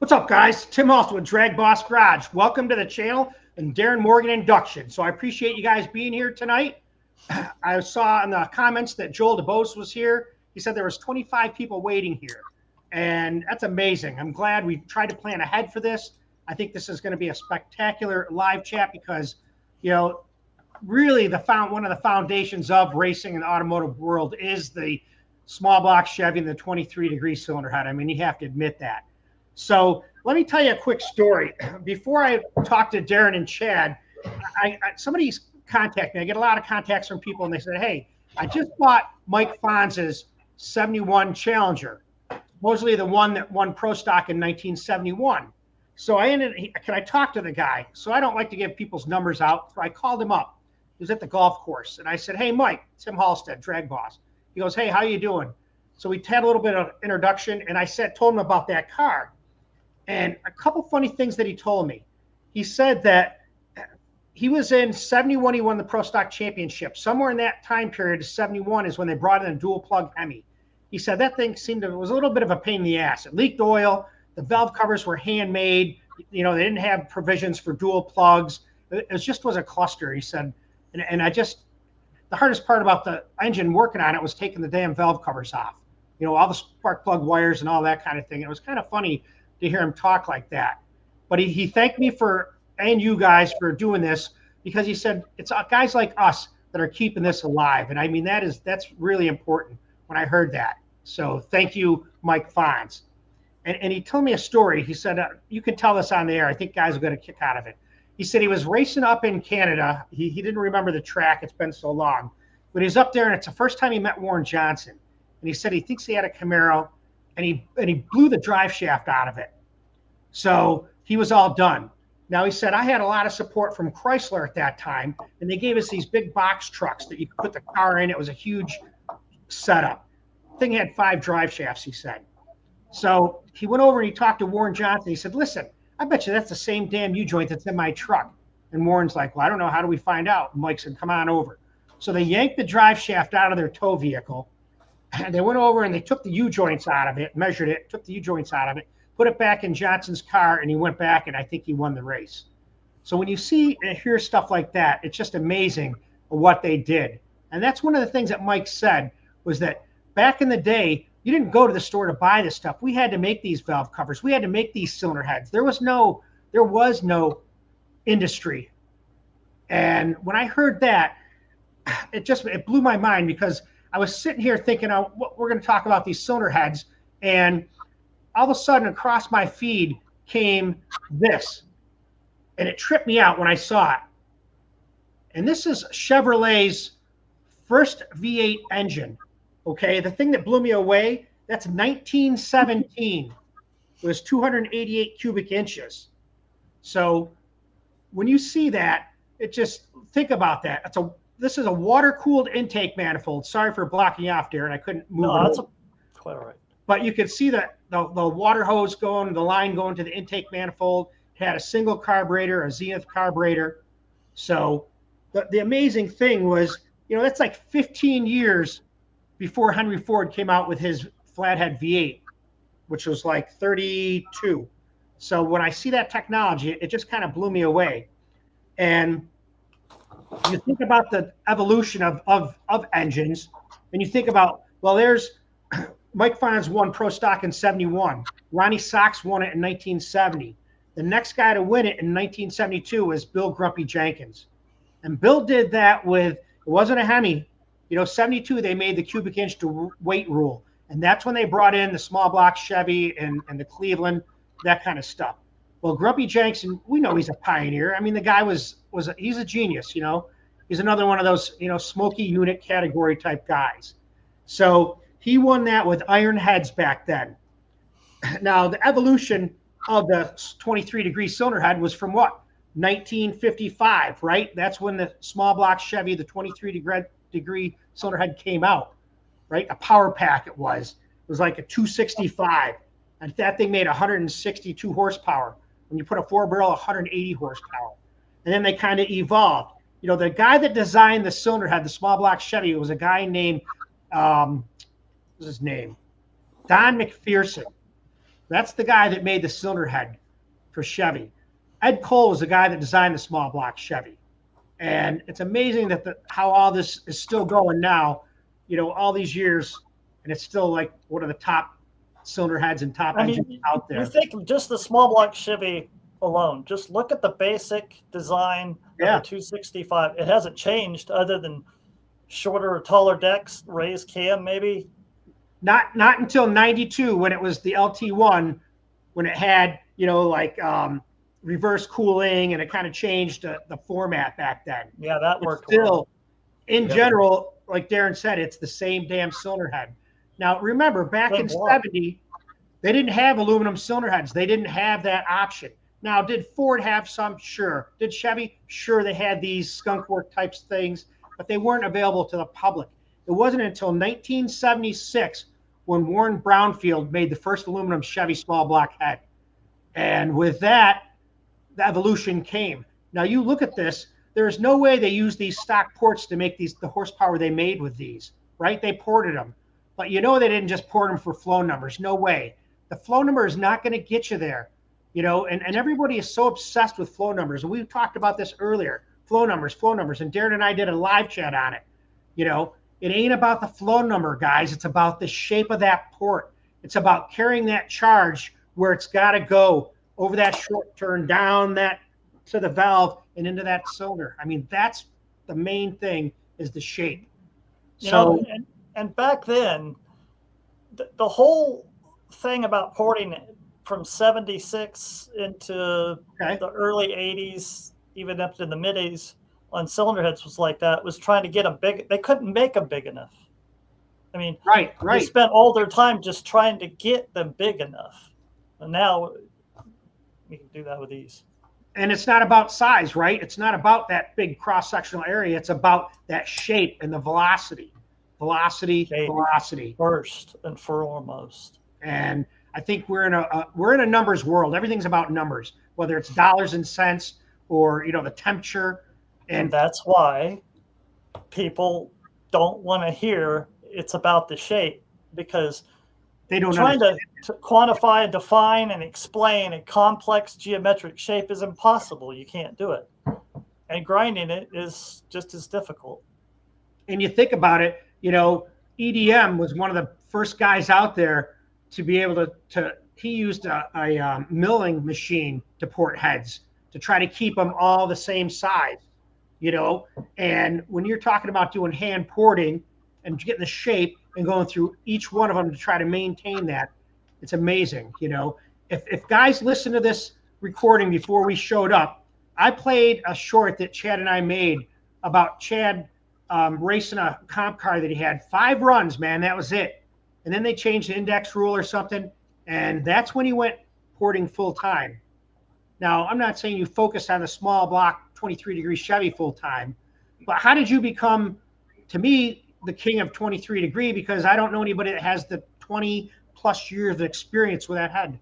What's up, guys? Tim Halstead with DragBoss Garage. Welcome to the channel and Darren Morgan induction. So I appreciate you guys being here tonight. I saw in the comments that Joel DeBose was here. He said there was 25 people waiting here, and that's amazing. I'm glad we tried to plan ahead for this. I think this is going to be a spectacular live chat because, really one of the foundations of racing in the automotive world is the small block Chevy and the 23-degree cylinder head. I mean, you have to admit that. So let me tell you a quick story. Before I talk to Darren and Chad, somebody's contacted me. I get a lot of contacts from people, and they said, hey, I just bought Mike Fonz's 71 Challenger, supposedly the one that won Pro Stock in 1971. So can I talk to the guy? So I don't like to give people's numbers out. So I called him up. He was at the golf course. And I said, hey, Mike, Tim Halstead, DragBoss. He goes, hey, how you doing? So we had a little bit of introduction, and I told him about that car. And a couple funny things that he told me. He said that he was in 71, he won the Pro Stock Championship. Somewhere in that time period, 71 is when they brought in a dual plug Hemi. He said that thing was a little bit of a pain in the ass. It leaked oil. The valve covers were handmade. They didn't have provisions for dual plugs. It just was a cluster, he said. And the hardest part about the engine working on it was taking the damn valve covers off. All the spark plug wires and all that kind of thing. It was kind of funny to hear him talk like that. But he thanked me and you guys for doing this, because he said it's guys like us that are keeping this alive. And I mean, that's really important when I heard that. So thank you, Mike Fonz. And he told me a story. He said, you can tell this on the air. I think guys are going to kick out of it. He said he was racing up in Canada. He didn't remember the track. It's been so long. But he's up there, and it's the first time he met Warren Johnson. And he said he thinks he had a Camaro, and he blew the drive shaft out of it. So he was all done. Now, he said, I had a lot of support from Chrysler at that time, and they gave us these big box trucks that you could put the car in. It was a huge setup. The thing had 5 drive shafts, he said. So he went over and he talked to Warren Johnson. He said, listen, I bet you that's the same damn U-joint that's in my truck. And Warren's like, well, I don't know. How do we find out? And Mike said, come on over. So they yanked the drive shaft out of their tow vehicle. And they went over and they took the U-joints out of it, measured it, took the U-joints out of it, put it back in Johnson's car, and he went back, and I think he won the race. So when you see and hear stuff like that, it's just amazing what they did. And that's one of the things that Mike said, was that back in the day, you didn't go to the store to buy this stuff. We had to make these valve covers. We had to make these cylinder heads. There was no industry. And when I heard that, it blew my mind, because I was sitting here thinking, oh, we're going to talk about these cylinder heads, and all of a sudden across my feed came this, and it tripped me out when I saw it. And this is Chevrolet's first V8 engine. Okay, the thing that blew me away, that's 1917. It was 288 cubic inches. So when you see that, think about that. This is a water-cooled intake manifold. Sorry for blocking you off, Darren. I couldn't move. No, that's quite all right. But you could see the water hose going, the line going to the intake manifold. It had a single carburetor, a Zenith carburetor. So the amazing thing was, that's like 15 years before Henry Ford came out with his flathead V8, which was like 32. So when I see that technology, it just kind of blew me away. And you think about the evolution of engines, and you think about, well, there's Mike Fonz won Pro Stock in 71. Ronnie Sox won it in 1970. The next guy to win it in 1972 was Bill Grumpy Jenkins. And Bill did that with, it wasn't a Hemi. 72, they made the cubic inch to weight rule. And that's when they brought in the small block Chevy and the Cleveland, that kind of stuff. Well, Grumpy Jenkins, we know he's a pioneer. I mean, the guy he's a genius, He's another one of those, smoky unit category type guys. So he won that with iron heads back then. Now, the evolution of the 23-degree cylinder head was from what? 1955, right? That's when the small block Chevy, the 23-degree cylinder head came out, right? A power pack it was. It was like a 265. And that thing made 162 horsepower. When you put a 4-barrel, 180 horsepower. And then they kind of evolved. The guy that designed the cylinder head, the small block Chevy, was a guy named, what's his name? Don McPherson. That's the guy that made the cylinder head for Chevy. Ed Cole was the guy that designed the small block Chevy. And it's amazing that how all this is still going now, all these years, and it's still like one of the top cylinder heads and top engines out there. You think just the small block Chevy alone, just look at the basic design of the 265. It hasn't changed other than shorter or taller decks, raised cam maybe. Not until 92 when it was the LT1, when it had, reverse cooling, and it kind of changed the format back then. Yeah, that worked still well. In general, like Darren said, it's the same damn cylinder head. Now, remember, back in 70, they didn't have aluminum cylinder heads. They didn't have that option. Now, did Ford have some? Sure. Did Chevy? Sure, they had these skunkwork types things, but they weren't available to the public. It wasn't until 1976 when Warren Brownfield made the first aluminum Chevy small block head. And with that, the evolution came. Now, you look at this, there's no way they used these stock ports to make the horsepower they made with these, right? They ported them. But they didn't just port them for flow numbers. No way. The flow number is not going to get you there, and everybody is so obsessed with flow numbers. And we talked about this earlier, flow numbers. And Darren and I did a live chat on it. It ain't about the flow number, guys. It's about the shape of that port. It's about carrying that charge where it's got to go over that short turn, down that to the valve and into that cylinder. I mean, that's the main thing, is the shape. And back then, the whole thing about porting from 76 into the early 80s, even up to the mid 80s on cylinder heads was like that, was trying to get them big. They couldn't make them big enough. I mean, they spent all their time just trying to get them big enough. And now we can do that with these. And it's not about size, right? It's not about that big cross-sectional area. It's about that shape and the velocity. Velocity. First and foremost. And I think we're in a numbers world. Everything's about numbers, whether it's dollars and cents or the temperature. And that's why people don't want to hear it's about the shape, because they don't trying to quantify and define and explain a complex geometric shape is impossible. You can't do it. And grinding it is just as difficult. And you think about it, EDM was one of the first guys out there to be able he used a milling machine to port heads to try to keep them all the same size, and when you're talking about doing hand porting and getting the shape and going through each one of them to try to maintain that, it's amazing. If guys listen to this recording before we showed up, I played a short that Chad and I made about Chad racing a comp car that he had 5 runs, man. That was it. And then they changed the index rule or something, and that's when he went porting full time. Now, I'm not saying you focused on the small block 23-degree Chevy full time, but how did you become, to me, the king of 23-degree? Because I don't know anybody that has the 20-plus years of experience with that head.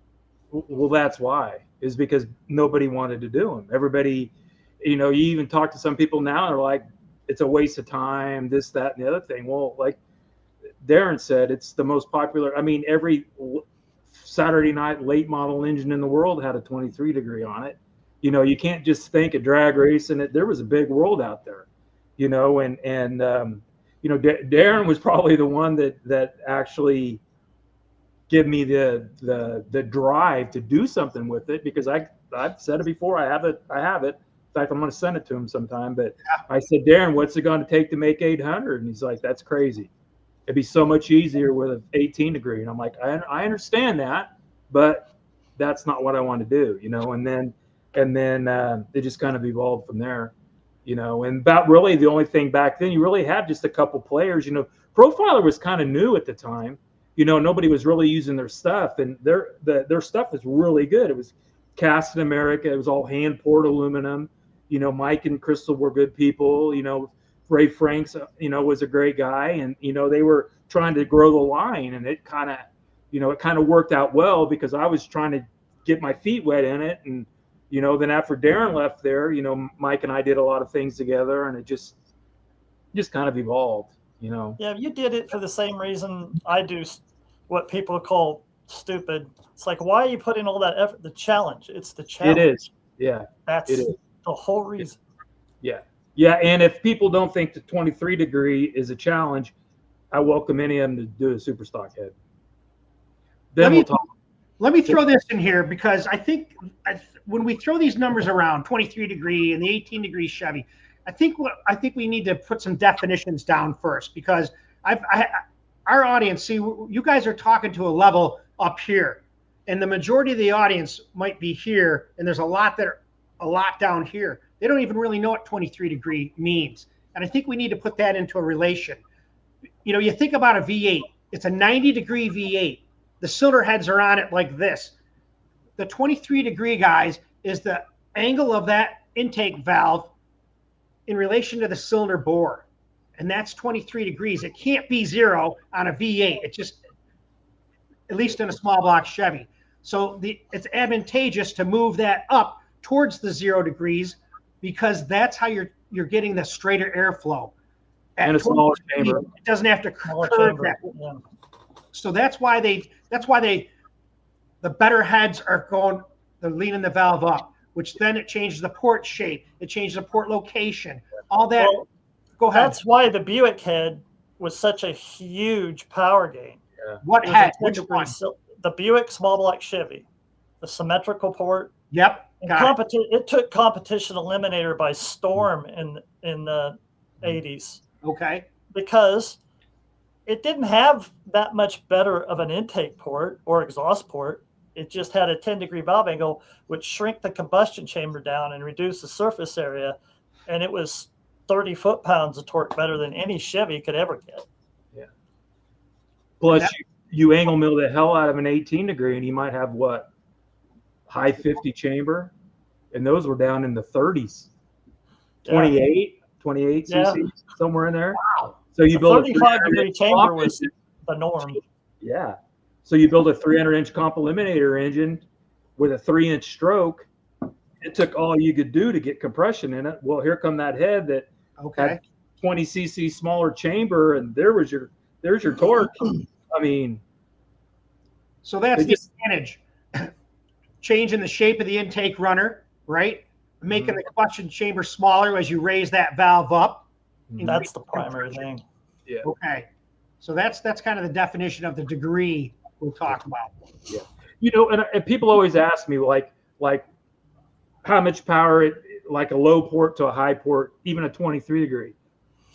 Well, that's why, is because nobody wanted to do them. Everybody, you even talk to some people now and they're like, it's a waste of time, this, that, and the other thing. Well, like Darren said, it's the most popular. I mean, every Saturday night late model engine in the world had a 23-degree on it. You can't just think of drag racing. There was a big world out there, and Darren was probably the one that actually give me the drive to do something with it, because I've said it before. I have it. In fact, I'm going to send it to him sometime. But I said, Darren, what's it going to take to make 800? And he's like, that's crazy. It'd be so much easier with an 18-degree. And I'm like, I understand that, but that's not what I want to do, And then it just kind of evolved from there, And about really the only thing back then, you really had just a couple players. Profiler was kind of new at the time. Nobody was really using their stuff, and their stuff was really good. It was cast in America. It was all hand poured aluminum. Mike and Crystal were good people. Ray Franks, was a great guy, and they were trying to grow the line, and it kind of worked out well, because I was trying to get my feet wet in it, and then after Darren left there, Mike and I did a lot of things together, and it just kind of evolved. Yeah, you did it for the same reason I do what people call stupid. It's like, why are you putting all that effort? The challenge. It's the challenge. It is. Yeah. That's it is. the whole reason. Yeah. Yeah. And if people don't think the 23 degree is a challenge, I welcome any of them to do a super stock head. Then we'll talk. Let me throw this in here because I think when we throw these numbers around, 23 degree and the 18 degree Chevy, I think we need to put some definitions down first, because our audience, see, you guys are talking to a level up here, and the majority of the audience might be here, and there's a lot down here. They don't even really know what 23 degree means, and I think we need to put that into a relation. You know, you think about a V8, it's a 90 degree V8. The cylinder heads are on it like this. The 23 degree, guys, is the angle of that intake valve in relation to the cylinder bore. And that's 23 degrees. It can't be 0 on a V8. It just, at least in a small block Chevy. So it's advantageous to move that up towards the 0 degrees, because that's how you're getting the straighter airflow. And a smaller chamber. It doesn't have to curve that. Yeah. So that's why the better heads are they're leaning the valve up, which then it changes the port shape. It changes the port location. All that. Well, go ahead. That's why the Buick head was such a huge power gain. Yeah. What head? Which one? The Buick small block Chevy, the symmetrical port. Yep. It took competition eliminator by storm in the 80s. Okay. Because it didn't have that much better of an intake port or exhaust port. It just had a 10-degree valve angle, which shrink the combustion chamber down and reduce the surface area. And it was 30 foot-pounds of torque better than any Chevy could ever get. Yeah. Plus, you angle mill the hell out of an 18 degree, and you might have what? High 50 chamber? And those were down in the 30s. 28 cc, somewhere in there. Wow. So you build a 35-degree chamber was the norm. Yeah. So you build a 300-inch comp eliminator engine with a 3-inch stroke. It took all you could do to get compression in it. Well, here come that head that had 20 cc smaller chamber, and there's your torque. I mean, so that's the advantage. Changing the shape of the intake runner, right? Making the combustion chamber smaller as you raise that valve up. That's the primary thing. Yeah. Okay. So that's kind of the definition of the degree we'll talk about. Yeah. You know, and people always ask me like how much power like a low port to a high port, even a 23 degree.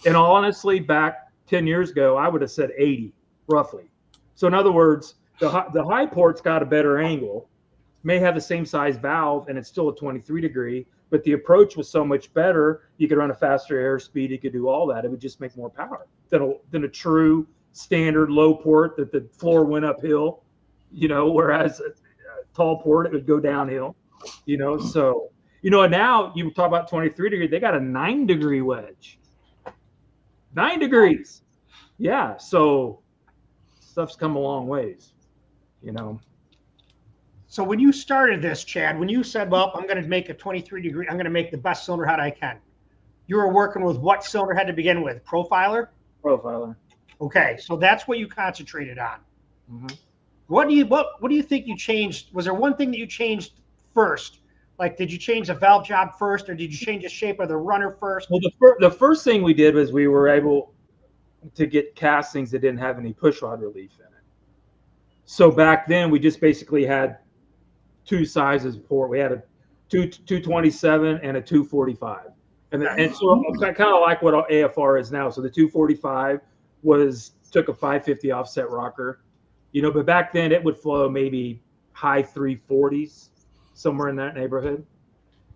And honestly, back 10 years ago, I would have said 80 roughly. So in other words, the high port's got a better angle, may have the same size valve, and it's still a 23 degree, but the approach was so much better. You could run a faster airspeed. You could do all that. It would just make more power than a true standard low port that the floor went uphill, you know, whereas a tall port, it would go downhill, you know. So, you know, and now you talk about 23 degree, they got a 9-degree wedge. 9 degrees. Yeah. So stuff's come a long ways, you know. So when you started this, Chad, when you said, well, I'm going to make a 23 degree, I'm going to make the best cylinder head I can, you were working with what cylinder head to begin with? Profiler? Profiler. Okay. So that's what you concentrated on. Mm-hmm. What do you think you changed? Was there one thing that you changed first? Like, did you change the valve job first, or did you change the shape of the runner first? Well, the first thing we did was we were able to get castings that didn't have any push rod relief in it. So back then we just basically had two sizes of port. We had a 227 and a 245, and so kind of like what AFR is now. So the 245 took a 550 offset rocker, you know, but back then it would flow maybe high 340s, somewhere in that neighborhood,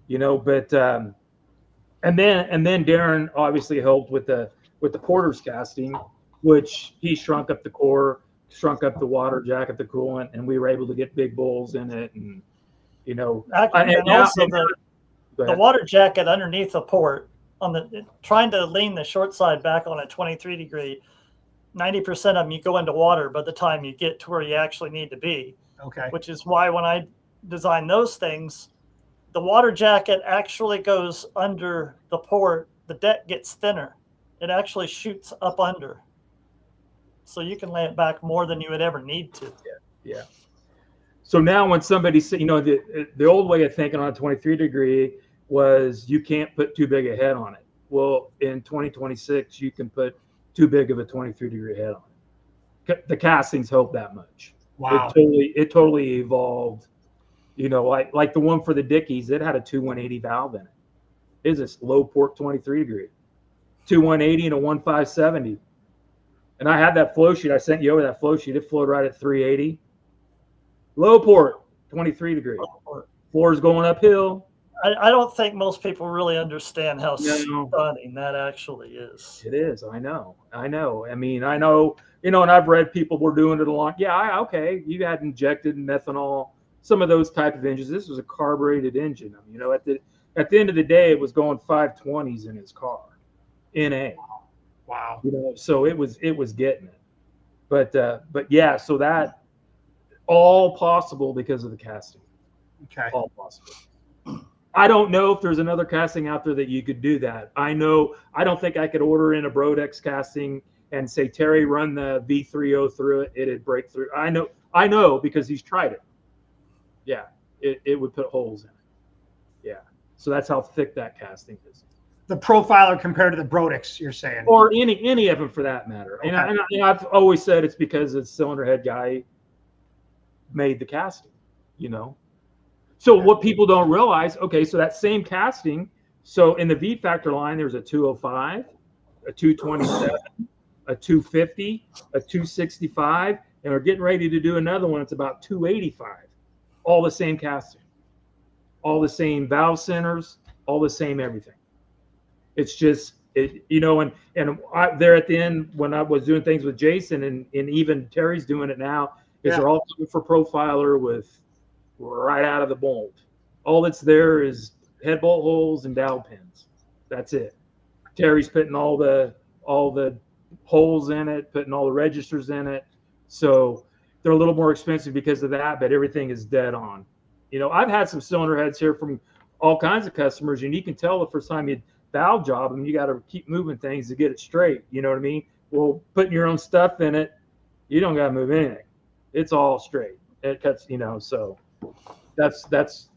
you know. But and then Darren obviously helped with the Porter's casting, which he shrunk up the core, shrunk up the water jacket, the coolant, and we were able to get big bowls in it, and you know, the water jacket underneath the port trying to lean the short side back on a 23 degree. 90% of them you go into water by the time you get to where you actually need to be. Okay. Which is why when I design those things, the water jacket actually goes under the port. The deck gets thinner. It actually shoots up under. So you can lay it back more than you would ever need to. Yeah. So now when somebody said, the old way of thinking on a 23 degree was you can't put too big a head on it. Well, in 2026, you can put too big of a 23 degree head on it. The castings help that much. Wow. It totally evolved. Like the one for the Dickies, it had a 2-180 valve in it. It's a low port 23 degree, 2-180 and a 1.570. And I had that flow sheet. I sent you over that flow sheet. It flowed right at 380. Low port, 23 degree. Floor's going uphill. I don't think most people really understand how stunning that actually is. It is. I know. I mean, I know, and I've read people were doing it a lot. Yeah, okay. You had injected methanol, some of those type of engines. This was a carbureted engine. I mean, at the end of the day, it was going 520s in his car, NA. Wow. So it was getting it. But yeah, so that all possible because of the casting. Okay. All possible. I don't know if there's another casting out there that you could do that. I don't think I could order in a Brodex casting and say, Terry, run the V30 through it. It'd break through. I know because he's tried it. Yeah, it would put holes in it. Yeah. So that's how thick that casting is. The Profiler compared to the Brodex, you're saying? Or any of them for that matter. Okay. And I've always said it's because the cylinder head guy made the casting, So what people don't realize, okay, so that same casting, so in the V Factor line, there's a 205, a 227, a 250, a 265, and we're getting ready to do another one. It's about 285. All the same casting, all the same valve centers, all the same everything. It's just, and there at the end when I was doing things with Jason and even Terry's doing it now, they're all coming for Profiler with right out of the mold. All that's there is head bolt holes and dowel pins. That's it. Terry's putting all the holes in it, putting all the registers in it. So they're a little more expensive because of that, but everything is dead on. I've had some cylinder heads here from all kinds of customers, and you can tell the first time you valve job them, you got to keep moving things to get it straight. You know what I mean? Well, putting your own stuff in it, you don't got to move anything. It's all straight. It cuts, so that's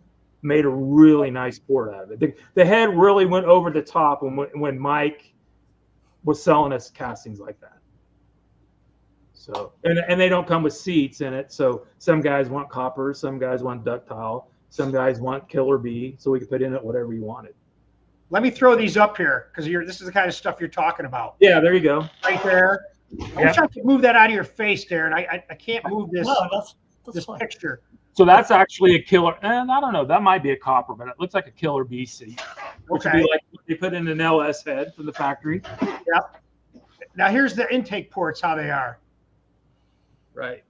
made a really nice port out of it. The head really went over the top when Mike was selling us castings like that. So, and they don't come with seats in it. So some guys want copper, some guys want ductile, some guys want killer B, so we can put in it whatever you wanted. Let me throw these up here because this is the kind of stuff you're talking about. Yeah, there you go. Right there. I wish I could move that out of your face, Darren. I can't move this. No, that's fine. Picture. So that's actually a killer, and I don't know, that might be a copper, but it looks like a killer B seat. Which would be like what they put in an LS head from the factory. Yep. Now here's the intake ports, how they are. Right.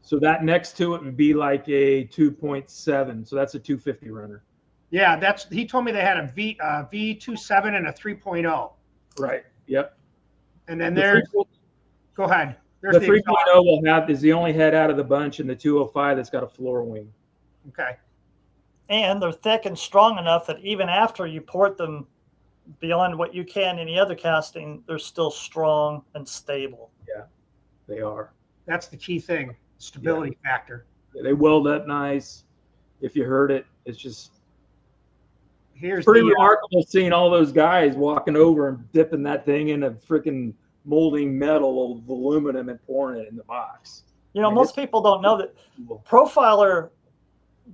So that next to it would be like a 2.7. So that's a 250 runner. Yeah, he told me they had a V27 and a 3.0. Right. Yep. And then go ahead. There's the 3.0 is the only head out of the bunch, and the 205 that's got a floor wing. Okay. And they're thick and strong enough that even after you port them beyond what you can any other casting, they're still strong and stable. Yeah, they are. That's the key thing, stability factor. They weld up nice. If you heard it, it's just Here's pretty remarkable seeing all those guys walking over and dipping that thing in a freaking molding metal of aluminum and pouring it in the box. Most people don't know that Profiler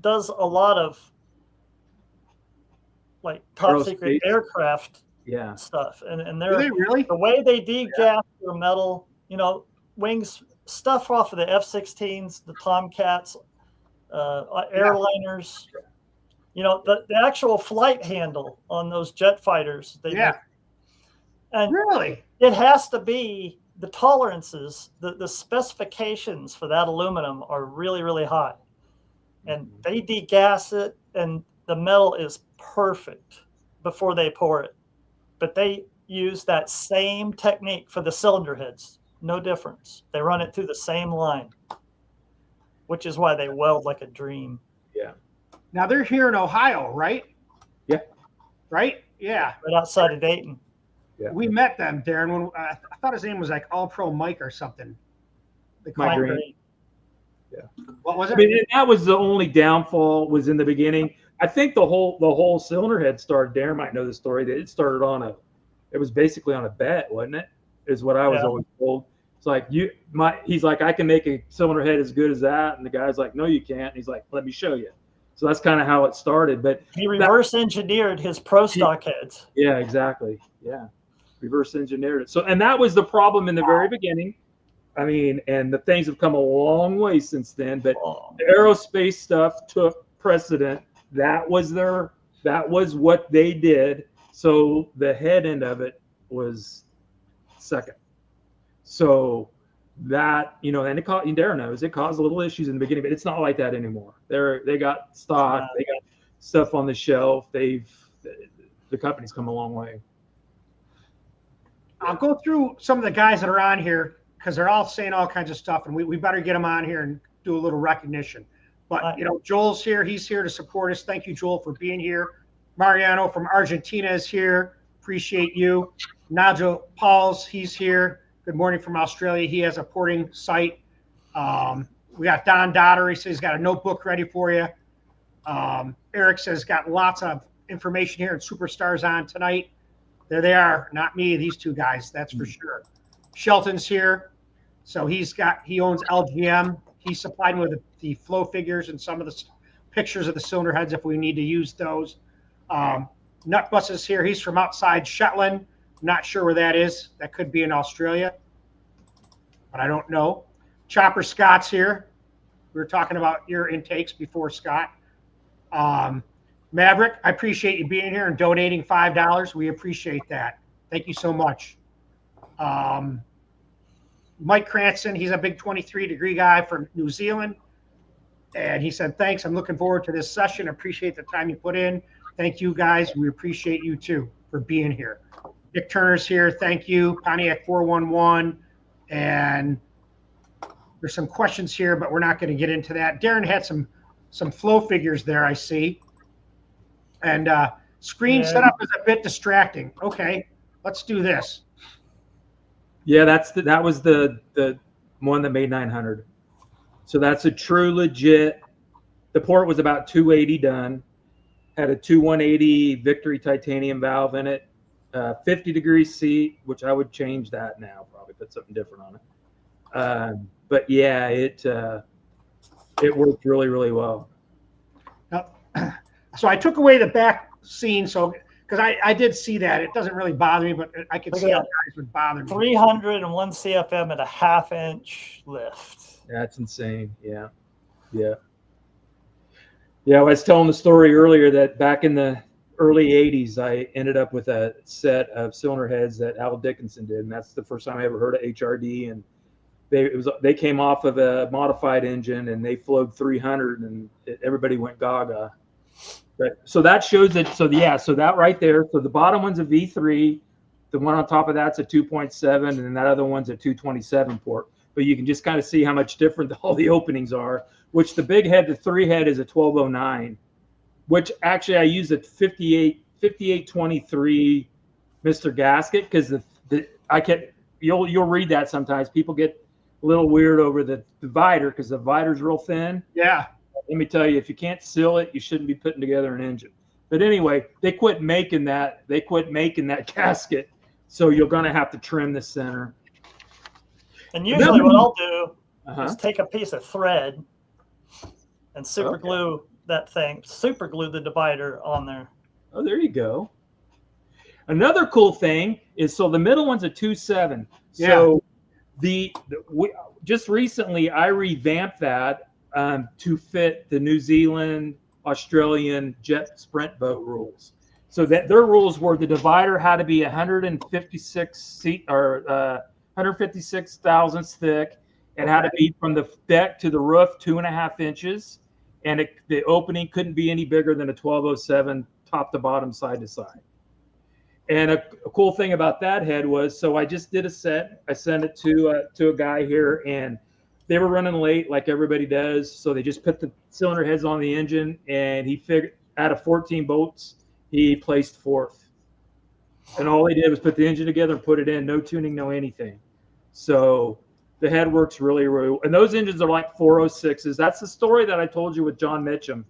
does a lot of like top secret aircraft stuff. And they're really the way they degas their metal, wings, stuff off of the F-16s, the Tomcats, airliners, the actual flight handle on those jet fighters. And really, it has to be the tolerances, the specifications for that aluminum are really, really high. And they degas it, and the metal is perfect before they pour it. But they use that same technique for the cylinder heads. No difference. They run it through the same line, which is why they weld like a dream. Yeah. Now they're here in Ohio, right? Yeah. Right? Yeah. Right outside of Dayton. Yeah. We met them, Darren. When I thought his name was like All Pro Mike or something. Mike Green. What was it? I mean, that was the only downfall was in the beginning. I think the whole cylinder head started. Darren might know the story. That it started it was basically on a bet, wasn't it? Is what I was always told. It's like he's like, I can make a cylinder head as good as that, and the guy's like, no, you can't. And he's like, let me show you. So that's kind of how it started. But he reverse engineered his pro stock heads. Yeah, exactly. Yeah, reverse engineered it. So, and that was the problem in the very beginning. I mean, and the things have come a long way since then. But the aerospace stuff took precedent. That was what they did. So the head end of it was second. So that, and Darren knows it caused little issues in the beginning, but it's not like that anymore. They got stock, they got stuff on the shelf. The company's come a long way. I'll go through some of the guys that are on here because they're all saying all kinds of stuff, and we better get them on here and do a little recognition. But Joel's here; he's here to support us. Thank you, Joel, for being here. Mariano from Argentina is here. Appreciate you. Nigel Pauls, he's here. Good morning from Australia. He has a porting site. We got Don Dotter. He says he's got a notebook ready for you. Eric says got lots of information here and superstars on tonight. There they are. Not me, these two guys, that's for sure. Shelton's here. So he owns LGM. He supplied me with the flow figures and some of the pictures of the cylinder heads if we need to use those. Nutbus is here. He's from outside Shetland. Not sure where that is. That could be in Australia, but I don't know. Chopper Scott's here. We were talking about your intakes before, Scott. Maverick, I appreciate you being here and donating $5. We appreciate that. Thank you so much. Mike Cranston, he's a big 23-degree guy from New Zealand. And he said, thanks. I'm looking forward to this session. Appreciate the time you put in. Thank you, guys. We appreciate you, too, for being here. Dick Turner's here. Thank you. Pontiac 411. And there's some questions here, but we're not going to get into that. Darren had some flow figures there, I see. And screen setup is a bit distracting. Okay, let's do this. Yeah, that was the one that made 900. So that's a true legit. The port was about 280 done. Had a 2180 Victory titanium valve in it. 50-degree seat, which I would change that now. Probably put something different on it. But yeah, it worked really, really well. So I took away the back scene, because I did see that. It doesn't really bother me, but I could see how guys would bother me. 301 CFM at a half-inch lift. That's insane. Yeah. I was telling the story earlier that back in the early 80s, I ended up with a set of cylinder heads that Al Dickinson did, and that's the first time I ever heard of HRD. And they came off of a modified engine, and they flowed 300, and everybody went gaga. But so that shows it. So that right there. So the bottom one's a V3, the one on top of that's a 2.7, and then that other one's a 227 port. But you can just kind of see how much different all the openings are. Which the big head, the 3 head, is a 1209. Which actually I use a 5823 Mr. Gasket because you'll read that sometimes. People get a little weird over the divider because the divider's real thin. Yeah. Let me tell you, if you can't seal it, you shouldn't be putting together an engine. But anyway, they quit making that. They quit making that gasket, so you're going to have to trim the center. And usually, what I'll do is take a piece of thread and super glue that thing, super glue the divider on there. Oh, there you go. Another cool thing is, so the middle one's a 2.7. So just recently I revamped that to fit the New Zealand, Australian jet sprint boat rules. So that their rules were the divider had to be 156 thousandths thick. It had to be from the deck to the roof 2.5 inches. And the opening couldn't be any bigger than a 1207 top to bottom, side to side. And a cool thing about that head was, so I just did a set. I sent it to a guy here, and they were running late like everybody does. So they just put the cylinder heads on the engine, and he figured out of 14 bolts, he placed 4th. And all they did was put the engine together and put it in, no tuning, no anything. So The head works really, really, and those engines are like 406s. That's the story that I told you with John Mitchum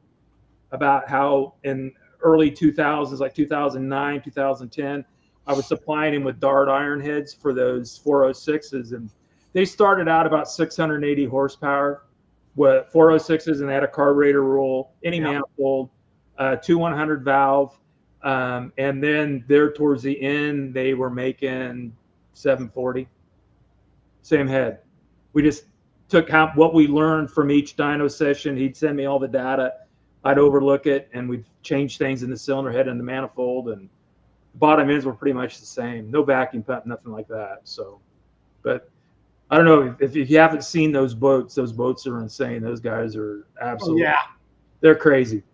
about how in early 2000s, like 2009, 2010, I was supplying him with Dart iron heads for those 406s, and they started out about 680 horsepower with 406s, and they had a carburetor roll, any manifold, 2 100 valve, and then there towards the end they were making 740. Same head. We just took what we learned from each dyno session. He'd send me all the data. I'd overlook it, and we'd change things in the cylinder head and the manifold, and the bottom ends were pretty much the same. No vacuum pump, nothing like that. So, but I don't know if you haven't seen those boats are insane. Those guys are absolutely, they're crazy.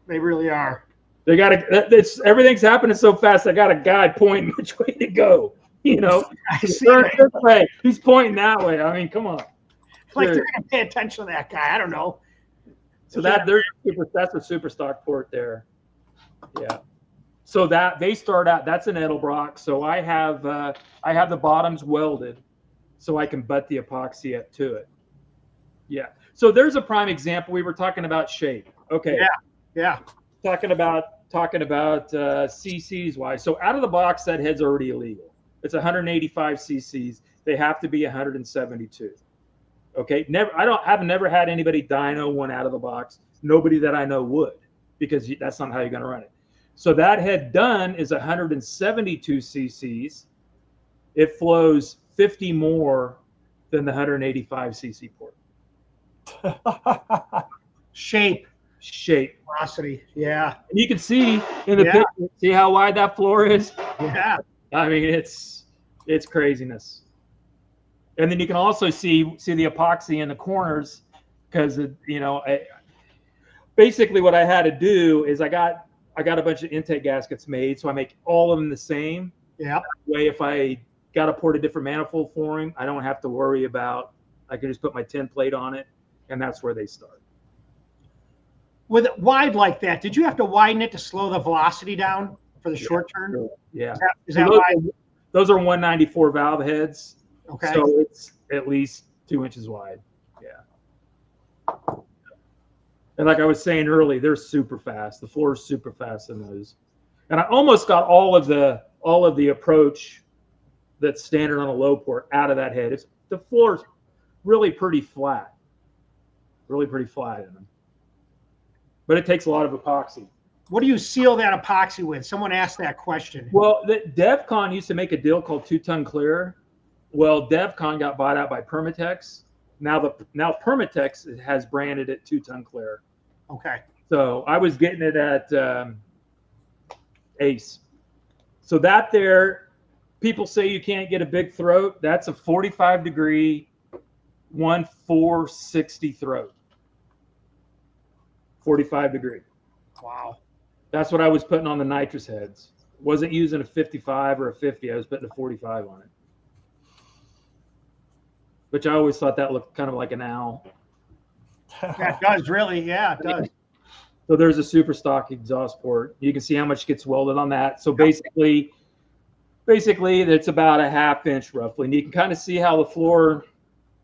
They really are. They got to, everything's happening so fast. I got a guy pointing which way to go. You know, this way. He's pointing that way. I mean, come on. Like they're gonna pay attention to that guy. I don't know. So that's a super stock port there. Yeah. So that they start out. That's an Edelbrock. So I have the bottoms welded, so I can butt the epoxy up to it. Yeah. So there's a prime example. We were talking about shape. Okay. Yeah. Talking about CCs wise. So out of the box, that head's already illegal. It's 185 cc's. They have to be 172. Okay. I've never had anybody dyno one out of the box. Nobody that I know would, because that's not how you're going to run it. So that head done is 172 cc's. It flows 50 more than the 185 cc port. Shape. Velocity. Yeah. And you can see in the picture, see how wide that floor is? Yeah. I mean, it's craziness. And then you can also see the epoxy in the corners, because basically what I had to do is I got a bunch of intake gaskets made, so I make all of them the same. Yeah. That way, if I got to port a different manifold for him, I don't have to worry about. I can just put my 10 plate on it, and that's where they start. With it wide like that, did you have to widen it to slow the velocity down for the short turn? Yeah. Is that wide? Those are 194 valve heads. Okay. So it's at least 2 inches wide. Yeah. And like I was saying earlier, they're super fast. The floor is super fast in those. And I almost got all of the approach that's standard on a low port out of that head. The floor's really pretty flat. Really pretty flat in them. But it takes a lot of epoxy. What do you seal that epoxy with? Someone asked that question. Well, DevCon used to make a deal called 2-ton clear. Well, DevCon got bought out by Permatex. Now Permatex has branded it 2-ton clear. Okay. So I was getting it at Ace. So that there, people say you can't get a big throat. That's a 45-degree 1/460 throat. 45 degree. Wow. That's what I was putting on the nitrous heads. Wasn't using a 55 or a 50. I was putting a 45 on it. Which I always thought that looked kind of like an owl. That does really, yeah, it does. So there's a super stock exhaust port. You can see how much gets welded on that. So basically it's about a 1/2 inch roughly. And you can kind of see how the floor,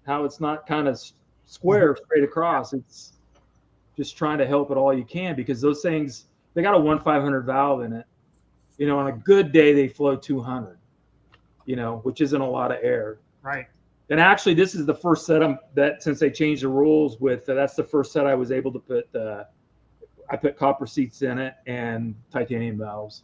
how it's not kind of square straight across. It's just trying to help it all you can, because those things, they got a 1/500 valve in it. On a good day, they flow 200, which isn't a lot of air. Right. And actually, this is the first set that since they changed the rules with, that's the first set I was able to put, I put copper seats in it and titanium valves.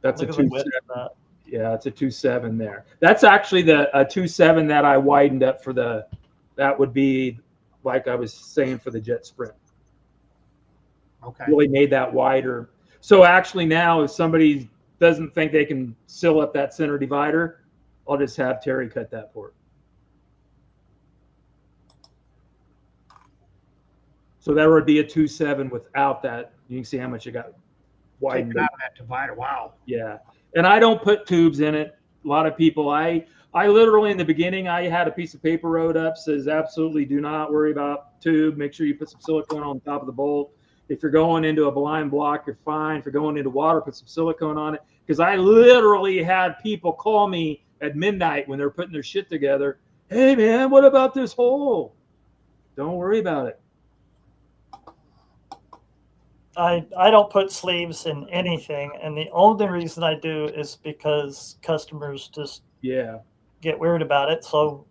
That's a 2.7. Yeah, it's a 2.7 there. That's actually a 2.7 that I widened up for that would be, like I was saying, for the Jet Sprint. Okay. Really made that wider. So actually now, if somebody doesn't think they can seal up that center divider, I'll just have Terry cut that port. So that would be a 2.7 without that. You can see how much it got widened. Take it out of that divider. Wow. Yeah. And I don't put tubes in it. A lot of people, I literally in the beginning, I had a piece of paper wrote up says absolutely do not worry about tube. Make sure you put some silicone on top of the bolt. If you're going into a blind block, you're fine. If you're going into water, put some silicone on it. because I literally had people call me at midnight when they're putting their shit together. Hey man, what about this hole? Don't worry about it. I don't put sleeves in anything, and the only reason I do is because customers just get weird about it. So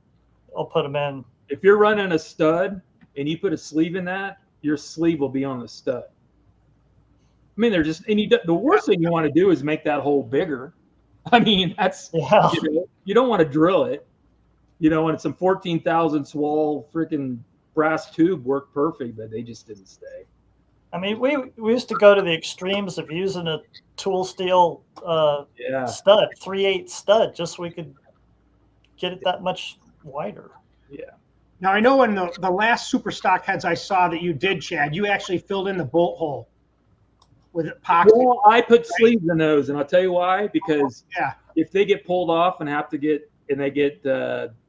I'll put them in. If you're running a stud and you put a sleeve in that, your sleeve will be on the stud. I mean, they're just, and the worst thing you want to do is make that hole bigger. I mean, that's, you don't want to drill it. You know, and some 14,000 swall freaking brass tube worked perfect, but they just didn't stay. I mean, we used to go to the extremes of using a tool steel stud, 3/8 stud, just so we could get it that much wider. Yeah. Now, I know in the last super stock heads I saw that you did, Chad, you actually filled in the bolt hole with epoxy. Well, I put sleeves in those, and I'll tell you why. Because if they get pulled off and they get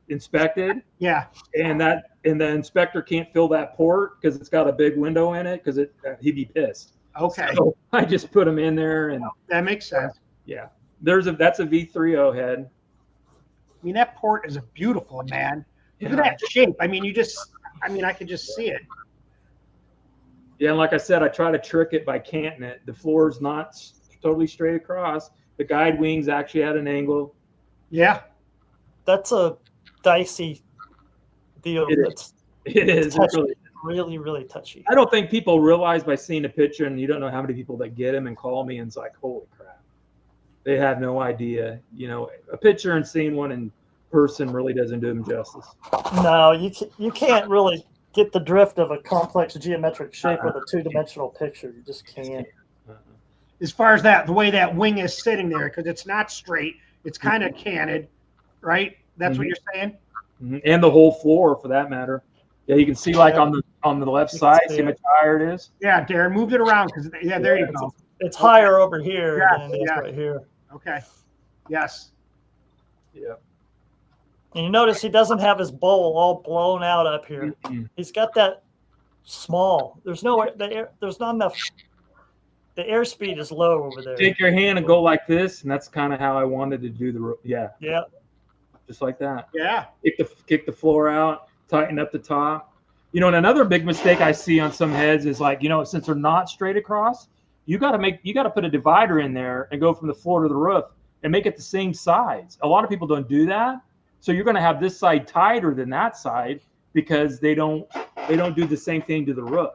inspected, and the inspector can't fill that port because it's got a big window in it, because he'd be pissed. Okay. So I just put them in there, and that makes sense. Yeah. That's a V30 head. I mean, that port is beautiful, man. Look at that shape. I mean, I could just see it. Yeah, and like I said, I try to trick it by canting it. The floor is not totally straight across. The guide wings actually at an angle. Yeah. That's a dicey deal. It is. It's really, really touchy. I don't think people realize by seeing a picture, and you don't know how many people that get them and call me, and it's like, holy crap. They have no idea. You know, a picture and seeing one in person really doesn't do them justice. No, you can't really get the drift of a complex geometric shape with a two-dimensional picture. You just can't. As far as the way that wing is sitting there, because it's not straight, it's kind of canted, right? That's what you're saying? And the whole floor, for that matter. Yeah, you can see like on the left side, see how much higher it is? Yeah, Darren, moved it around, because there you go. It's higher over here than it is right here. Okay. Yes. Yeah. And you notice he doesn't have his bowl all blown out up here. He's got that small. There's not enough. The airspeed is low over there. Take your hand and go like this, and that's kind of how I wanted to do the Yeah. Just like that. Yeah. Kick the floor out, tighten up the top. You know, and another big mistake I see on some heads is like, you know, since they're not straight across, you got to put a divider in there and go from the floor to the roof and make it the same size. A lot of people don't do that. So you're going to have this side tighter than that side because they don't do the same thing to the roof.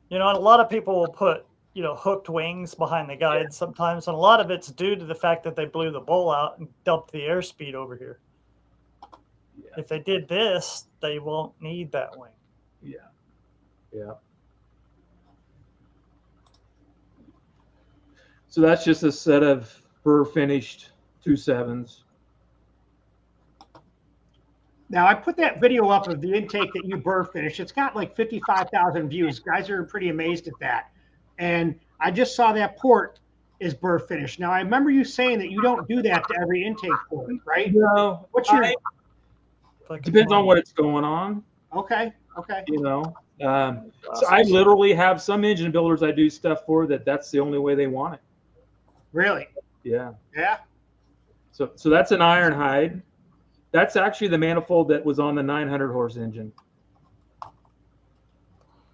You know, and a lot of people will put, you know, hooked wings behind the guide sometimes, and a lot of it's due to the fact that they blew the bowl out and dumped the airspeed over here. Yeah. If they did this, they won't need that wing. Yeah. Yeah. So that's just a set of burr finished 2.7s. Now, I put that video up of the intake that you burr finished. It's got like 55,000 views. Guys are pretty amazed at that. And I just saw that port is burr finished. Now, I remember you saying that you don't do that to every intake port, right? No. What's your... Depends on what it's going on. Okay. Okay. You know, so I literally have some engine builders I do stuff for that's the only way they want it. Really? Yeah. Yeah. So that's an iron hide. That's actually the manifold that was on the 900 horse engine.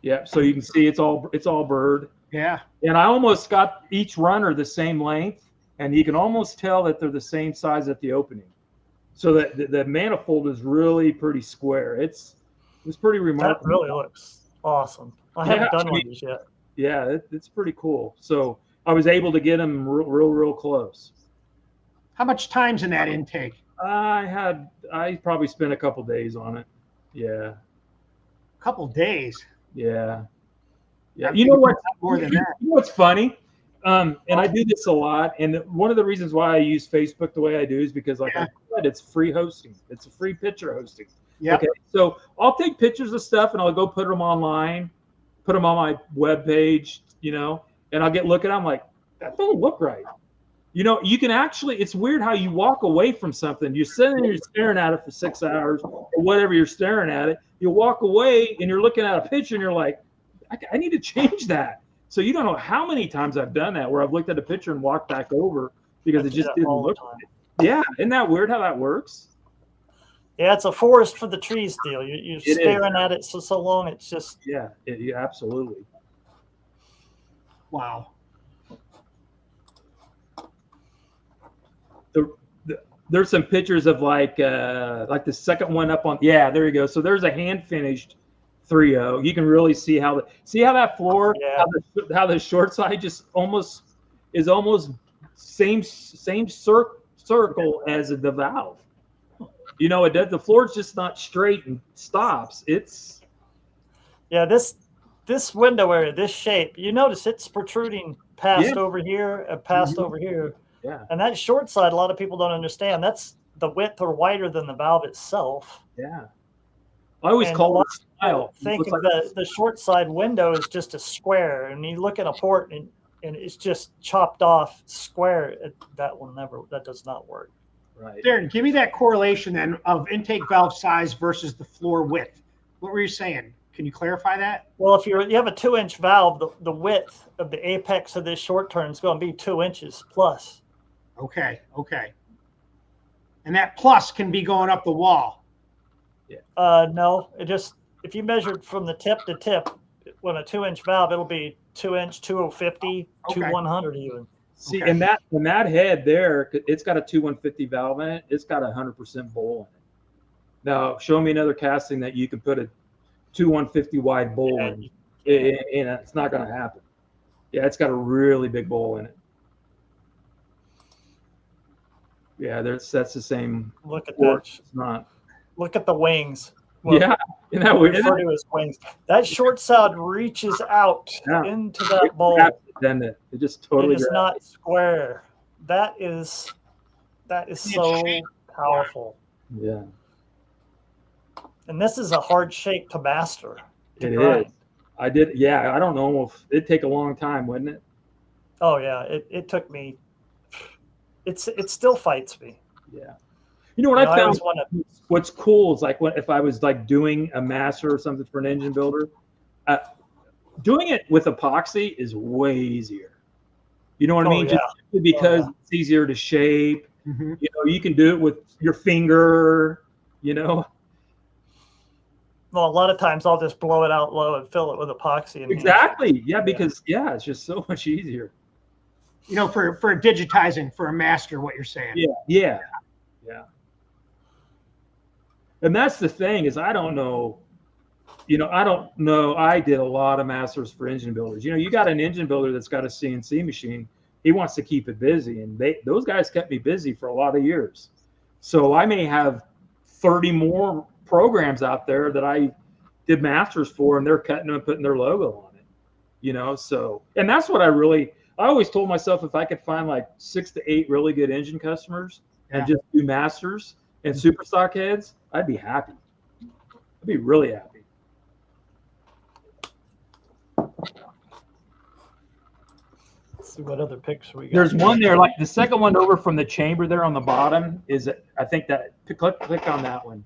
Yeah, so you can see it's all burred. Yeah. And I almost got each runner the same length, and you can almost tell that they're the same size at the opening. So that the manifold is really pretty square. It's pretty remarkable. That really looks awesome. I haven't done one of these yet. Yeah, it's pretty cool. So I was able to get them real close. How much time's in that intake? I probably spent a couple days on it. Yeah. A couple days. Yeah. Yeah. You know what? More than that. You know what's funny? And I do this a lot. And one of the reasons why I use Facebook the way I do is because, like I said, it's free hosting. It's a free picture hosting. Yeah. Okay. So I'll take pictures of stuff and I'll go put them online, put them on my web page, you know, and I'll look at them like, that doesn't look right. You know, you can actually, it's weird how you walk away from something. You're sitting there, you're staring at it for 6 hours or whatever you're staring at it. You walk away and you're looking at a picture and you're like, I need to change that. So you don't know how many times I've done that where I've looked at a picture and walked back over because it just didn't look right. Yeah, isn't that weird how that works? Yeah, it's a forest for the trees deal. You're staring at it so long, it's just... Yeah, absolutely. Wow. There's some pictures of like the second one up on. Yeah, there you go. So there's a hand finished 3.0. You can really see how that floor, how the short side just almost same circle as the valve. You know, the floor's just not straight and stops. It's this window area, this shape. You notice it's protruding past over here and past over here. Yeah. And that short side, a lot of people don't understand. That's the width or wider than the valve itself. Yeah. I always call it a style. Think of the short side window is just a square, and you look at a port and it's just chopped off square. That does not work. Right. Darren, give me that correlation then of intake valve size versus the floor width. What were you saying? Can you clarify that? Well, if you have a 2-inch valve, the width of the apex of this short turn is going to be 2 inches plus. Okay. And that plus can be going up the wall. Yeah. No, if you measured from the tip to tip, when a 2-inch valve, it'll be 2-inch, 250, 2100 even. See, and that head there, it's got a 2150 valve in it. It's got 100% bowl in it. Now, show me another casting that you can put a 2150 wide bowl in. It's not going to happen. Yeah, it's got a really big bowl in it. Yeah, that's the same. Look at that. It's not. Look at the wings. Yeah, isn't that weird? Refer to as wings. That short side reaches out into that bowl. It just totally. It is not square. That is so powerful. Yeah. And this is a hard shape to master. It is. I did. Yeah, I don't know if it'd take a long time, wouldn't it? Oh yeah, it took me. It still fights me. Yeah. You know what I found? What's cool is like if I was like doing a master or something for an engine builder, doing it with epoxy is way easier. You know what I mean? Yeah. Just because it's easier to shape. Mm-hmm. You know, you can do it with your finger. You know. Well, a lot of times I'll just blow it out low and fill it with epoxy. Exactly. Yeah, because it's just so much easier. You know, for digitizing for a master, what you're saying. Yeah. And that's the thing is I don't know. I did a lot of masters for engine builders. You know, you got an engine builder that's got a CNC machine. He wants to keep it busy, and those guys kept me busy for a lot of years. So I may have 30 more programs out there that I did masters for, and they're cutting them and putting their logo on it. You know, so and that's what I always told myself if I could find like 6 to 8 really good engine customers and just do masters and super stock heads, I'd be happy. I'd be really happy. Let's see what other picture we got. There's one there, like the second one over from the chamber there on the bottom is, I think that, click on that one.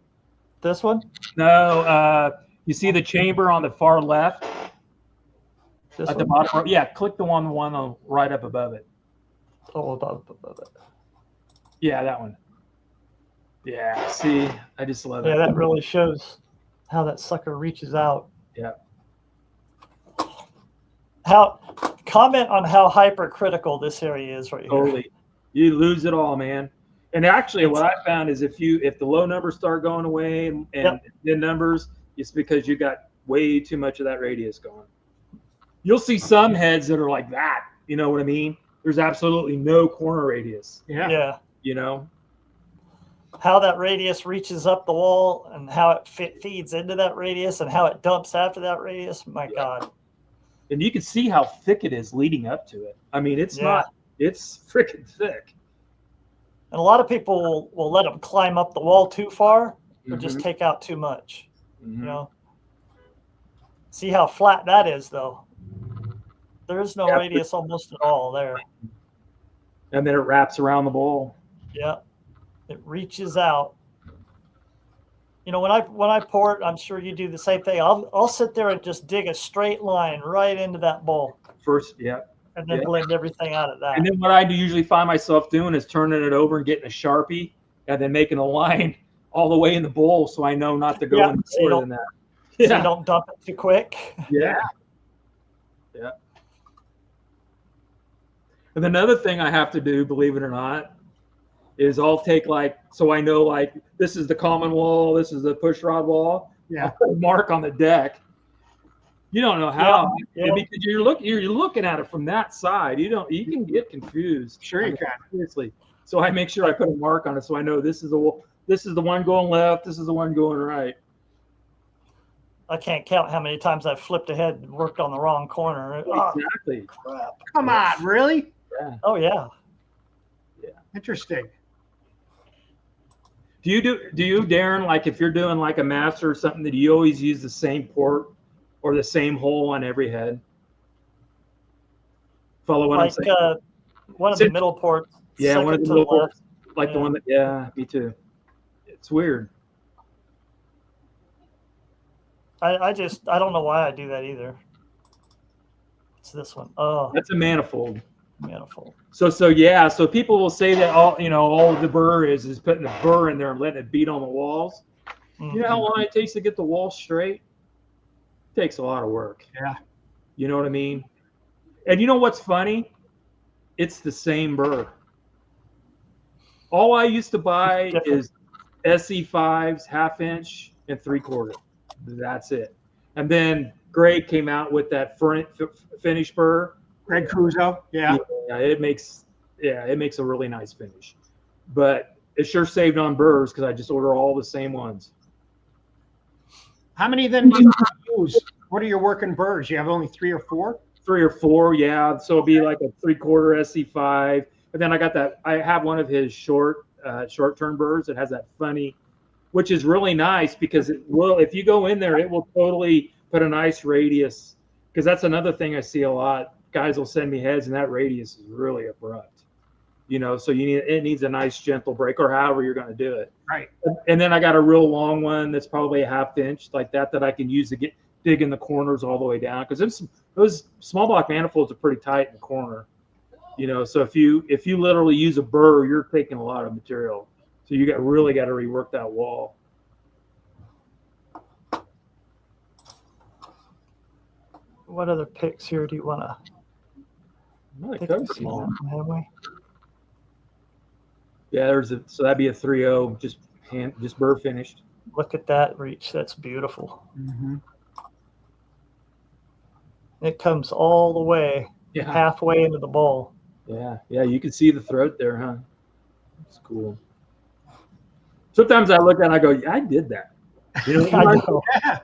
This one? No, you see the chamber on the far left? This at one? the bottom, yeah, click the one right up above it. Oh, above it. Yeah, that one. Yeah, see, I just love it. Yeah, that really shows how that sucker reaches out. Yeah. Comment on how hypercritical this area is right here. Totally. You lose it all, man. And actually, what I found is if the low numbers start going away and the numbers, it's because you got way too much of that radius going. You'll see some heads that are like that. You know what I mean? There's absolutely no corner radius. Yeah. You know? How that radius reaches up the wall and how it feeds into that radius and how it dumps after that radius. My God. And you can see how thick it is leading up to it. I mean, it's freaking thick. And a lot of people will let them climb up the wall too far or just take out too much. You know? See how flat that is, though. There is no radius almost at all there. And then it wraps around the bowl. Yeah. It reaches out. You know, when I pour it, I'm sure you do the same thing. I'll sit there and just dig a straight line right into that bowl. First, yeah. And then blend everything out of that. And then what I do usually find myself doing is turning it over and getting a Sharpie and then making a line all the way in the bowl so I know not to go any more than that. So you don't dump it too quick. Yeah. Yeah. And another thing I have to do, believe it or not, is I'll take so I know this is the common wall, this is the push rod wall. Yeah. I'll put a mark on the deck. You don't know how because you're looking at it from that side. You can get confused. Sure you can. Seriously. So I make sure I put a mark on it so I know this is the one going left, this is the one going right. I can't count how many times I've flipped ahead and worked on the wrong corner. Exactly. Oh, crap. Come on, really? Yeah. Oh yeah. Yeah. Interesting. Do you, Darren, if you're doing a master or something, that you always use the same port or the same hole on every head? Follow what I'm saying? One of the middle ports. Yeah, one of the middle ports. The one that, me too. It's weird. I don't know why I do that either. It's this one. Oh. That's a manifold. Manifold. So people will say that all the burr is putting the burr in there and letting it beat on the walls. Mm-hmm. You know how long it takes to get the wall straight? It takes a lot of work. Yeah. You know what I mean? And you know what's funny? It's the same burr. All I used to buy is SE5s, 1/2 inch and 3/4. That's it. And then Greg came out with that finish burr. Greg Cruzo, yeah. It makes a really nice finish. But it sure saved on burrs because I just order all the same ones. How many then do you use? What are your working burrs? You have only 3 or 4? 3 or 4, yeah. So it'll be like a 3/4 SE5. But then I have one of his short turn burrs that has that funny, which is really nice because if you go in there, it will totally put a nice radius. Because that's another thing I see a lot. Guys will send me heads and that radius is really abrupt. So it needs a nice gentle break or however you're going to do it. Right. And then I got a real long one that's probably a 1/2 inch like that I can use to dig in the corners all the way down. Because those small block manifolds are pretty tight in the corner. So if you literally use a burr, you're taking a lot of material. So you really got to rework that wall. What other picks here do you want to? Have we? Yeah, so that'd be a 3/0, just burr finished. Look at that reach. That's beautiful. Mm-hmm. It comes all the way, halfway into the bowl. Yeah, you can see the throat there, huh? It's cool. Sometimes I look at it and I go, yeah, I did that. I know. Yeah.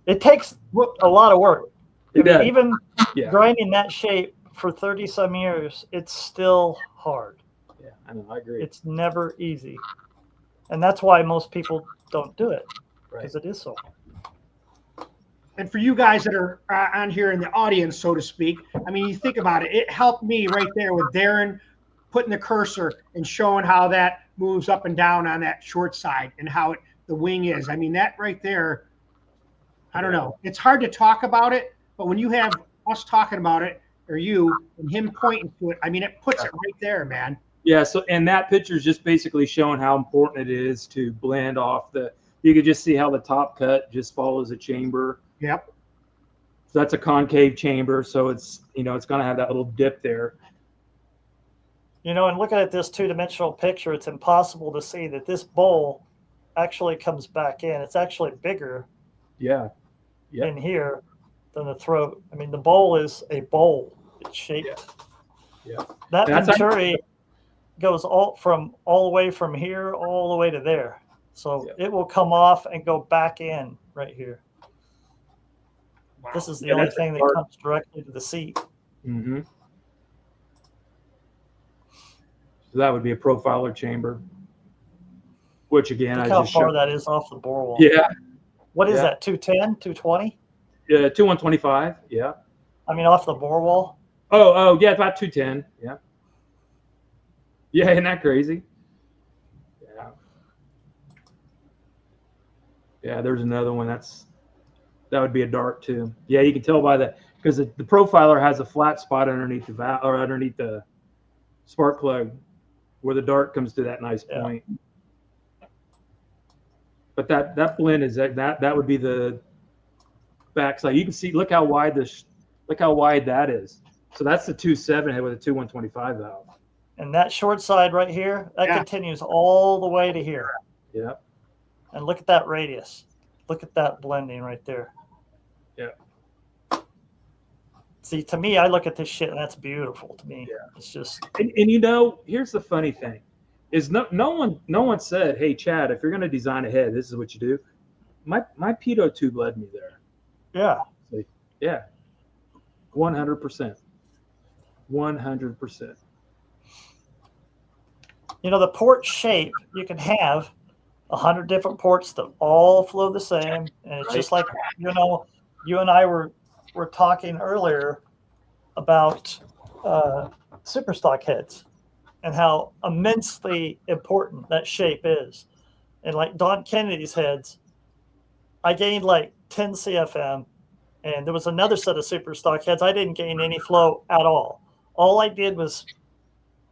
It takes a lot of work. Even grinding that shape for 30-some years, it's still hard. Yeah, I know. I agree. It's never easy. And that's why most people don't do it, because it is so hard. And for you guys that are on here in the audience, so to speak, I mean, you think about it. It helped me right there with Darren putting the cursor and showing how that moves up and down on that short side and how the wing is. I mean, that right there, I don't know. It's hard to talk about it, but when you have us talking about it, or you and him pointing to it, I mean, it puts it right there, man. Yeah. So, and that picture is just basically showing how important it is to blend off you could just see how the top cut just follows a chamber. Yep. So that's a concave chamber. So it's going to have that little dip there. And looking at this 2-dimensional picture, it's impossible to see that this bowl actually comes back in. It's actually bigger. Yeah. In here than the throat. I mean, the bowl is a bowl. It's shaped. Yeah. That Venturi goes all the way from here all the way to there. So it will come off and go back in right here. Wow. This is the only thing that comes directly to the seat. Mm-hmm. So that would be a profiler chamber. Which again, Look how far that is off the bore wall. Yeah. What is that, 210, 220? Yeah, 2125, yeah. I mean, off the bore wall? Oh, yeah, about 210, yeah. Yeah, isn't that crazy? Yeah. Yeah, there's another one That would be a dart too. Yeah, you can tell by that because the profiler has a flat spot underneath the valve or underneath the spark plug where the dart comes to that nice point. But that blend is that would be the backside. You can see look how wide that is. So that's the 2.7 head with a 2.125 valve. And that short side right here, that continues all the way to here. Yeah. And look at that radius. Look at that blending right there. Yeah. See, to me, I look at this shit and that's beautiful to me. Yeah. It's just. And here's the funny thing, is no one said, hey Chad, if you're going to design a head, this is what you do. My pitot tube led me there. Yeah. Yeah. 100%. 100%. The port shape, you can have 100 different ports that all flow the same. And it's just like, you and I were talking earlier about super stock heads and how immensely important that shape is. And like Don Kennedy's heads, I gained like 10 CFM, and there was another set of super stock heads. I didn't gain any flow at all. All I did was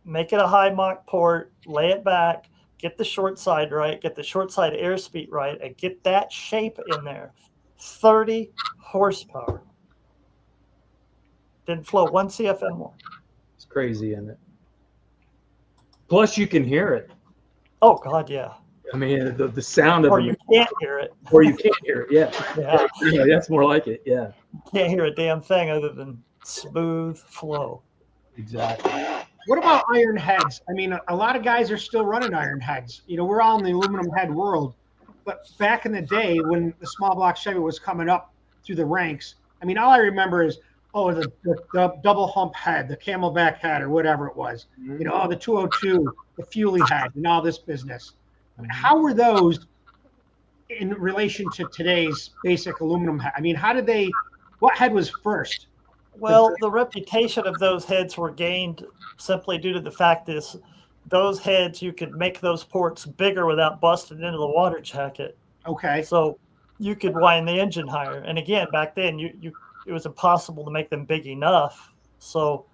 make it a high Mach port, lay it back, get the short side right, get the short side airspeed right, and get that shape in there. 30 horsepower. Didn't flow 1 CFM more. It's crazy, isn't it? Plus, you can hear it. Oh, God, yeah. I mean, the sound of it. Or you can't hear it. Or you can't hear it, yeah. Yeah, that's more like it, yeah. You can't hear a damn thing other than smooth flow. Exactly. What about iron heads? I mean, a lot of guys are still running iron heads. We're all in the aluminum head world. But back in the day when the small block Chevy was coming up through the ranks, I mean, all I remember is, the double hump head, the camelback head, or whatever it was. The 202, the Fuelie head, and all this business. How were those in relation to today's basic aluminum head? I mean, what head was first? Well, the reputation of those heads were gained simply due to the fact that those heads, you could make those ports bigger without busting into the water jacket. Okay. So you could wind the engine higher. And again, back then, it was impossible to make them big enough. So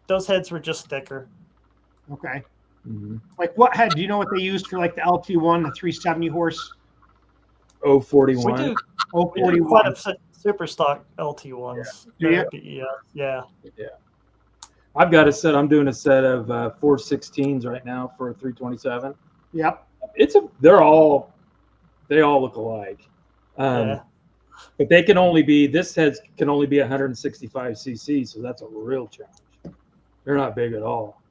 those heads were just thicker. Okay. Mm-hmm. Like what head? Do you know what they used for like the LT1, the 370 horse? 041. We do. 041. Quite a super stock LT1s. Yeah. I've got a set. I'm doing a set of 416s right now for a 327. Yep. They all look alike. But they can only be, this head can only be 165 cc, so that's a real challenge. They're not big at all.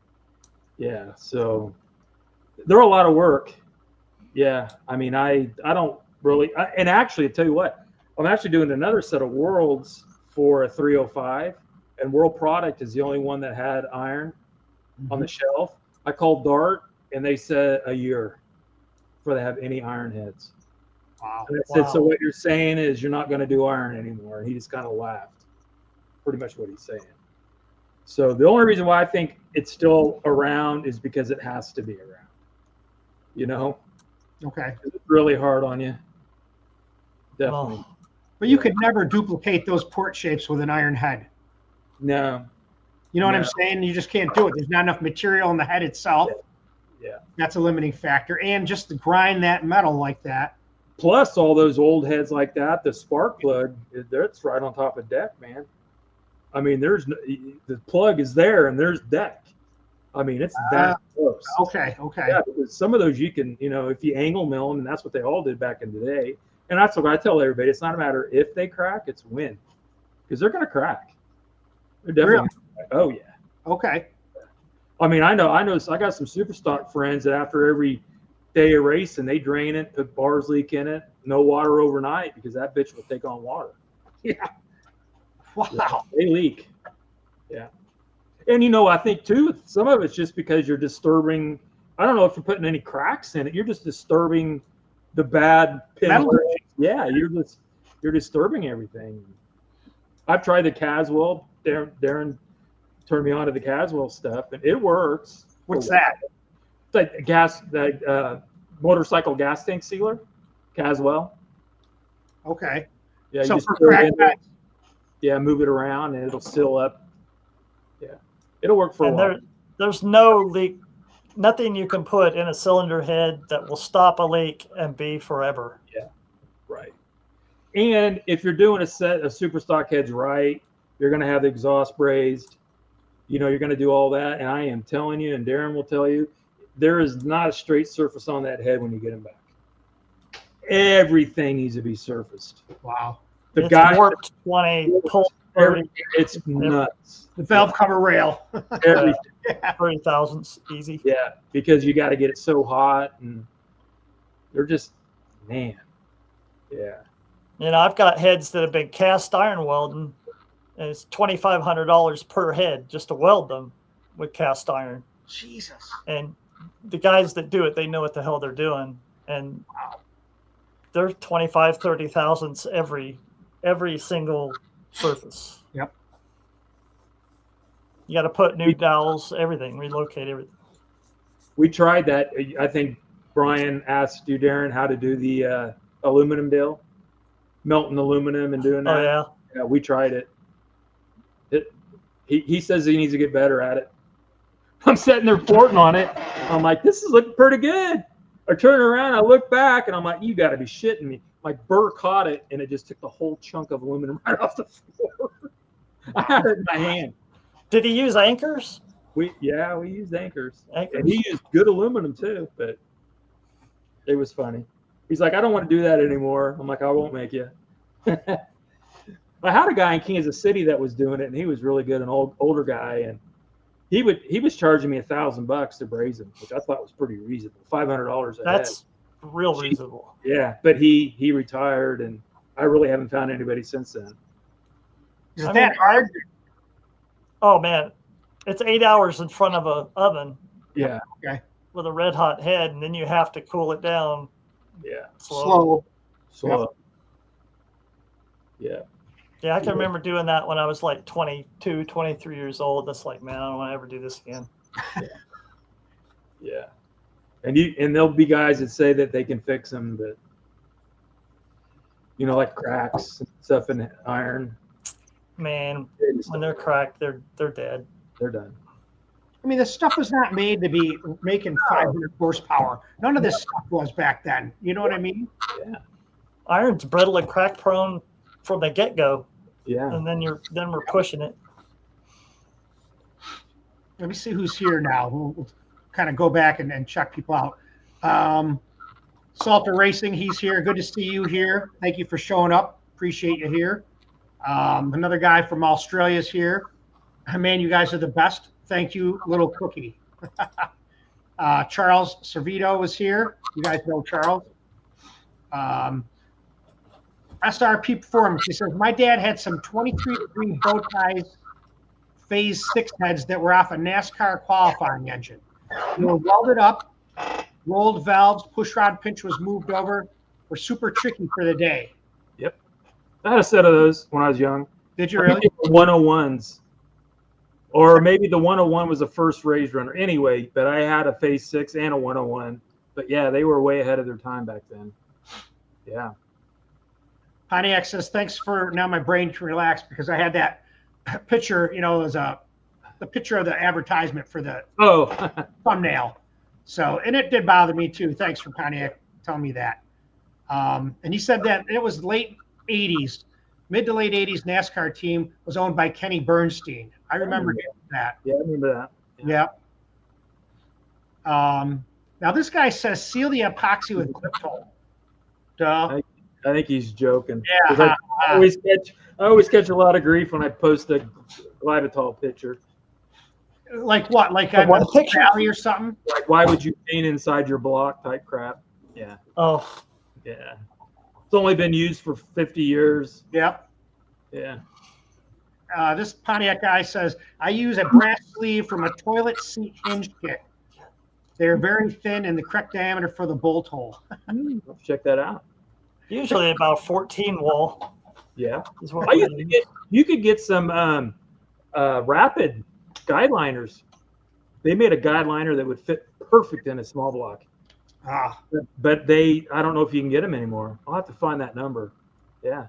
Yeah, so they're a lot of work. Yeah, I mean, I don't really, and actually, I tell you what, I'm actually doing another set of Worlds for a 305, and World Product is the only one that had iron on the shelf. I called Dart, and they said a year before they have any iron heads. Wow. And I said, so what you're saying is you're not going to do iron anymore. And he just kind of laughed. Pretty much what he's saying. So the only reason why I think it's still around is because it has to be around. Okay. It's really hard on you. Definitely. Oh. But you could never duplicate those port shapes with an iron head. No. You know what I'm saying? You just can't do it. There's not enough material in the head itself. Yeah. That's a limiting factor. And just to grind that metal like that. Plus all those old heads like that, the spark plug, it's right on top of deck, man. I mean, the plug is there and there's deck. I mean, it's that close. Okay. Yeah, because some of those you can, if you angle mill them, and that's what they all did back in the day. And that's what I tell everybody. It's not a matter if they crack, it's when. Because they're going to crack. They're definitely crack. Oh, yeah. Okay. I mean, I know. I got some super stock friends that after every day of racing, they drain it, put bars leak in it, no water overnight because that bitch will take on water. Yeah. Wow. Yeah, they leak. Yeah. And, I think, too, some of it's just because you're disturbing. I don't know if you're putting any cracks in it. You're just disturbing the bad pin. Yeah, you're disturbing everything. I've tried the Caswell. Darren turned me on to the Caswell stuff, and it works. What's that? It's like motorcycle gas tank sealer, Caswell. Okay. Yeah, so you just for put it crack in there. beds. Yeah, move it around and it'll seal up. Yeah, it'll work for a while. There's no leak, nothing you can put in a cylinder head that will stop a leak and be forever. Yeah, right. And if you're doing a set of super stock heads right, you're going to have the exhaust brazed. You know, you're going to do all that. And I am telling you, and Darren will tell you, there is not a straight surface on that head when you get them back. Everything needs to be surfaced. Wow. It's warped 20, pulled 30. It's nuts. The valve cover rail. Everything. 30,000s, easy. Yeah, because you got to get it so hot, and they're just, man. Yeah. You know, I've got heads that have been cast iron welding, and it's $2,500 per head just to weld them with cast iron. Jesus. And the guys that do it, they know what the hell they're doing, and they're 25, 30,000s every single surface. Yep. You got to put new dowels, everything, relocate everything. We tried that. I think Brian asked you, Darren, how to do the aluminum deal, melting aluminum and doing that. Oh, yeah. Yeah, we tried it. He says he needs to get better at it. I'm sitting there reporting on it. I'm like, this is looking pretty good. I turn around, I look back, and I'm like, you got to be shitting me. My burr caught it, and it just took the whole chunk of aluminum right off the floor. I had it in my hand. Did he use anchors? We used anchors. And he used good aluminum too, but it was funny. He's like, I don't want to do that anymore. I'm like, I won't make you. I had a guy in Kansas City that was doing it, and he was really good, an older guy, and he was charging me $1,000 to braze him, which I thought was pretty reasonable. $500 a head. That's real reasonable. Yeah, but he retired, and I really haven't found anybody since then. Is that hard? Oh man, it's 8 hours in front of an oven. Yeah. Okay. With a red hot head, and then you have to cool it down. Yeah. Slow. Yep. Yeah. Yeah, I can remember doing that when I was like 22, 23 years old. That's like, man, I don't want to ever do this again. Yeah. And there'll be guys that say that they can fix them, but you know, like cracks and stuff in iron. Man, when they're cracked, they're dead. They're done. I mean, this stuff was not made to be making 500 horsepower. None of this stuff was back then. You know what I mean? Yeah. Iron's brittle and crack prone from the get-go. Yeah. And then we're pushing it. Let me see who's here now. We'll kind of go back and check people out. Salter Racing, he's here. Good to see you here. Thank you for showing up. Appreciate you here. Another guy from Australia is here. Man, you guys are the best. Thank you, little cookie. Charles Servito is here. You guys know Charles. SRP Performance. He says, my dad had some 23-degree bow ties phase 6 heads that were off a NASCAR qualifying engine. They were welded up, rolled valves, push rod pinch was moved over. Were super tricky for the day. Yep. I had a set of those when I was young. Did you really? The 101s. Or maybe the 101 was the first raised runner. Anyway, but I had a phase 6 and a 101. But yeah, they were way ahead of their time back then. Yeah. Pontiac says, thanks for now my brain can relax because I had that picture, you know, as the picture of the advertisement for the thumbnail. So, and it did bother me too. Thanks for Pontiac telling me that. And he said that it was late 80s, mid to late 80s NASCAR team was owned by Kenny Bernstein. I remember that. Yeah, I remember that. Yeah. Now this guy says seal the epoxy with clip tool. Duh. I think he's joking. Yeah. I always catch a lot of grief when I post a Gliditol picture. Like what? Like a valley or something? Like, why would you paint inside your block type crap? Yeah. Oh. Yeah. It's only been used for 50 years. Yep. Yeah. This Pontiac guy says, I use a brass sleeve from a toilet seat hinge kit. They're very thin and the correct diameter for the bolt hole. Let's check that out. Usually about 14 wall. Yeah. You could get some rapid guide liners. They made a guide liner that would fit perfect in a small block. But I don't know if you can get them anymore. I'll have to find that number. Yeah.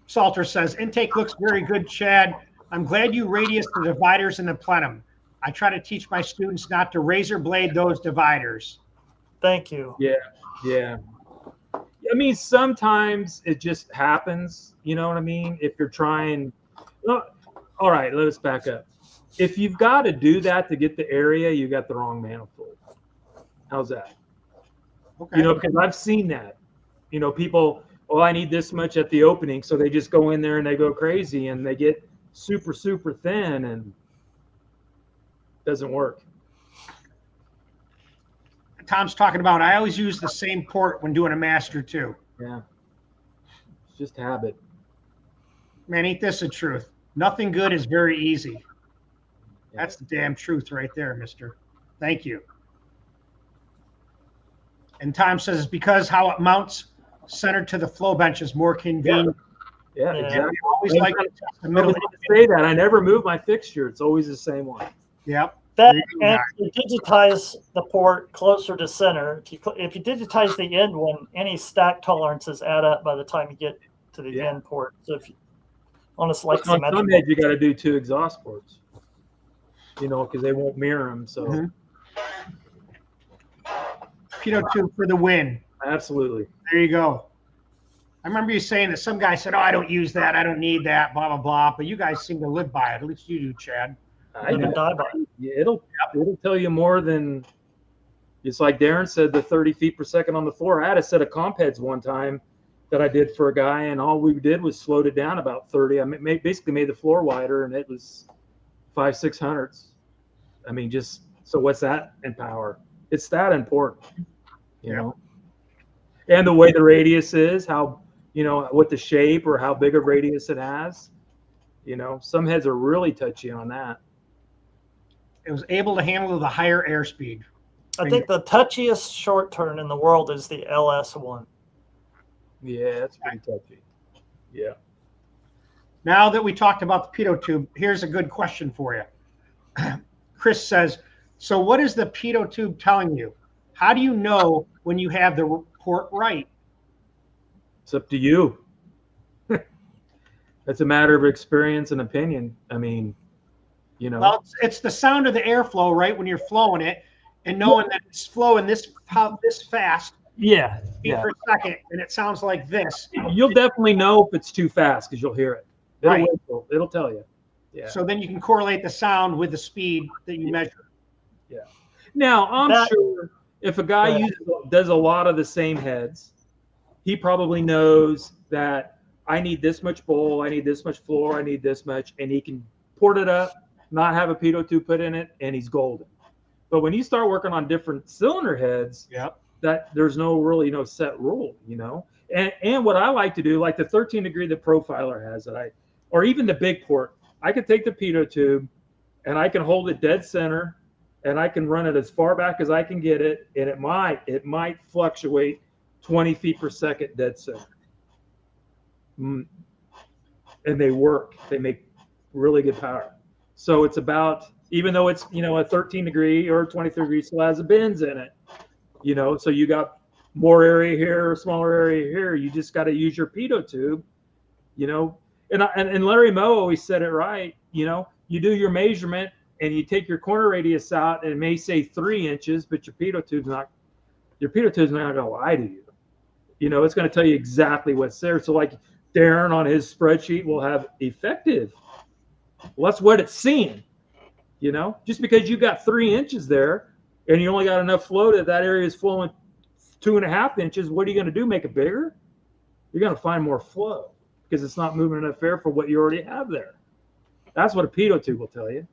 Salter says, intake looks very good, Chad. I'm glad you radius the dividers in the plenum. I try to teach my students not to razor blade those dividers. Thank you. Yeah, yeah. I mean, sometimes it just happens. You know what I mean? If you're trying, well, all right, let's back up. If you've got to do that to get the area, you got the wrong manifold. How's that? Okay. You know, because I've seen that. You know, people, oh, I need this much at the opening, so they just go in there and they go crazy and they get super, super thin and it doesn't work. Tom's talking about, I always use the same port when doing a master too. Yeah. It's just habit. Man, ain't this the truth? Nothing good is very easy. That's the damn truth right there, mister. Thank you. And Tom says it's because how it mounts centered to the flow bench is more convenient. Yeah, exactly. I always like to say that. I never move my fixture. It's always the same one. Yep. That and you digitize the port closer to center. If you digitize the end one, any stack tolerances add up by the time you get to the end port. So if you on a select on some heads, you got to do 2 exhaust ports. You know, because they won't mirror them. So, Pitot tube for the win. Absolutely. There you go. I remember you saying that some guy said, "Oh, I don't use that. I don't need that." Blah blah blah. But you guys seem to live by it. At least you do, Chad. I do. Yeah, it'll tell you more than. It's like Darren said, the 30 feet per second on the floor. I had a set of comp heads one time that I did for a guy, and all we did was slowed it down about 30. I basically made the floor wider, and it was 500-600s. I mean, just so what's that in power? It's that important, you know. And the way the radius is, how, you know, what the shape or how big of radius it has. You know, some heads are really touchy on that. It was able to handle the higher airspeed. I think the touchiest short turn in the world is the LS1. Yeah, that's pretty touchy. Yeah. Now that we talked about the pitot tube, here's a good question for you. Chris says, so what is the pitot tube telling you? How do you know when you have the port right? It's up to you. It's a matter of experience and opinion. I mean, you know. Well, it's the sound of the airflow, right, when you're flowing it, and knowing that it's flowing this fast. Yeah. Feet per second, and it sounds like this. You'll definitely know if it's too fast because you'll hear it. It'll tell you. Yeah. So then you can correlate the sound with the speed that you measure. Yeah. Now I'm sure if a guy does a lot of the same heads, he probably knows that I need this much bowl, I need this much floor, I need this much, and he can port it up, not have a pitot tube put in it, and he's golden. But when you start working on different cylinder heads, that there's no set rule, you know. And what I like to do, like the 13 degree that Profiler has, or even the big port, I could take the pitot tube and I can hold it dead center, and I can run it as far back as I can get it, and it might fluctuate 20 feet per second dead center. And they work. They make really good power. So it's about, even though it's, you know, a 13 degree or 23 degree still has a bends in it, you know, so you got more area here, smaller area here. You just got to use your pitot tube, you know. And Larry Moe always said it right. You know, you do your measurement and you take your corner radius out, and it may say 3 inches, but your pitot tube's not going to lie to you. You know, it's going to tell you exactly what's there. So like Darren on his spreadsheet will have effective. Well, that's what it's seeing. You know, just because you got 3 inches there and you only got enough flow that area is flowing 2.5 inches, what are you going to do? Make it bigger? You're going to find more flow because it's not moving enough air for what you already have there. That's what a pitot tube will tell you.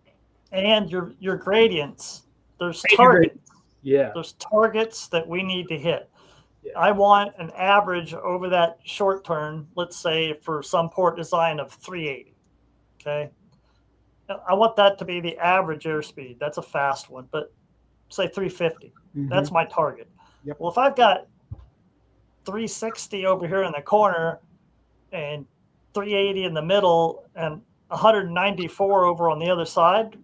And your gradients. There's targets. Yeah. There's targets that we need to hit. Yeah. I want an average over that short turn, let's say for some port design of 380. Okay. I want that to be the average airspeed. That's a fast one, but say 350. Mm-hmm. That's my target. Yep. Well, if I've got 360 over here in the corner and 380 in the middle and 194 over on the other side,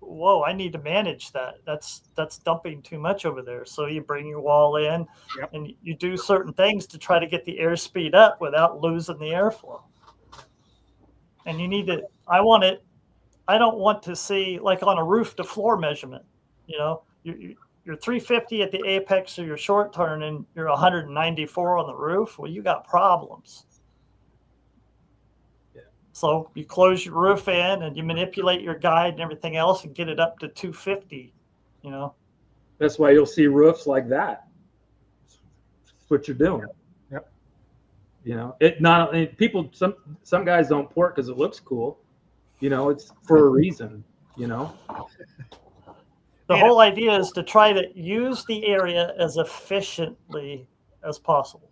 whoa, I need to manage that. That's dumping too much over there. So you bring your wall in, and you do certain things to try to get the airspeed up without losing the airflow. And you need to, I don't want to see, like on a roof to floor measurement, you're 350 at the apex of your short turn and you're 194 on the roof. Well, you got problems. Yeah. So you close your roof in and you manipulate your guide and everything else and get it up to 250, That's why you'll see roofs like that. That's what you're doing. Yep. It not people, some guys don't port because it looks cool. It's for a reason, The whole idea is to try to use the area as efficiently as possible.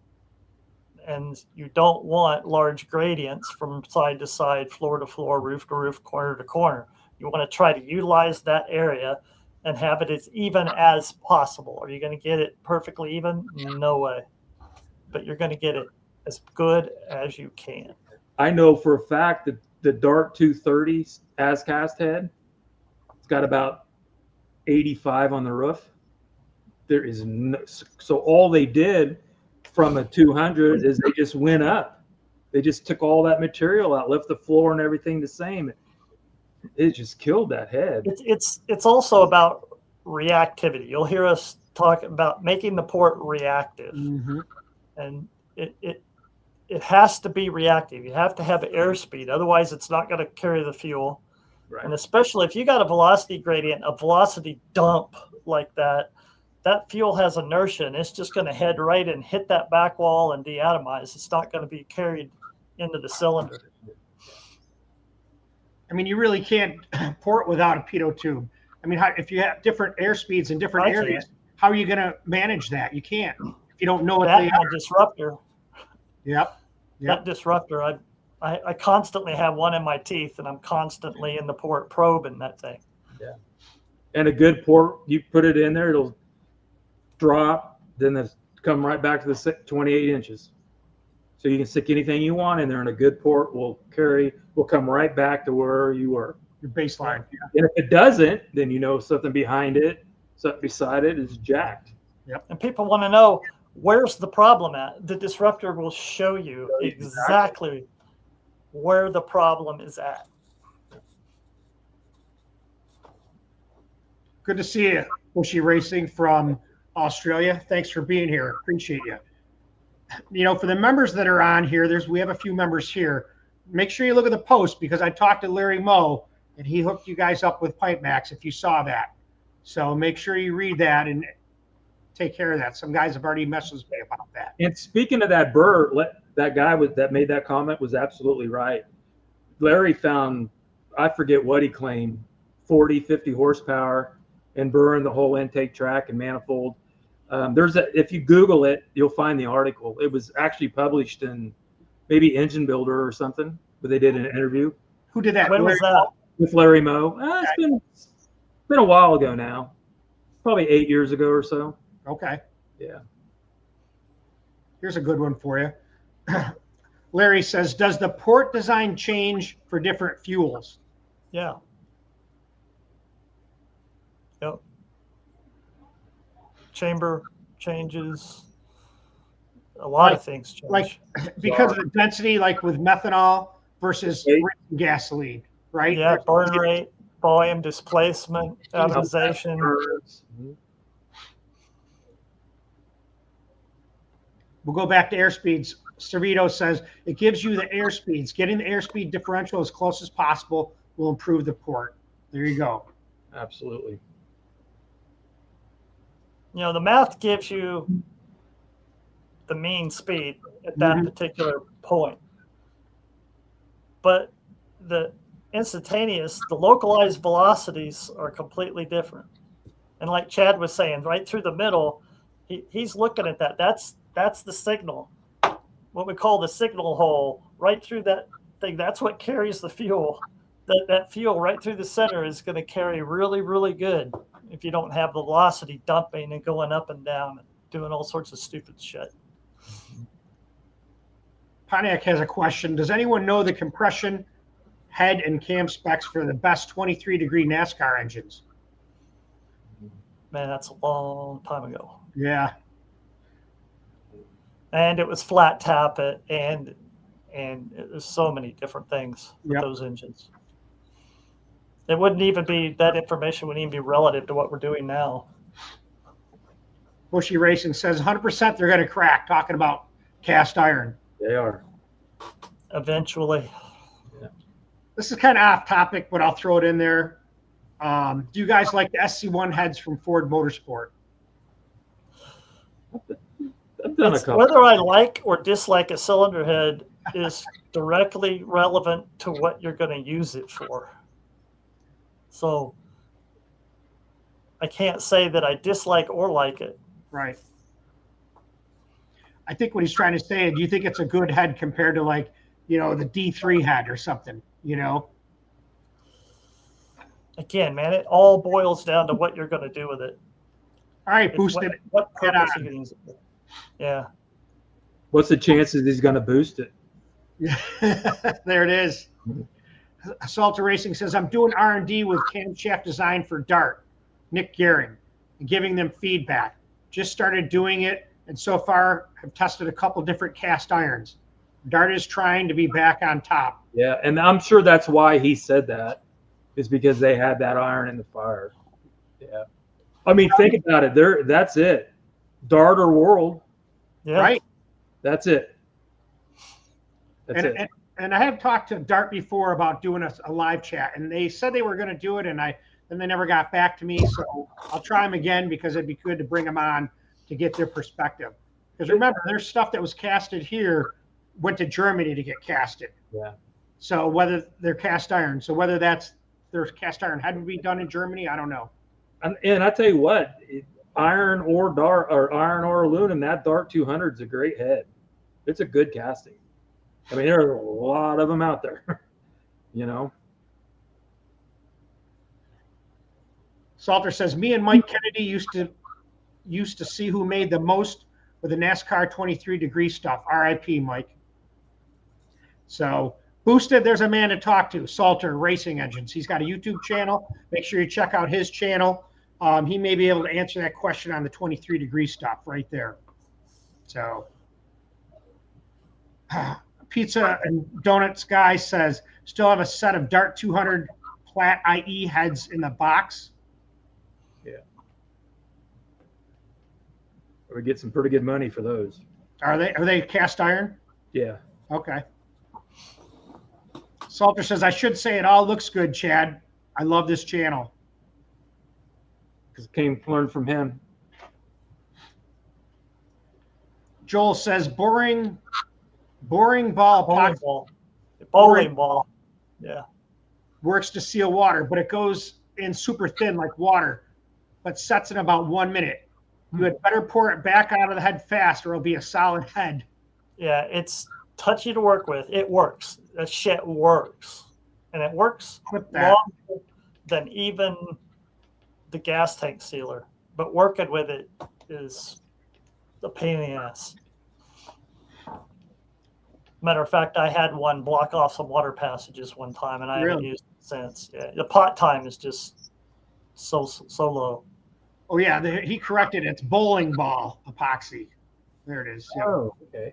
And you don't want large gradients from side to side, floor to floor, roof to roof, corner to corner. You want to try to utilize that area and have it as even as possible. Are you going to get it perfectly even? No way. But you're going to get it as good as you can. I know for a fact that the Dart 230 as cast head, it's got about 85 on the roof. There is no, so all they did from a 200 is they just went up. They just took all that material out, left the floor and everything the same. It just killed that head. It's also about reactivity. You'll hear us talk about making the port reactive, and it has to be reactive. You have to have airspeed, otherwise it's not going to carry the fuel. Right. And especially if you got a velocity gradient, a velocity dump like that, that fuel has inertia and it's just going to head right and hit that back wall and deatomize. It's not going to be carried into the cylinder. I mean, you really can't port without a pitot tube. I mean, if you have different airspeeds in different areas, how are you going to manage that? You can't if you don't know what they are. Disruptor. Yep. That disruptor, I constantly have one in my teeth, and I'm constantly in the port probing that thing. Yeah. And a good port, you put it in there, it'll drop, then it'll come right back to the 28 inches. So you can stick anything you want in there, and a good port will come right back to where you were. Your baseline. Yeah. And if it doesn't, then something behind it, something beside it is jacked. Yep. And people want to know, where's the problem at? The disruptor will show you exactly where the problem is at. Good to see you, Bushy Racing from Australia. Thanks for being here. Appreciate you. For the members that are on here, we have a few members here. Make sure you look at the post because I talked to Larry Moe and he hooked you guys up with Pipe Max if you saw that. So make sure you read that and take care of that. Some guys have already messaged me about that. And speaking of that bird, that guy that made that comment was absolutely right. Larry found, I forget what he claimed, 40, 50 horsepower and burned the whole intake track and manifold. If you Google it, you'll find the article. It was actually published in maybe Engine Builder or something, but they did an interview. Who did that? When was that? With Larry Moe. It's been a while ago now, probably 8 years ago or so. Okay. Yeah. Here's a good one for you. Larry says, does the port design change for different fuels? Yeah. Yep. Chamber changes. A lot of things change. Like because of the density, like with methanol versus gasoline, right? Yeah, burn rate, volume, displacement, atomization. We'll go back to airspeeds. Cervito says it gives you the airspeeds. Getting the airspeed differential as close as possible will improve the port. There you go. Absolutely. The math gives you the mean speed at that particular point. But the instantaneous, the localized velocities are completely different. And like Chad was saying, right through the middle, he's looking at that. That's the signal, what we call the signal hole, right through that thing. That's what carries the fuel. That fuel right through the center is going to carry really, really good if you don't have the velocity dumping and going up and down and doing all sorts of stupid shit. Pontiac has a question. Does anyone know the compression head and cam specs for the best 23-degree NASCAR engines. Man, that's a long time ago. Yeah. And it was flat tap it, and there's so many different things with those engines. It wouldn't even be, that information wouldn't even be relative to what we're doing now. Bushy Racing says 100% they're going to crack, talking about cast iron. They are. Eventually. Yeah. This is kind of off topic, but I'll throw it in there. Do you guys like the SC1 heads from Ford Motorsport? I've done a couple. Whether I like or dislike a cylinder head is directly relevant to what you're going to use it for. So I can't say that I dislike or like it. Right. I think what he's trying to say, do you think it's a good head compared to, like, you know, the D3 head or something, you know? Again, man, it all boils down to what you're going to do with it. All right, boosted. What purpose are you going to use it for? Yeah. What's the chances he's going to boost it? There it is. Salter Racing says, I'm doing R&D with camshaft design for Dart, Nick Gehring, and giving them feedback. Just started doing it, and so far have tested a couple different cast irons. Dart is trying to be back on top. Yeah, and I'm sure that's why he said that, is because they had that iron in the fire. Yeah. I mean, think about it. That's it. Dart or World. Yeah. Right. That's it. And I have talked to Dart before about doing a live chat, and they said they were going to do it, and they never got back to me. So I'll try them again, because it'd be good to bring them on to get their perspective. Because remember, there's stuff that was casted here went to Germany to get casted. Yeah. So whether they're cast iron, so whether that's their cast iron had to be done in Germany, I don't know. And I tell you what, iron or Dart, or iron or aluminum, that Dart 200 is a great head. It's a good casting. I mean, there are a lot of them out there, you know. Salter says, me and Mike Kennedy used to see who made the most with the NASCAR 23-degree stuff. RIP, Mike. So, boosted, there's a man to talk to, Salter Racing Engines. He's got a YouTube channel. Make sure you check out his channel. He may be able to answer that question on the 23-degree stuff right there. So, Pizza and Donuts guy says, still have a set of Dart 200 Platt IE heads in the box. Yeah. We get some pretty good money for those. Are they cast iron? Yeah. Okay. Salter says, I should say it all looks good, Chad. I love this channel. Because it learned from him. Joel says, boring ball. Bowling ball. Yeah. Works to seal water, but it goes in super thin like water, but sets in about 1 minute. You had better pour it back out of the head fast, or it'll be a solid head. Yeah, it's touchy to work with. It works. That shit works. And it works longer than even the gas tank sealer. But working with it is a pain in the ass. Matter of fact, I had one block off some water passages one time, and I haven't used it since. Yeah, the pot time is just so low. Oh, yeah, he corrected it. It's bowling ball epoxy. There it is. Yeah. Oh, okay.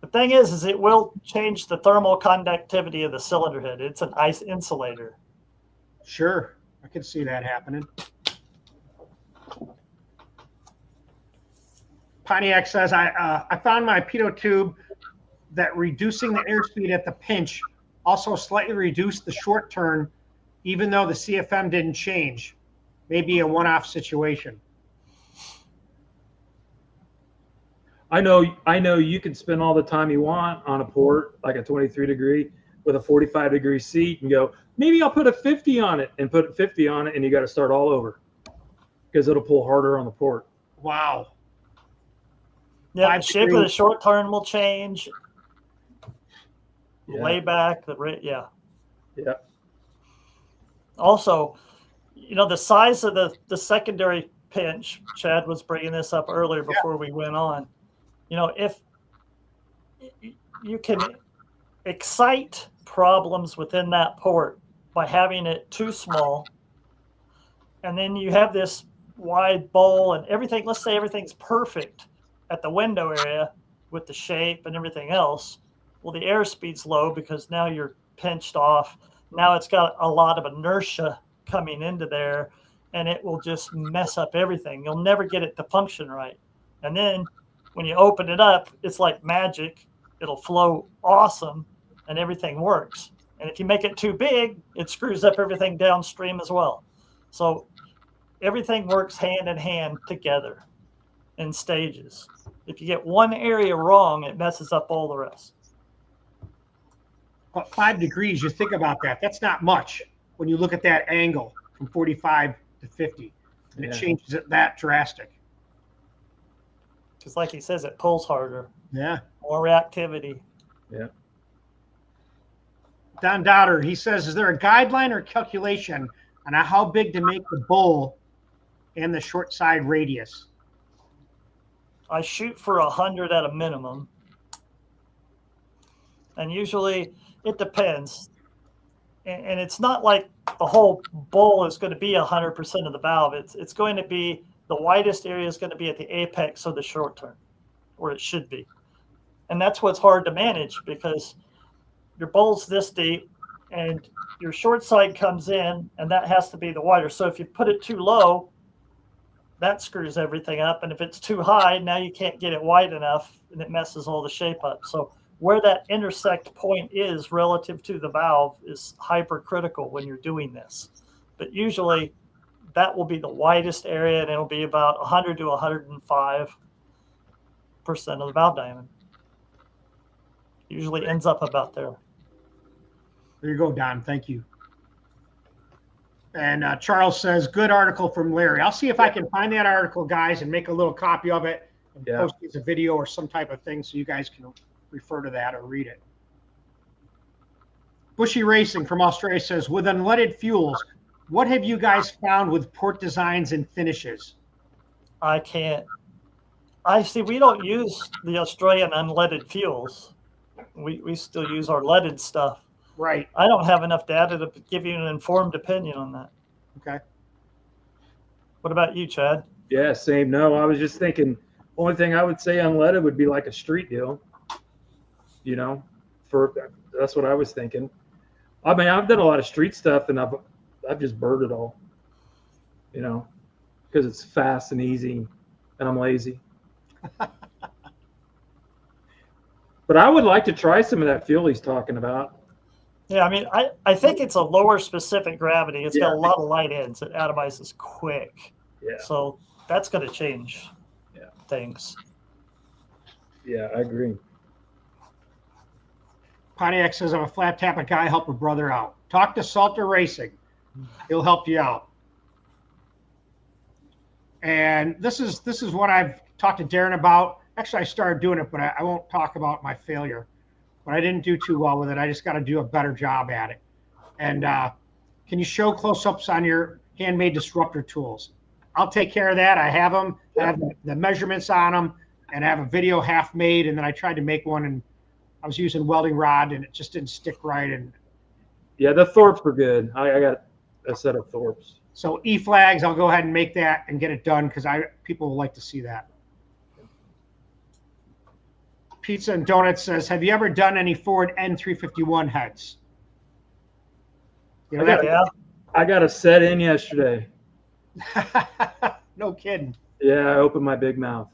The thing is it will change the thermal conductivity of the cylinder head. It's an ice insulator. Sure. I can see that happening. Pontiac says, I found my pitot tube that reducing the airspeed at the pinch also slightly reduced the short turn, even though the CFM didn't change. Maybe a one-off situation. I know you can spend all the time you want on a port, like a 23-degree with a 45-degree seat, and go, maybe I'll put a 50 on it, and put 50 on it, and you got to start all over because it'll pull harder on the port. Wow. Yeah, the shape of the short turn will change. Yeah. Layback, yeah. Yeah. Also, the size of the secondary pinch, Chad was bringing this up earlier before we went on. If you can excite problems within that port by having it too small. And then you have this wide bowl and everything. Let's say everything's perfect at the window area with the shape and everything else. Well, the airspeed's low because now you're pinched off. Now it's got a lot of inertia coming into there, and it will just mess up everything. You'll never get it to function right. And then when you open it up, it's like magic. It'll flow awesome and everything works. And if you make it too big, it screws up everything downstream as well. So everything works hand in hand together in stages. If you get one area wrong, it messes up all the rest. But 5 degrees, you think about that. That's not much when you look at that angle from 45 to 50. And it changes it that drastic. Just like he says, it pulls harder. Yeah. More reactivity. Yeah. Don Dodder, he says, is there a guideline or calculation on how big to make the bowl and the short side radius? I shoot for 100 at a minimum. And usually it depends. And it's not like the whole bowl is going to be 100% of the valve. It's going to be, the widest area is going to be at the apex of the short turn, where it should be. And that's what's hard to manage because your bowl's this deep and your short side comes in and that has to be the wider. So if you put it too low, that screws everything up. And if it's too high, now you can't get it wide enough and it messes all the shape up. So where that intersect point is relative to the valve is hypercritical when you're doing this. But usually that will be the widest area and it'll be about 100 to 105% of the valve diameter. Usually ends up about there. There you go, Don. Thank you. And Charles says, good article from Larry. I'll see if I can find that article, guys, and make a little copy of it and post it as a video or some type of thing so you guys can refer to that or read it. Bushy Racing from Australia says, with unleaded fuels, what have you guys found with port designs and finishes? I can't. I see we don't use the Australian unleaded fuels. We still use our leaded stuff. Right. I don't have enough data to give you an informed opinion on that. Okay. What about you, Chad? Yeah, same. No, I was just thinking, only thing I would say unleaded would be like a street deal. You know, that's what I was thinking. I mean, I've done a lot of street stuff and I've just burned it all. You know, because it's fast and easy, and I'm lazy. But I would like to try some of that fuel he's talking about. Yeah, I mean, I think it's a lower specific gravity. It's got a lot of light ends. It atomizes quick. Yeah. So that's going to change things. Yeah, I agree. Pontiac says, I'm a flat tapping guy. Help a brother out. Talk to Salter Racing. He'll help you out. And this is what I've talked to Darren about. Actually, I started doing it, but I won't talk about my failure. But I didn't do too well with it. I just got to do a better job at it. And can you show close-ups on your handmade disruptor tools? I'll take care of that. I have them. I have the measurements on them, and I have a video half made. And then I tried to make one, and I was using welding rod, and it just didn't stick right. And yeah, the Thorpes were good. I got a set of Thorpes. So E-flags, I'll go ahead and make that and get it done because people will like to see that. Pizza and Donuts says, have you ever done any Ford N351 heads? You know, I got a set in yesterday. No kidding. Yeah, I opened my big mouth.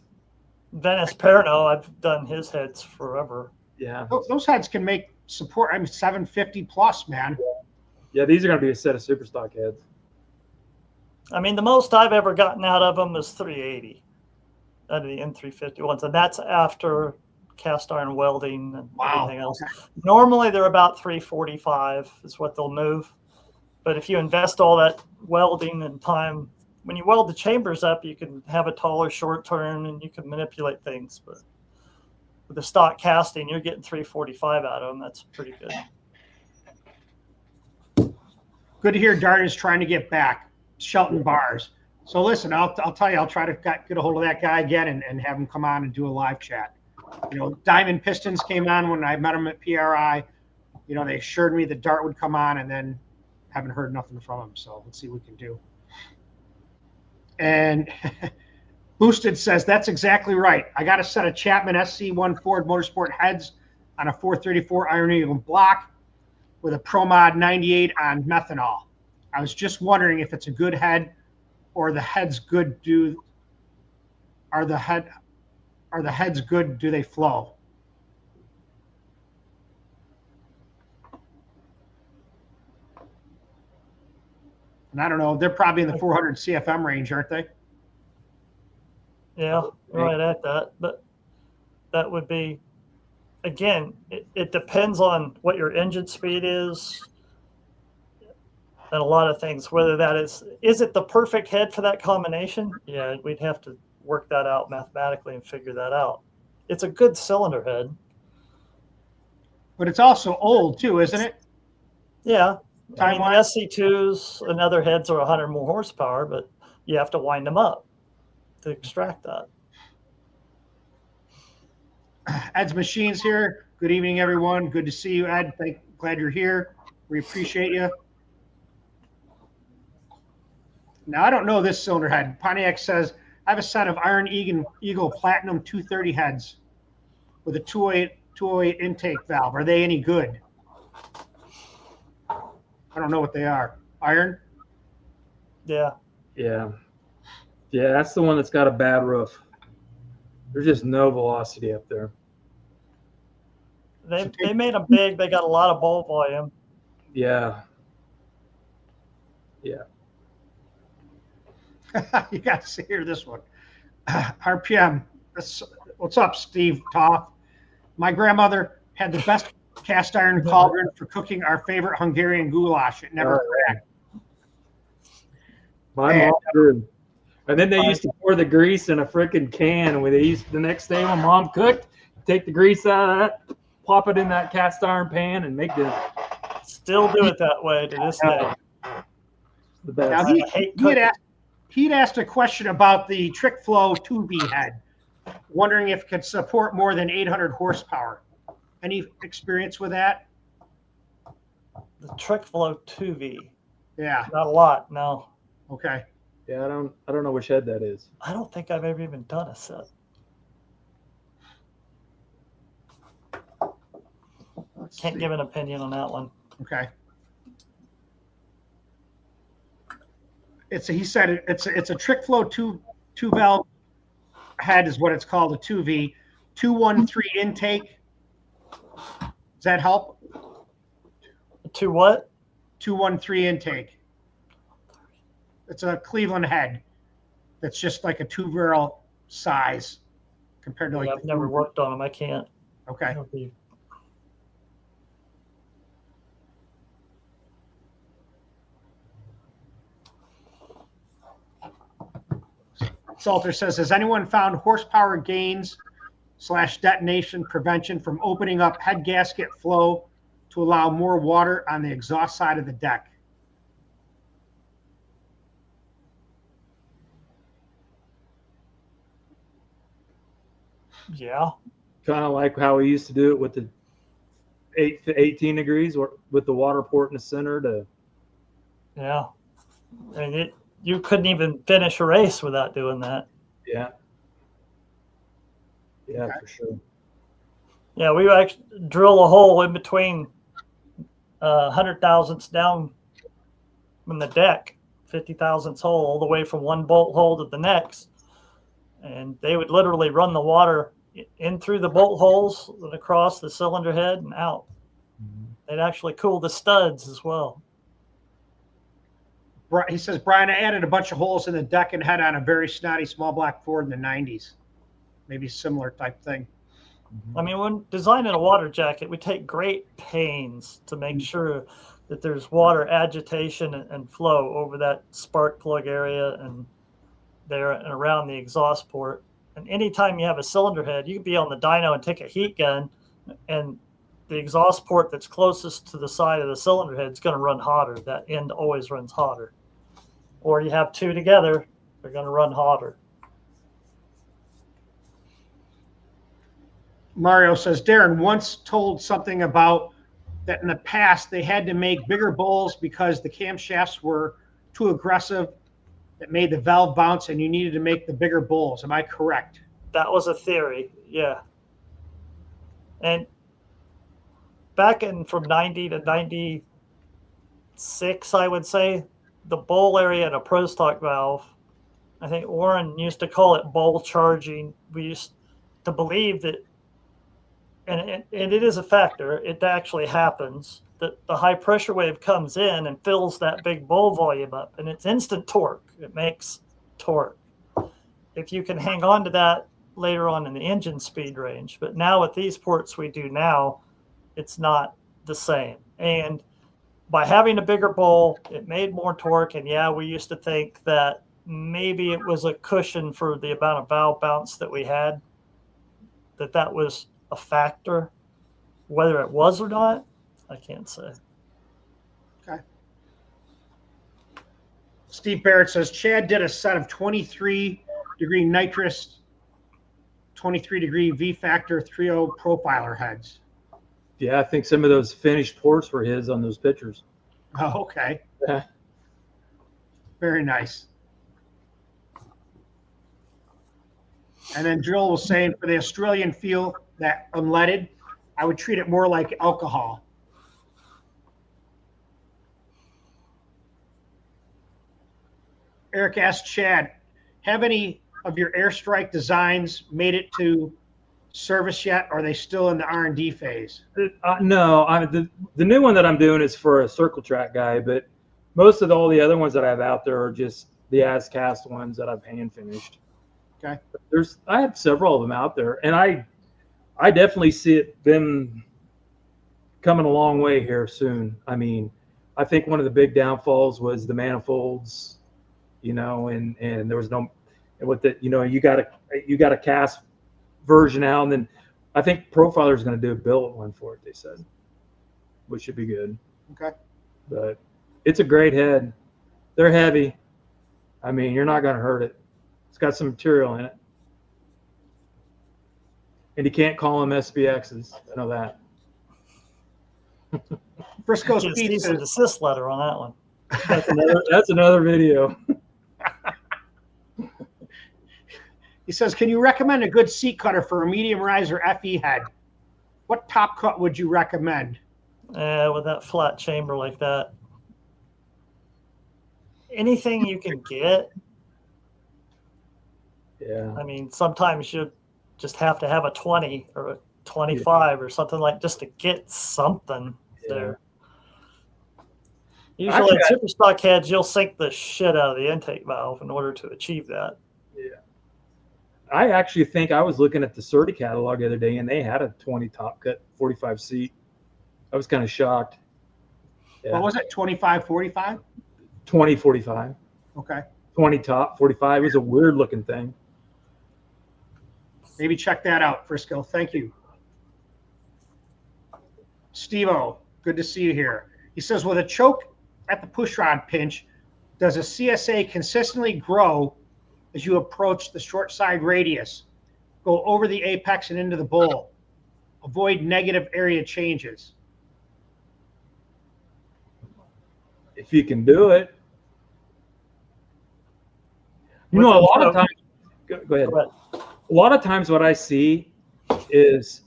Venice Perno, I've done his heads forever. Yeah. Those heads can make support, 750 plus, man. Yeah, these are going to be a set of super stock heads. I mean, the most I've ever gotten out of them is 380 out of the N351s, and that's after cast iron welding and everything else. Normally, they're about 345 is what they'll move. But if you invest all that welding and time, when you weld the chambers up, you can have a taller short turn and you can manipulate things. But with the stock casting, you're getting 345 out of them. That's pretty good. Good to hear Dart is trying to get back. Shelton Bars. So listen, I'll tell you, I'll try to get a hold of that guy again and have him come on and do a live chat. You know, Diamond Pistons came on when I met him at PRI. You know, they assured me the dart would come on, and then haven't heard nothing from them. So let's see what we can do. And Boosted says, that's exactly right. I got a set of Chapman SC1 Ford Motorsport heads on a 434 Iron Eagle block with a Pro Mod 98 on methanol. I was just wondering if it's a good head, or the heads good. Are the heads good? Do they flow? And I don't know. They're probably in the 400 CFM range, aren't they? Yeah, right at that. But that would be, again, it depends on what your engine speed is and a lot of things. Whether that is it the perfect head for that combination? Yeah, we'd have to work that out mathematically and figure that out. It's a good cylinder head. But it's also old too, isn't it? Yeah. I mean, the SC2s and other heads are 100 more horsepower, but you have to wind them up to extract that. Ed's Machines here. Good evening, everyone. Good to see you, Ed. Glad you're here. We appreciate you. Now, I don't know this cylinder head. Pontiac says, I have a set of Iron Eagle Platinum 230 heads with a 208 intake valve. Are they any good? I don't know what they are. Iron? Yeah. Yeah. Yeah, that's the one that's got a bad roof. There's just no velocity up there. They made them big. They got a lot of bolt volume. Yeah. Yeah. You got to hear this one. RPM. What's up, Steve Toff? My grandmother had the best cast iron cauldron for cooking our favorite Hungarian goulash. It never cracked. My mom did. And then they used to pour the grease in a freaking can. When the next day when mom cooked, take the grease out of that, plop it in that cast iron pan, and make dinner. Still do it that way to this day. The best. Now he'd asked a question about the Trick Flow 2V head, wondering if it could support more than 800 horsepower. Any experience with that? The Trick Flow 2V. Yeah. Not a lot, no. Okay. Yeah, I don't know which head that is. I don't think I've ever even done a set. Can't give an opinion on that one. Okay. He said it's a Trick Flow two valve head is what it's called, a 2V, 213 intake. Does that help? To what? 213 intake. It's a Cleveland head. That's just like a 2-barrel size compared to I've never worked on them. I can't. Okay. Salter says, has anyone found horsepower gains / detonation prevention from opening up head gasket flow to allow more water on the exhaust side of the deck? Yeah. Kind of like how we used to do it with the 8 to 18 degrees, or with the water port in the center to. Yeah. And you couldn't even finish a race without doing that. Yeah. Yeah, okay. For sure. Yeah, we actually drill a hole in between 100 thousandths down in the deck, 50 thousandths hole, all the way from one bolt hole to the next. And they would literally run the water in through the bolt holes and across the cylinder head and out. Mm-hmm. They'd actually cool the studs as well. He says, Brian, I added a bunch of holes in the deck and head on a very snotty small black Ford in the 90s. Maybe similar type thing. I mean, when designing a water jacket, we take great pains to make sure that there's water agitation and flow over that spark plug area and there and around the exhaust port. And anytime you have a cylinder head, you can be on the dyno and take a heat gun, and the exhaust port that's closest to the side of the cylinder head is going to run hotter. That end always runs hotter. Or you have two together, they're going to run hotter. Mario says, Darren once told something about that in the past they had to make bigger bowls because the camshafts were too aggressive, that made the valve bounce, and you needed to make the bigger bowls. Am I correct? That was a theory, yeah. And back in from 90 to 96, I would say, the bowl area in a pro stock valve, I think Warren used to call it bowl charging. We used to believe that, and it is a factor, it actually happens, that the high pressure wave comes in and fills that big bowl volume up, and it's instant torque. It makes torque. If you can hang on to that later on in the engine speed range. But now with these ports we do now, it's not the same. And by having a bigger bowl, it made more torque. And yeah, we used to think that maybe it was a cushion for the amount of valve bounce that we had, that was a factor. Whether it was or not, I can't say. Okay. Steve Barrett says, Chad did a set of 23-degree nitrous, 23-degree V-Factor 3.0 profiler heads. Yeah, I think some of those finished ports were his on those pictures. Oh, okay. Yeah. Very nice. And then Joel was saying for the Australian feel, that unleaded, I would treat it more like alcohol. Eric asked Chad, have any of your airstrike designs made it to service yet? Or are they still in the R&D phase? No, the new one that I'm doing is for a circle track guy, but most of all the other ones that I have out there are just the as cast ones that I've hand finished. Okay. I have several of them out there, and I definitely see them coming a long way here soon. I mean, I think one of the big downfalls was the manifolds, and there was no, with the, you got a cast version out, and then I think Profiler is going to do a billet one for it, they said, which should be good. Okay. But it's a great head. They're heavy. I mean, you're not going to hurt it. It's got some material in it. And you can't call them SPXs. I know that. Frisco's Just Pizza. an assist letter on that one. That's another video. He says, can you recommend a good seat cutter for a medium riser FE head? What top cut would you recommend? With that flat chamber like that. Anything you can get. Yeah. I mean, sometimes you just have to have a 20 or a 25 or something like, just to get something there. Usually in super stock heads, you'll sink the shit out of the intake valve in order to achieve that. Yeah. I actually think I was looking at the Surdy catalog the other day, and they had a 20 top cut 45 seat. I was kind of shocked. Yeah. What was it, 25, 45? 20, 45. Okay. 20 top, 45. It was a weird looking thing. Maybe check that out, Frisco. Thank you. Steve-O, good to see you here. He says, with a choke at the pushrod pinch, does a CSA consistently grow as you approach the short side radius? Go over the apex and into the bowl. Avoid negative area changes. If you can do it. A lot of times, go ahead. A lot of times what I see is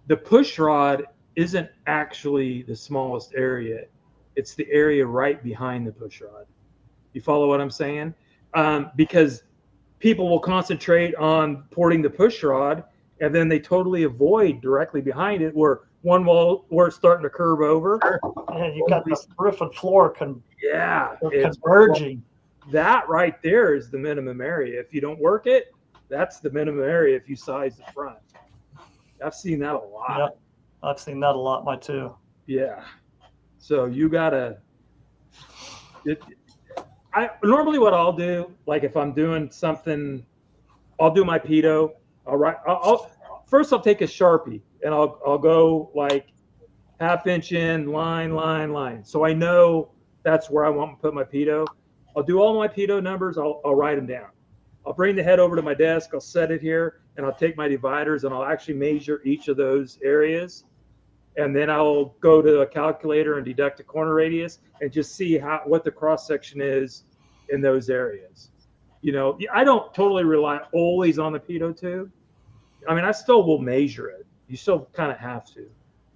the push rod isn't actually the smallest area. It's the area right behind the push rod. You follow what I'm saying? Because people will concentrate on porting the push rod, and then they totally avoid directly behind it where it's starting to curve over. Yeah, you got the roof and floor converging. That right there is the minimum area. If you don't work it, that's the minimum area if you size the front. I've seen that a lot. Yep. I've seen that a lot, my too. Yeah. So you gotta. Normally what I'll do, like if I'm doing something, I'll do my pitot. First I'll take a Sharpie and I'll go like half-inch in, line. So I know that's where I want to put my pitot. I'll do all my pitot numbers. I'll write them down. I'll bring the head over to my desk. I'll set it here, and I'll take my dividers, and I'll actually measure each of those areas. and then I'll go to a calculator and deduct a corner radius and just see what the cross section is in those areas. I don't totally rely always on the pitot tube. I mean, I still will measure it. You still kind of have to,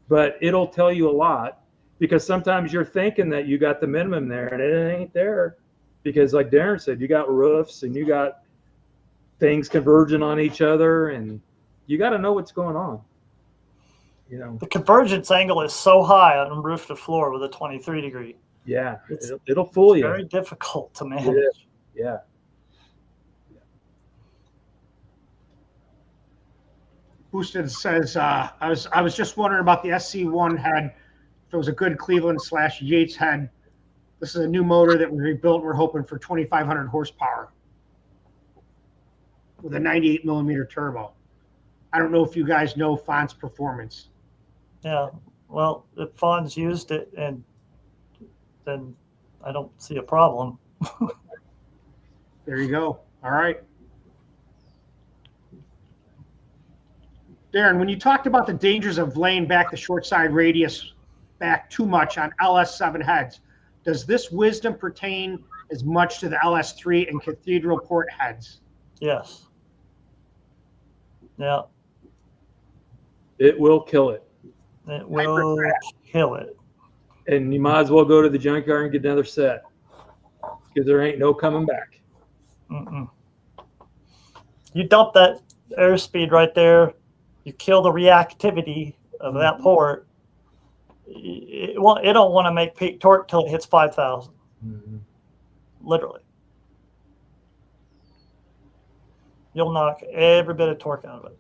but it'll tell you a lot, because sometimes you're thinking that you got the minimum there and it ain't there, because like Darren said, you got roofs and you got things converging on each other, and you got to know what's going on. The convergence angle is so high on roof to floor with a 23 degree. Yeah, it'll fool you. Very difficult to manage. Yeah. Boosted says, I was just wondering about the SC1 head, if it was a good Cleveland/Yates head. This is a new motor that we rebuilt. We're hoping for 2,500 horsepower with a 98 millimeter turbo. I don't know if you guys know Fon's performance. Yeah, well, if Fon's used it, and then I don't see a problem. There you go. All right. Darren, when you talked about the dangers of laying back the short side radius back too much on LS7 heads, does this wisdom pertain as much to the LS3 and cathedral port heads? Yes. Yeah. It will kill it. It will kill it. And you might as well go to the junkyard and get another set, because there ain't no coming back. You dump that airspeed right there, you kill the reactivity of that port. It don't want to make peak torque till it hits 5,000. Literally. You'll knock every bit of torque out of it.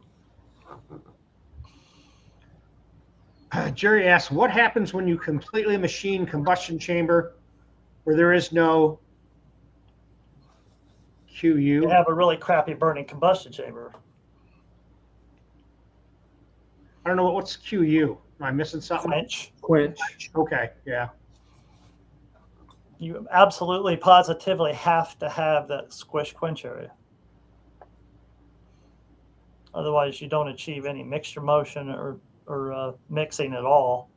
Jerry asks, what happens when you completely machine combustion chamber where there is no QU? You have a really crappy burning combustion chamber. I don't know what's QU. Am I missing something? Quench. Okay, yeah. You absolutely positively have to have that squish quench area. Otherwise, you don't achieve any mixture motion or mixing at all.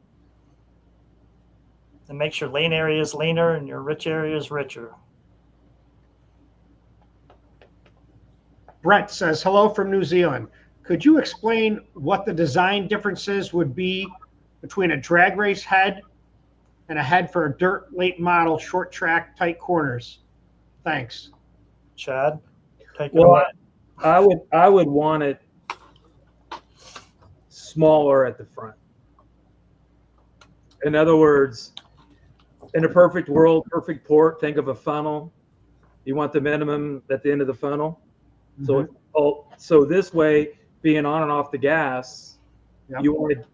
It makes your lean areas leaner and your rich areas richer. Brent says, hello from New Zealand. Could you explain what the design differences would be between a drag race head and a head for a dirt late model short track tight corners? Thanks. Chad, take it away. I would want it smaller at the front. In other words, in a perfect world, perfect port, think of a funnel. You want the minimum at the end of the funnel. So this way, being on and off the gas, you wanted,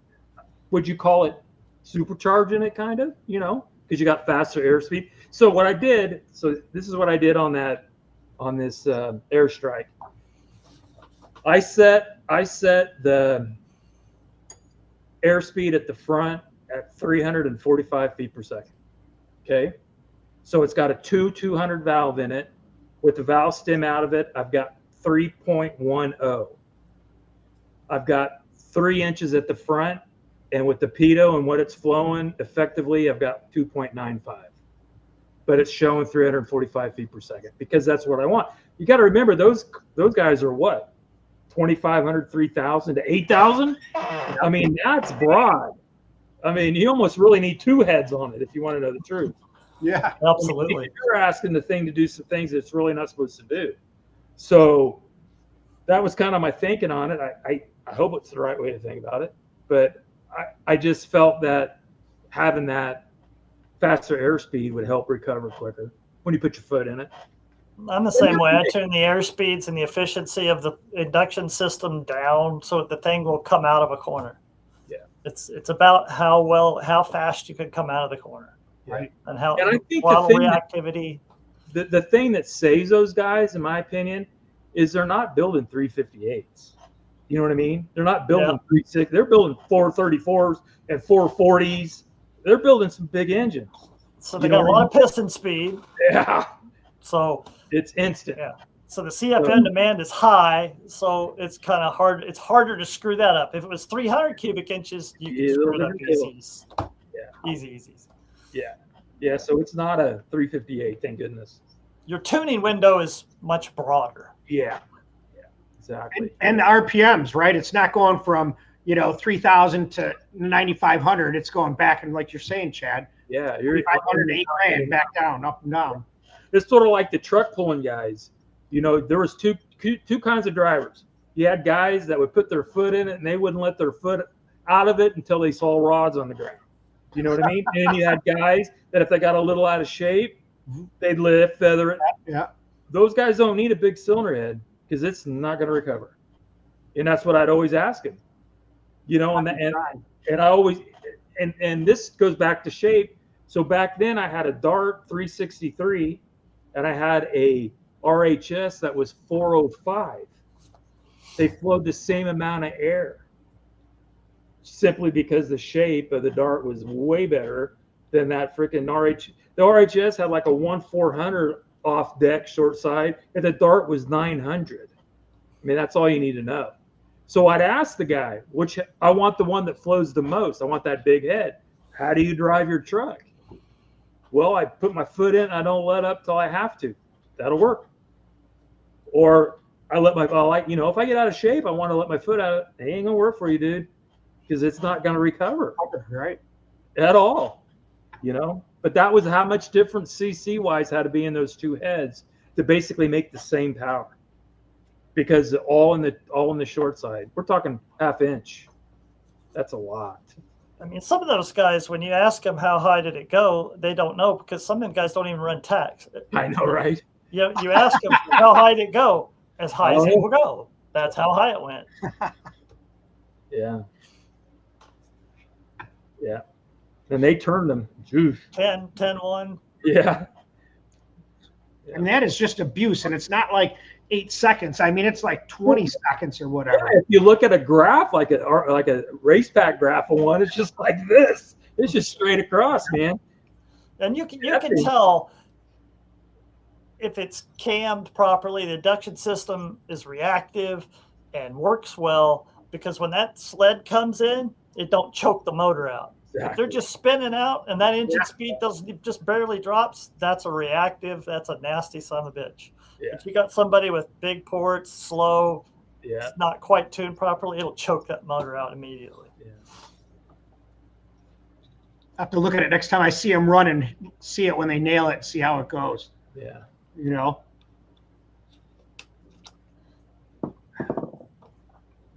would you call it supercharging it, kind of, because you got faster airspeed. So what I did, this is what I did on this airstrike. I set the airspeed at the front at 345 feet per second. Okay. So it's got a 200 valve in it. With the valve stem out of it, I've got 3.10. I've got 3 inches at the front, and with the pitot and what it's flowing effectively, I've got 2.95. But it's showing 345 feet per second, because that's what I want. You got to remember, those guys are what? 2,500, 3,000 to 8,000. I mean, that's broad. I mean, you almost really need 2 heads on it if you want to know the truth. Yeah, absolutely. You're asking the thing to do some things it's really not supposed to do. So that was kind of my thinking on it. I hope it's the right way to think about it, but I just felt that having that faster airspeed would help recover quicker when you put your foot in it. I'm the same way. I tune the air speeds and the efficiency of the induction system down so that the thing will come out of a corner. Yeah. It's about how fast you can come out of the corner. Right. And how I think reactivity. The thing that saves those guys, in my opinion, is they're not building 358s. You know what I mean? They're not building 360. They're building 434s and 440s. They're building some big engines. So they got a lot of piston speed. Yeah. So it's instant. Yeah. So the CFM demand is high, so it's kind of hard. It's harder to screw that up. If it was 300 cubic inches, you could screw it up easy. Yeah. Easy. Yeah. So it's not a 358, thank goodness. Your tuning window is much broader. Yeah. Exactly. And the RPMs, right? It's not going from 3,000 to 9,500. It's going back, and like you're saying, Chad. Yeah, you're 500 to 8 grand, back down, up and down. It's sort of like the truck pulling guys. There was two kinds of drivers. You had guys that would put their foot in it and they wouldn't let their foot out of it until they saw rods on the ground. You know what I mean? And then you had guys that if they got a little out of shape, they'd lift, feather it. Yeah. Those guys don't need a big cylinder head because it's not going to recover. And that's what I'd always ask him. And I always and this goes back to shape. So back then I had a Dart 363 and I had a RHS that was 405. They flowed the same amount of air simply because the shape of the Dart was way better than that freaking RH. The RHS had like a 1/400 off deck short side, and the Dart was 900. I mean, that's all you need to know. So I'd ask the guy, which I want the one that flows the most. I want that big head. How do you drive your truck? Well, I put my foot in. I don't let up till I have to. That'll work. Or I let my, if I get out of shape, I want to let my foot out. It ain't gonna work for you, dude, because it's not gonna recover, right? At all, But that was how much different CC wise had to be in those two heads to basically make the same power. Because all in the short side, we're talking half inch. That's a lot. I mean, some of those guys, when you ask them how high did it go, they don't know because some of them guys don't even run tacks. I know, right? You ask them how high did it go, as high as it will go. That's how high it went. Yeah. And they turned them. Oof. 10-1. Yeah. And that is just abuse, and it's not like 8 seconds. I mean, it's like 20 seconds or whatever. Yeah, if you look at a graph, like a race pack graph of one, it's just like this. It's just straight across, man. And you can tell if it's cammed properly, the induction system is reactive and works well, because when that sled comes in, it don't choke the motor out. Exactly. If they're just spinning out and that engine speed just barely drops, that's a reactive. That's a nasty son of a bitch. Yeah. If you got somebody with big ports, slow, it's not quite tuned properly, it'll choke that motor out immediately. Yeah. I have to look at it next time I see them run and see it when they nail it, see how it goes. Yeah.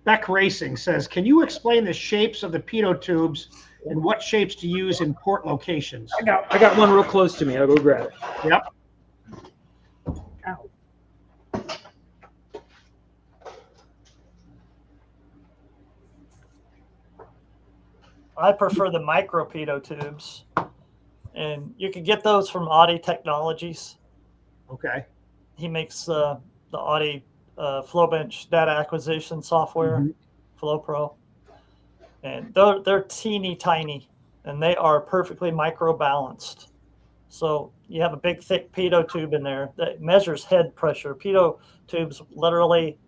Beck Racing says, can you explain the shapes of the pitot tubes and what shapes to use in port locations? I got one real close to me. I'll go grab it. Yep. Ow. I prefer the micro pitot tubes, and you can get those from Audi Technologies. Okay. He makes the Audi Flowbench data acquisition software, FlowPro. And they're teeny tiny, and they are perfectly micro balanced. So you have a big thick pitot tube in there that measures head pressure. Pitot tubes literally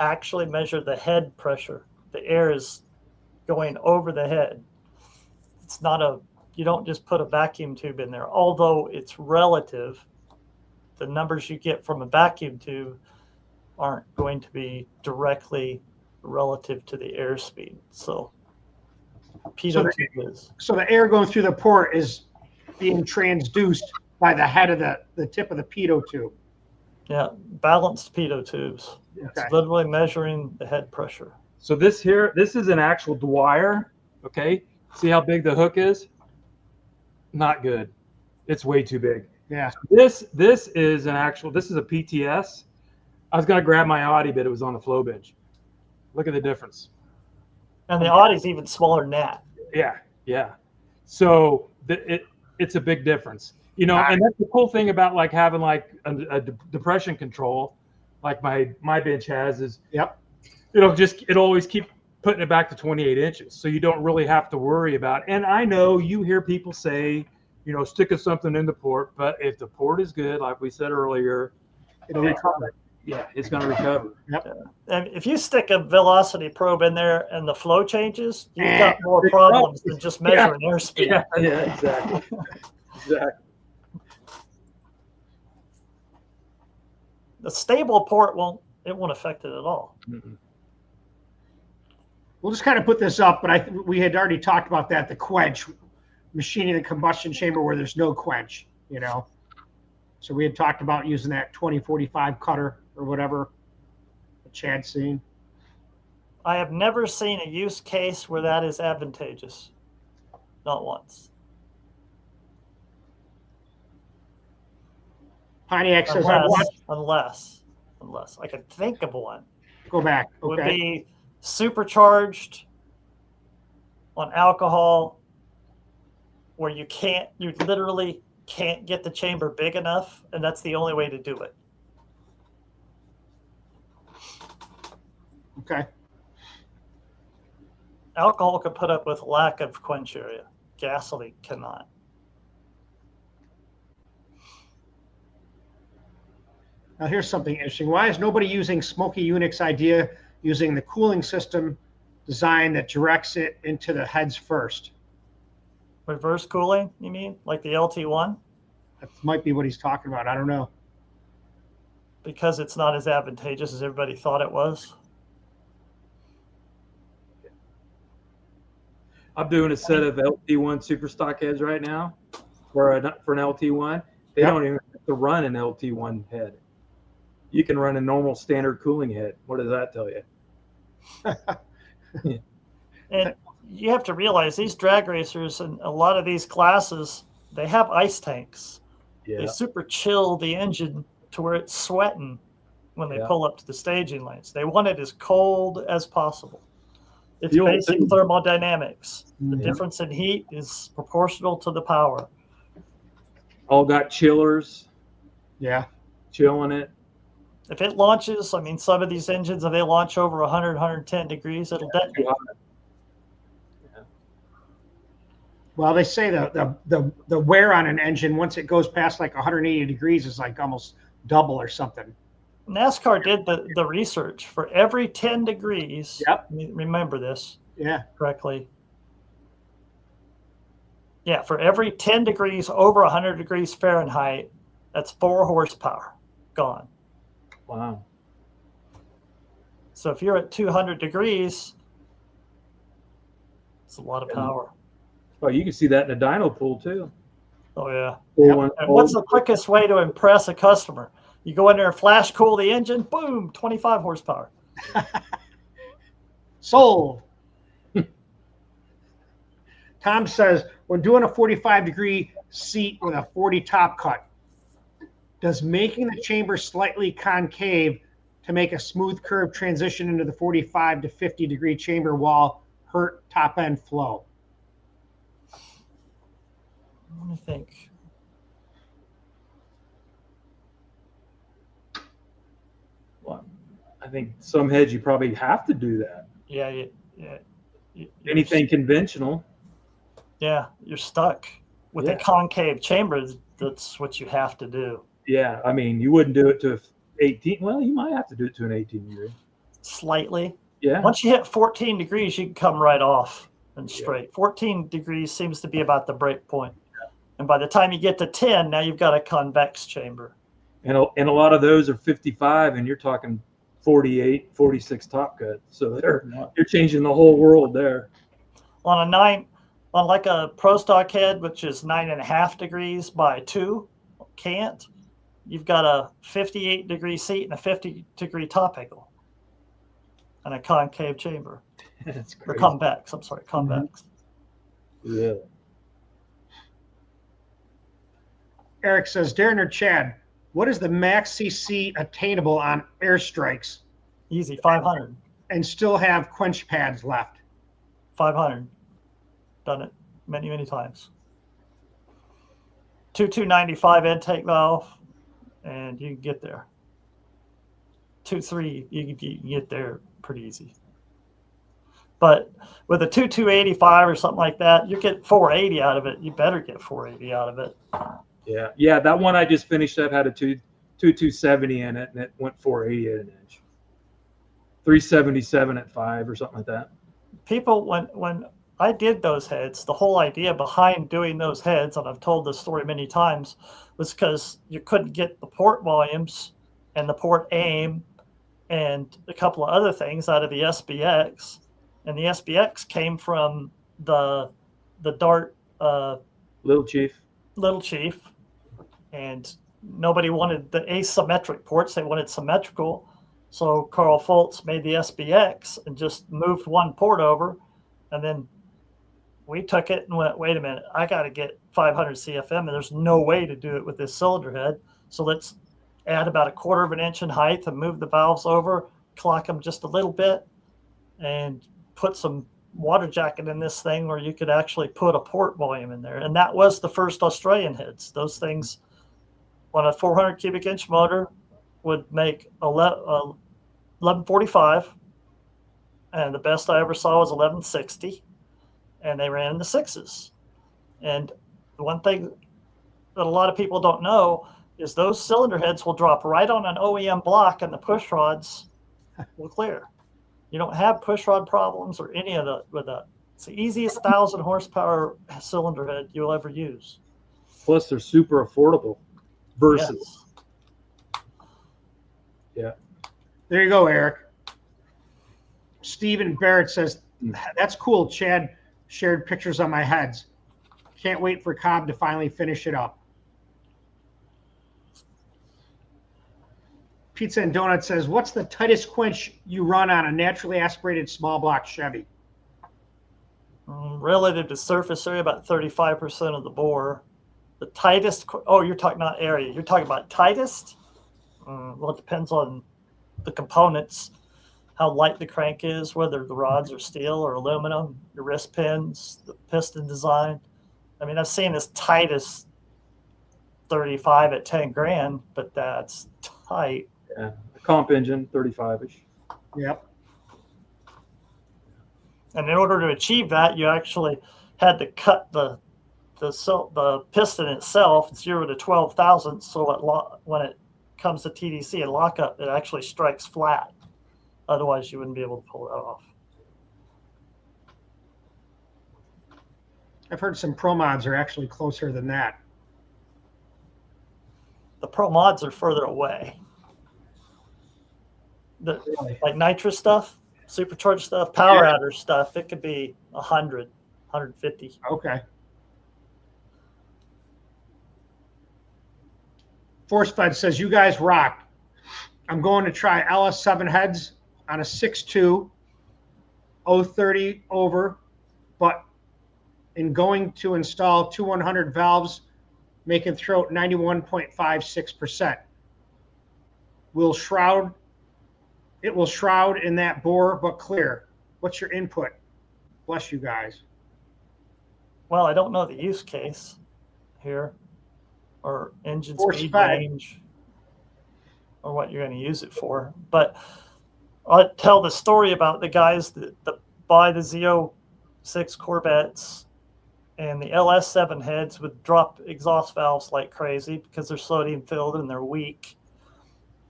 actually measure the head pressure. The air is going over the head. It's not you don't just put a vacuum tube in there, although it's relative. The numbers you get from a vacuum tube aren't going to be directly relative to the airspeed. So pitot tube is. So the air going through the port is being transduced by the head of the tip of the pitot tube. Yeah, balanced pitot tubes. Okay. It's literally measuring the head pressure. So this is an actual Dwyer. Okay, see how big the hook is? Not good. It's way too big. Yeah. This is a PTS. I was gonna grab my Audi, but it was on the flow bench. Look at the difference. And the Audi's even smaller than that. Yeah. So it's a big difference. And that's the cool thing about like having like a depression control, like my bench has, is it'll always keep putting it back to 28 inches. So you don't really have to worry about. And I know you hear people say, sticking something in the port, but if the port is good, like we said earlier, it'll recover. Yeah, it's going to recover. Yep. Yeah. And if you stick a velocity probe in there and the flow changes, you've got more problems than just measuring airspeed. Yeah, exactly. Exactly. The stable port won't affect it at all. Mm-mm. We'll just kind of put this up, but we had already talked about that, the quench, machining the combustion chamber where there's no quench, you know. So we had talked about using that 2045 cutter or whatever that Chad's seen. I have never seen a use case where that is advantageous. Not once. Pontiac says, unless I could think of one. Go back. Okay. Would be supercharged on alcohol where you literally can't get the chamber big enough, and that's the only way to do it. Okay. Alcohol can put up with lack of quench area. Gasoline cannot. Now here's something interesting. Why is nobody using Smoky Unix idea using the cooling system design that directs it into the heads first? Reverse cooling, you mean? Like the LT1? That might be what he's talking about. I don't know. Because it's not as advantageous as everybody thought it was. I'm doing a set of LT1 super stock heads right now for an LT1. They don't even have to run an LT1 head. You can run a normal standard cooling head. What does that tell you? And you have to realize these drag racers and a lot of these classes, they have ice tanks. Yeah. They super chill the engine to where it's sweating when they pull up to the staging lanes. They want it as cold as possible. It's basic thermodynamics. The difference in heat is proportional to the power. All got chillers. Yeah. Chilling it. If it launches, I mean, some of these engines, if they launch over 100, 110 degrees, it'll detonate. Yeah. Well, they say the wear on an engine, once it goes past like 180 degrees, is like almost double or something. NASCAR did the research. For every 10 degrees, remember this correctly. Yeah, for every 10 degrees over 100 degrees Fahrenheit, that's 4 horsepower gone. Wow. So if you're at 200 degrees, it's a lot of power. Oh, you can see that in a dyno pool too. Oh, yeah. And what's the quickest way to impress a customer? You go in there and flash cool the engine, boom, 25 horsepower. Sold. Tom says, when doing a 45-degree seat with a 40 top cut, does making the chamber slightly concave to make a smooth curve transition into the 45 to 50-degree chamber wall hurt top-end flow? Let me think. Well, I think some heads you probably have to do that. Yeah. Anything conventional. Yeah, you're stuck with a concave chamber. That's what you have to do. Yeah, I mean, you wouldn't do it to 18. Well, you might have to do it to an 18 degree. Slightly. Yeah. Once you hit 14 degrees, you can come right off and straight. Yeah. 14 degrees seems to be about the break point. And by the time you get to 10, now you've got a convex chamber. And a lot of those are 55, and you're talking 48, 46 top cut. So you're changing the whole world there. On like a pro stock head, which is 9.5 degrees by 2, you've got a 58 degree seat and a 50 degree top angle and a concave chamber. That's or convex. I'm sorry, convex. Yeah. Eric says, Darren or Chad, what is the max CC attainable on airstrikes? Easy, 500. And still have quench pads left? 500. Done it many, many times. 295 intake valve, and you can get there. 2.3, you can get there pretty easy. But with a 285 or something like that, you get 480 out of it. You better get 480 out of it. Yeah, that one I just finished up had a 270 in it, and it went 480 at an inch. 377 at 5 or something like that. People, when I did those heads, the whole idea behind doing those heads, and I've told this story many times, was because you couldn't get the port volumes and the port aim and a couple of other things out of the SBX. And the SBX came from the Dart Little Chief. And nobody wanted the asymmetric ports. They wanted symmetrical. So Carl Foltz made the SBX and just moved one port over. And then we took it and went, wait a minute, I got to get 500 CFM, and there's no way to do it with this cylinder head. So let's add about 1/4 of an inch in height and move the valves over, clock them just a little bit, and put some water jacket in this thing where you could actually put a port volume in there. And that was the first Australian heads. Those things on a 400 cubic inch motor would make 1145, and the best I ever saw was 1160, and they ran in the 6s. And the one thing that a lot of people don't know is those cylinder heads will drop right on an OEM block, and the push rods will clear. You don't have push rod problems or any of that with that. It's the easiest 1,000 horsepower cylinder head you'll ever use. Plus, they're super affordable versus. Yes. Yeah. There you go, Eric. Stephen Barrett says, that's cool. Chad shared pictures on my heads. Can't wait for Cobb to finally finish it up. Pizza and Donut says, what's the tightest quench you run on a naturally aspirated small block Chevy? Relative to surface area, about 35% of the bore. The tightest, oh, you're talking not area, you're talking about tightest? Well, it depends on the components, how light the crank is, whether the rods are steel or aluminum, your wrist pins, the piston design. I mean, I've seen as tight as 35 at 10 grand, but that's tight. Yeah, a comp engine, 35-ish. Yep. And in order to achieve that, you actually had to cut the piston itself 0 to 12 thousandths, so when it comes to TDC and lockup, it actually strikes flat. Otherwise, you wouldn't be able to pull that off. I've heard some Pro Mods are actually closer than that. The Pro Mods are further away. Like nitrous stuff, supercharged stuff, power adder stuff, it could be 100, 150. Okay. Force Fed says, you guys rock. I'm going to try LS7 heads on a 6.2, 030 over, but in going to install 2100 valves, making throat 91.56%. It will shroud in that bore, but clear. What's your input? Bless you guys. Well, I don't know the use case here, or engine speed range, or what you're going to use it for. But I'll tell the story about the guys that buy the Z06 Corvettes and the LS7 heads would drop exhaust valves like crazy because they're sodium filled and they're weak.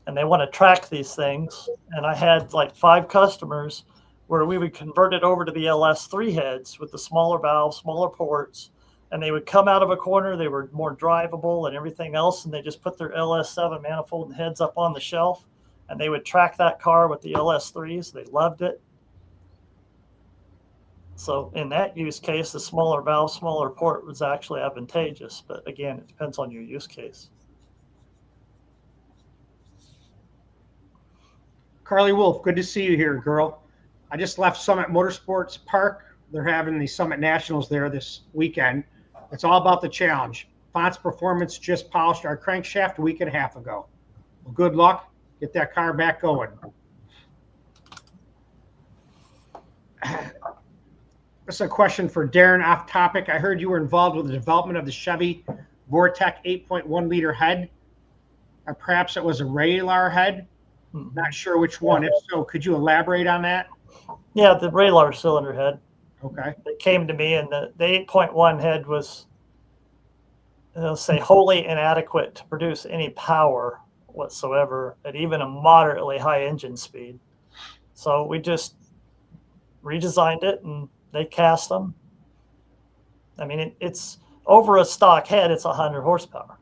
And they want to track these things. And I had like 5 customers where we would convert it over to the LS3 heads with the smaller valves, smaller ports, and they would come out of a corner. They were more drivable and everything else. And they just put their LS7 manifold and heads up on the shelf, and they would track that car with the LS3s. They loved it. So in that use case, the smaller valve, smaller port was actually advantageous. But again, it depends on your use case. Carly Wolf, good to see you here, girl. I just left Summit Motorsports Park. They're having the Summit Nationals there this weekend. It's all about the challenge. Font's Performance just polished our crankshaft a week and a half ago. Well, good luck. Get that car back going. This is a question for Darren off topic. I heard you were involved with the development of the Chevy Vortec 8.1 liter head. Or perhaps it was a Raylar head. Not sure which one. If so, could you elaborate on that? Yeah, the Raylar cylinder head. Okay. It came to me, and the 8.1 head was, they'll say, wholly inadequate to produce any power whatsoever at even a moderately high engine speed. So we just redesigned it, and they cast them. I mean, it's over a stock head, it's 100 horsepower.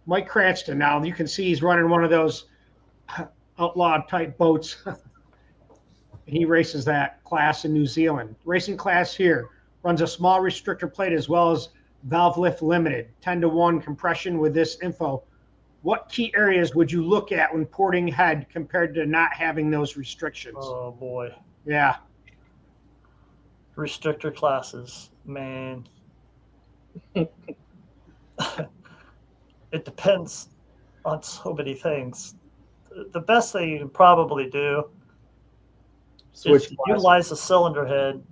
Mike Cranston, now you can see he's running one of those outlaw type boats. He races that class in New Zealand. Racing class here runs a small restrictor plate as well as valve lift limited, 10-to-1 compression with this info. What key areas would you look at when porting head compared to not having those restrictions? Oh boy. Yeah. Restrictor classes, man. It depends on so many things. The best thing you can probably do is to utilize the cylinder head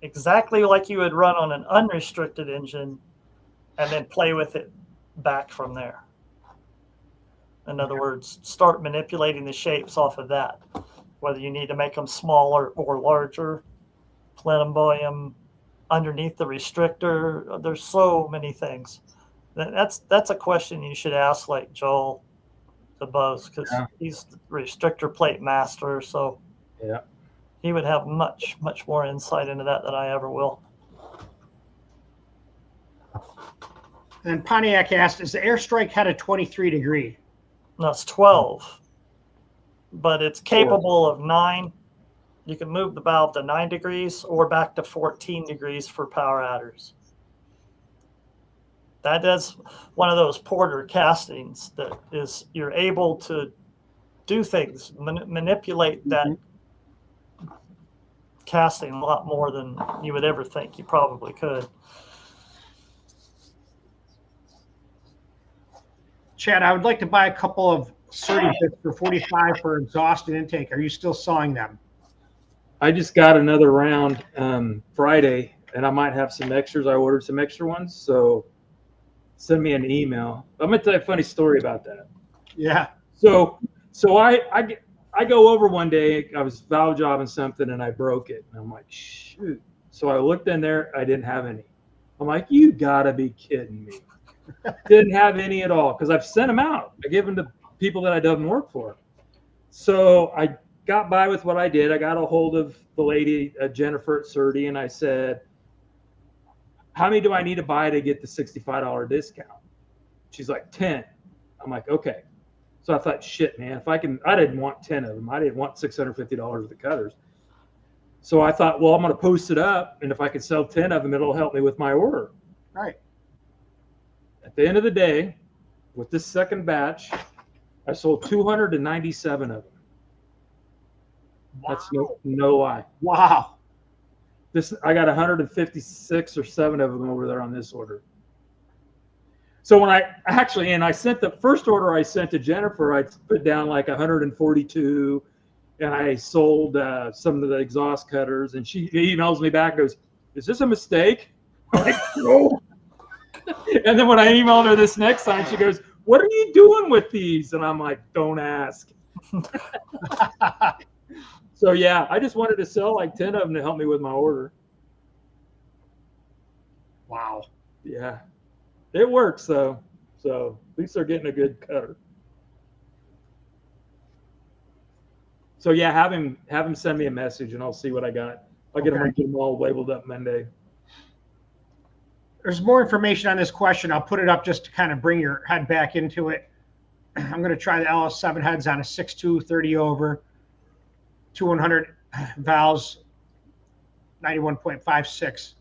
exactly like you would run on an unrestricted engine and then play with it back from there. In other words, start manipulating the shapes off of that, whether you need to make them smaller or larger, plenum underneath the restrictor. There's so many things. That's a question you should ask like Joel DeBose, because he's the restrictor plate master. So he would have much more insight into that than I ever will. And Pontiac asked, is the airstrike head a 23-degree? No, it's 12, but it's capable of 9. You can move the valve to 9 degrees or back to 14 degrees for power adders. That is one of those Porter castings that is, you're able to do things, manipulate that casting a lot more than you would ever think you probably could. Chad, I would like to buy a couple of 30 bits for 45 for exhaust and intake. Are you still sawing them? I just got another round Friday, and I might have some extras. I ordered some extra ones, so send me an email. I'm gonna tell you a funny story about that. Yeah. So I go over one day. I was valve jobbing something, and I broke it. And I'm like, shoot. So I looked in there. I didn't have any. I'm like, you gotta be kidding me. Didn't have any at all, because I've sent them out. I give them to people that I done work for. So I got by with what I did. I got a hold of the lady, Jennifer at Surdy, and I said, how many do I need to buy to get the $65 discount? She's like, 10. I'm like, okay. So I thought, shit, man, if I can, I didn't want 10 of them. I didn't want $650 worth of cutters. So I thought, well, I'm going to post it up, and if I can sell 10 of them, it'll help me with my order. Right. At the end of the day, with this second batch, I sold 297 of them. Wow. That's no lie. Wow. I got 156 or 7 of them over there on this order. So when I sent the first order I sent to Jennifer, I put down like 142, and I sold some of the exhaust cutters, and she emails me back and goes, is this a mistake? I'm like, no. And then when I emailed her this next time, she goes, what are you doing with these? And I'm like, don't ask. So yeah, I just wanted to sell like 10 of them to help me with my order. Wow. Yeah, it works though. So at least they're getting a good cutter. So yeah, have him send me a message and I'll see what I got. I'll get them all labeled up Monday. There's more information on this question. I'll put it up just to kind of bring your head back into it. I'm going to try the LS7 heads on a 6.2 30 over 2100 valves, 91.56.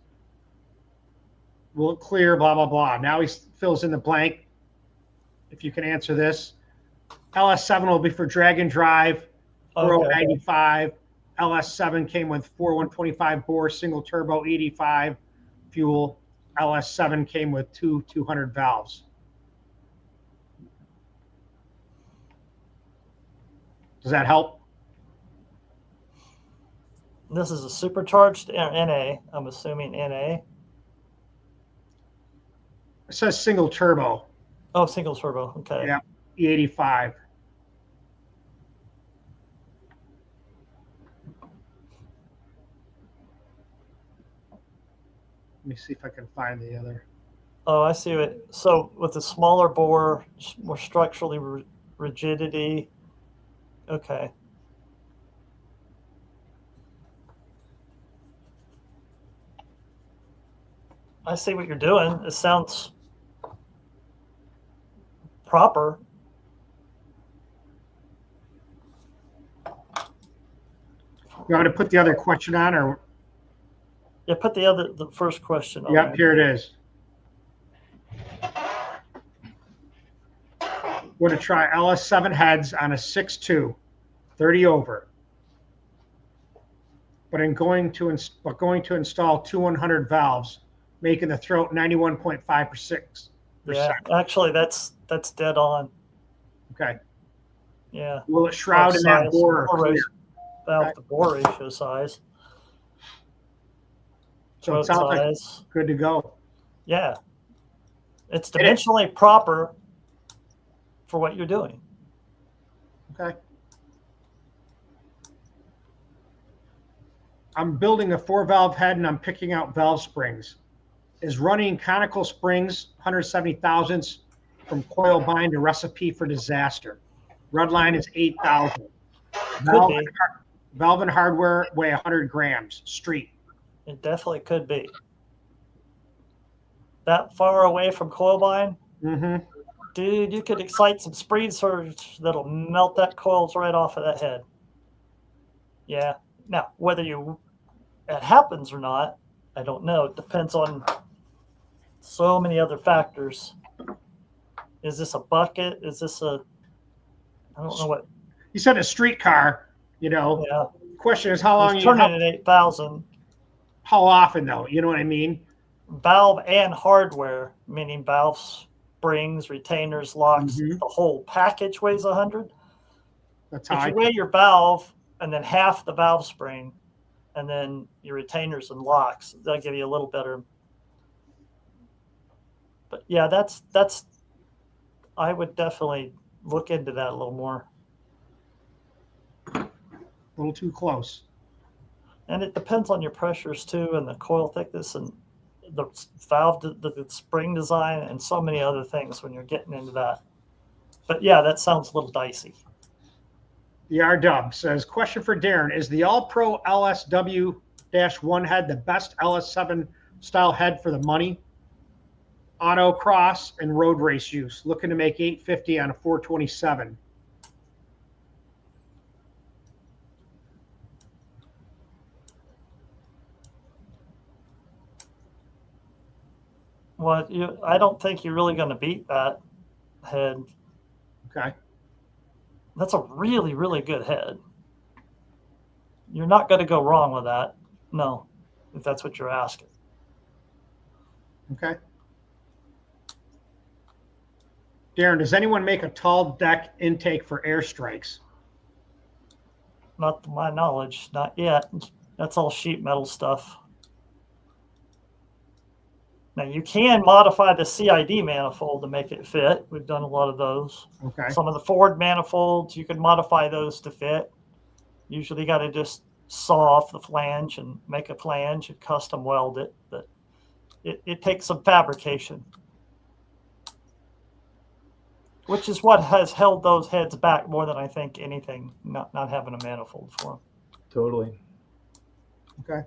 Will it clear? Blah, blah, blah. Now he fills in the blank. If you can answer this. LS7 will be for drag and drive, 495. LS7 came with 4125 bore, single turbo, 85 fuel. LS7 came with 200 valves. Does that help? This is a supercharged NA. I'm assuming NA. It says single turbo. Oh, single turbo. Okay. Yeah, E85. me see if I can find the other. Oh, I see it. So with the smaller bore, more structurally rigidity. Okay. I see what you're doing. It sounds proper. You want me to put the other question on, or? Yeah, put the first question on. Yep, here it is. We're going to try LS7 heads on a 6.2, 30 over. But going to install two 100 valves, making the throat 91.5%. Yeah, actually, that's dead on. Okay. Yeah. Will it shroud in that bore clear? Valve to bore ratio size. So it sounds like good to go. Yeah. It's dimensionally proper for what you're doing. Okay. I'm building a 4-valve head and I'm picking out valve springs. Is running conical springs 170 thousandths from coil bind a recipe for disaster? Red line is 8,000. Valve and hardware weigh 100 grams. Street. It definitely could be. That far away from coil bind? Mm-hmm. Dude, you could excite some speed surge that'll melt that coils right off of that head. Yeah. Now, whether it happens or not, I don't know. It depends on so many other factors. Is this a bucket? Is this I don't know what. You said a street car, Yeah. Question is how long you turn it at 8,000. How often though? You know what I mean? Valve and hardware, meaning valves, springs, retainers, locks, the whole package weighs 100. That's how if you weigh your valve and then half the valve spring and then your retainers and locks, they'll give you a little better. But yeah, that's I would definitely look into that a little more. A little too close. And it depends on your pressures too, and the coil thickness and the valve, the spring design, and so many other things when you're getting into that. But yeah, that sounds a little dicey. The R-Dub says, question for Darren. Is the All-Pro LSW-1 head the best LS7 style head for the money? Auto, cross, and road race use. Looking to make 850 on a 427. Well, I don't think you're really going to beat that head. Okay. That's a really, really good head. You're not going to go wrong with that. No, if that's what you're asking. Okay. Darren, does anyone make a tall deck intake for airstrikes? Not to my knowledge, not yet. That's all sheet metal stuff. Now, you can modify the CID manifold to make it fit. We've done a lot of those. Okay. Some of the Ford manifolds, you can modify those to fit. Usually, you got to just saw off the flange and make a flange and custom weld it. But it takes some fabrication, which is what has held those heads back more than I think anything, not having a manifold for them. Totally. Okay.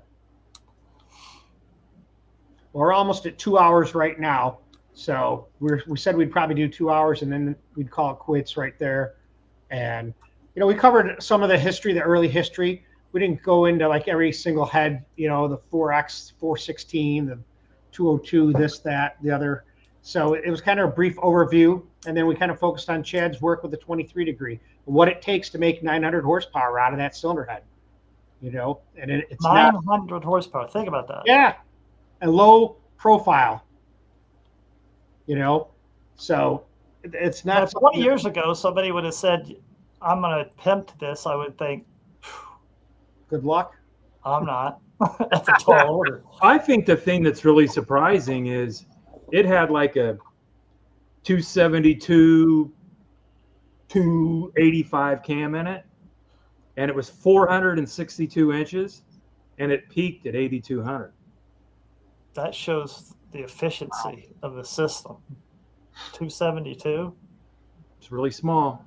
Well, we're almost at 2 hours right now. So we said we'd probably do 2 hours and then we'd call it quits right there. And, we covered some of the history, the early history. We didn't go into like every single head, the 4X, 416, the 202, this, that, the other. So it was kind of a brief overview. And then we kind of focused on Chad's work with the 23 degree, what it takes to make 900 horsepower out of that cylinder head, and it's 900 horsepower. Think about that. Yeah. A low profile, so it's not. 20 years ago, somebody would have said, I'm going to pimp this. I would think, good luck. I'm not. That's a tall order. I think the thing that's really surprising is it had like a 272, 285 cam in it, and it was 462 inches, and it peaked at 8,200. That shows the efficiency of the system. 272. It's really small.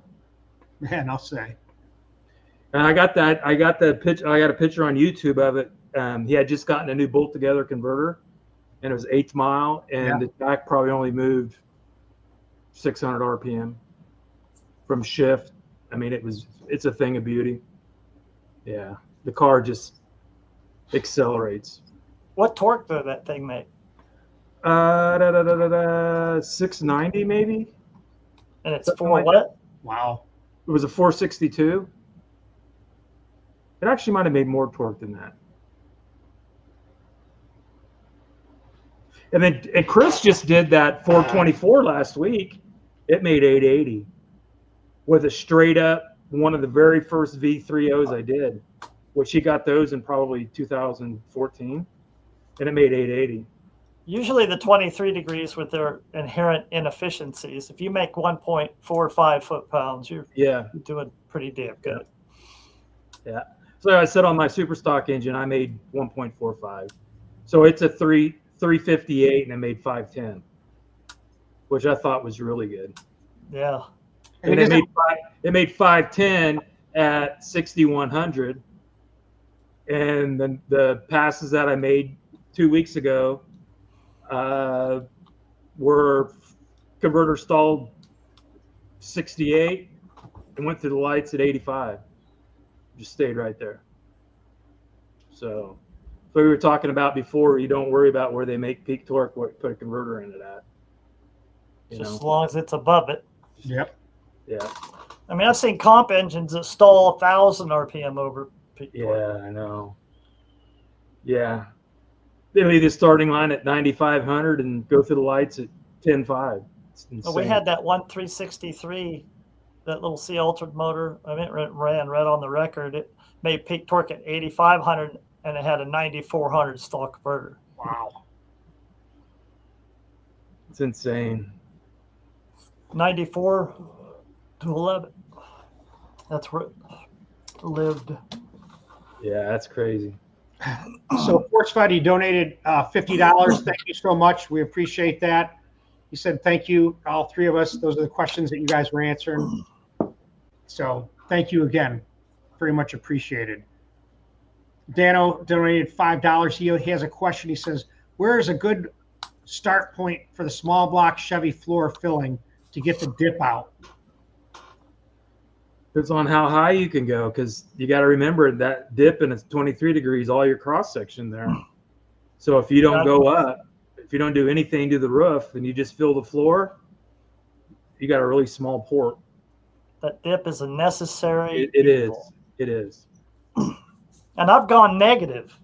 Man, I'll say. And I got the picture. I got a picture on YouTube of it. He had just gotten a new bolt together converter, and it was 8th mile, and the back probably only moved 600 RPM from shift. I mean, it's a thing of beauty. Yeah, the car just accelerates. What torque did that thing make? 690 maybe. And it's for what? Wow. It was a 462. It actually might have made more torque than that. And Chris just did that 424 last week. It made 880 with a straight up one of the very first V30s I did, which he got those in probably 2014, and it made 880. Usually the 23 degrees with their inherent inefficiencies, if you make 1.45 foot-pounds, you're doing pretty damn good. Yeah. So I said on my super stock engine, I made 1.45. So it's a 358, and I made 510, which I thought was really good. Yeah. And it made 510 at 6,100. And then the passes that I made 2 weeks ago were converter stalled 68 and went through the lights at 85. Just stayed right there. So we were talking about before, you don't worry about where they make peak torque, put a converter in it at. Just as long as it's above it. Yep. Yeah. I mean, I've seen comp engines that stall 1,000 RPM over peak torque. Yeah, I know. Yeah. They leave the starting line at 9,500 and go through the lights at 10.5. Well, we had that one 363, that little C Ultra motor. I mean, it ran right on the record. It made peak torque at 8,500, and it had a 9,400 stall converter. Wow. It's insane. 94 to 11. That's where it lived. Yeah, that's crazy. So Force Fighter donated $50. Thank you so much. We appreciate that. He said thank you, all three of us. Those are the questions that you guys were answering. So thank you again. Very much appreciated. Dano donated $5. He has a question. He says, where is a good start point for the small block Chevy floor filling to get the dip out? Depends on how high you can go, because you got to remember that dip and it's 23 degrees, all your cross section there. So if you don't go up, if you don't do anything to the roof and you just fill the floor, you got a really small port. That dip is a necessary. It is. It is. And I've gone negative.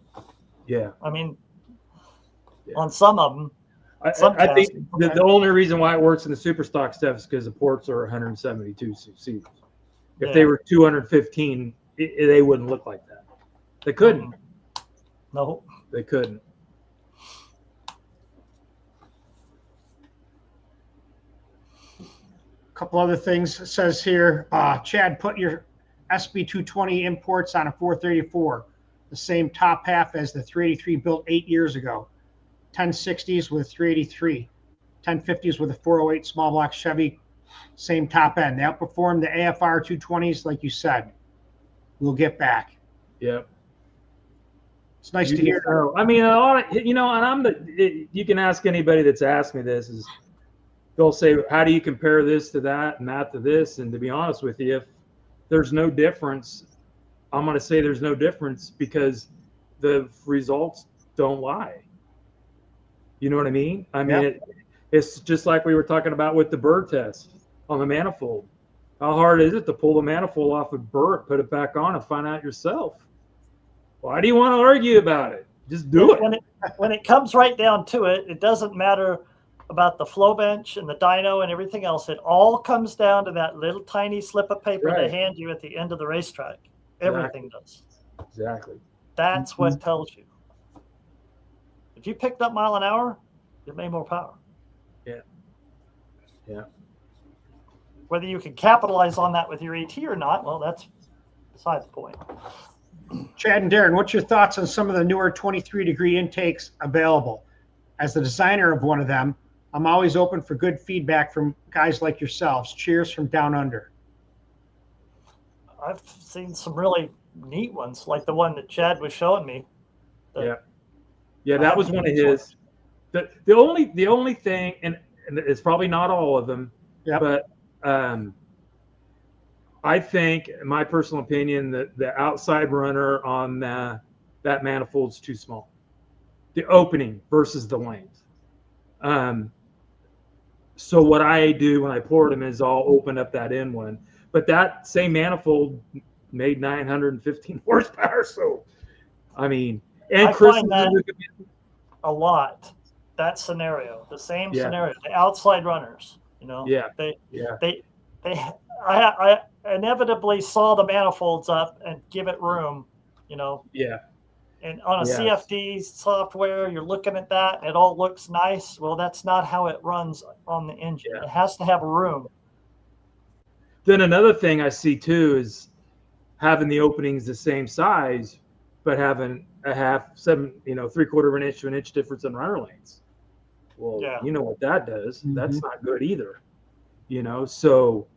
Yeah. I mean, on some of them. I think the only reason why it works in the super stock stuff is because the ports are 172 cc. If they were 215, they wouldn't look like that. They couldn't. No. They couldn't. A couple other things. It says here, Chad, put your SB220 imports on a 434, the same top half as the 383 built 8 years ago. 1060s with 383, 1050s with a 408 small block Chevy, same top end. They outperformed the AFR 220s, like you said. We'll get back. Yep. It's nice to hear. I mean, a lot of, and you can ask anybody that's asked me this, is they'll say, how do you compare this to that and that to this? And to be honest with you, if there's no difference, I'm going to say there's no difference because the results don't lie. You know what I mean? I mean, it's just like we were talking about with the burr test on the manifold. How hard is it to pull the manifold off a burr, put it back on, and find out yourself? Why do you want to argue about it? Just do it. When it comes right down to it, it doesn't matter about the flow bench and the dyno and everything else. It all comes down to that little tiny slip of paper they hand you at the end of the racetrack. Everything does. Exactly. That's what tells you. If you picked up mile an hour, it made more power. Yeah. Yeah. Whether you can capitalize on that with your ET or not, well, that's beside the point. Chad and Darren, what's your thoughts on some of the newer 23-degree intakes available? As the designer of one of them, I'm always open for good feedback from guys like yourselves. Cheers from down under. I've seen some really neat ones, like the one that Chad was showing me. Yeah, that was one of his. The only thing, and it's probably not all of them, but I think, in my personal opinion, that the outside runner on that manifold's too small. The opening versus the length. So what I do when I port them is I'll open up that end one. But that same manifold made 915 horsepower. So, I mean, and I Chris find that a lot. That scenario, the same scenario, the outside runners. You know, I inevitably saw the manifolds up and give it room. You know. Yeah. And on a CFD software, you're looking at that, and it all looks nice. Well, that's not how it runs on the engine. It has to have room. Then another thing I see too is having the openings the same size, but having a three-quarter of an inch to an inch difference in runner lanes. Well, you know what that does. Mm-hmm. That's not good either. You know, so,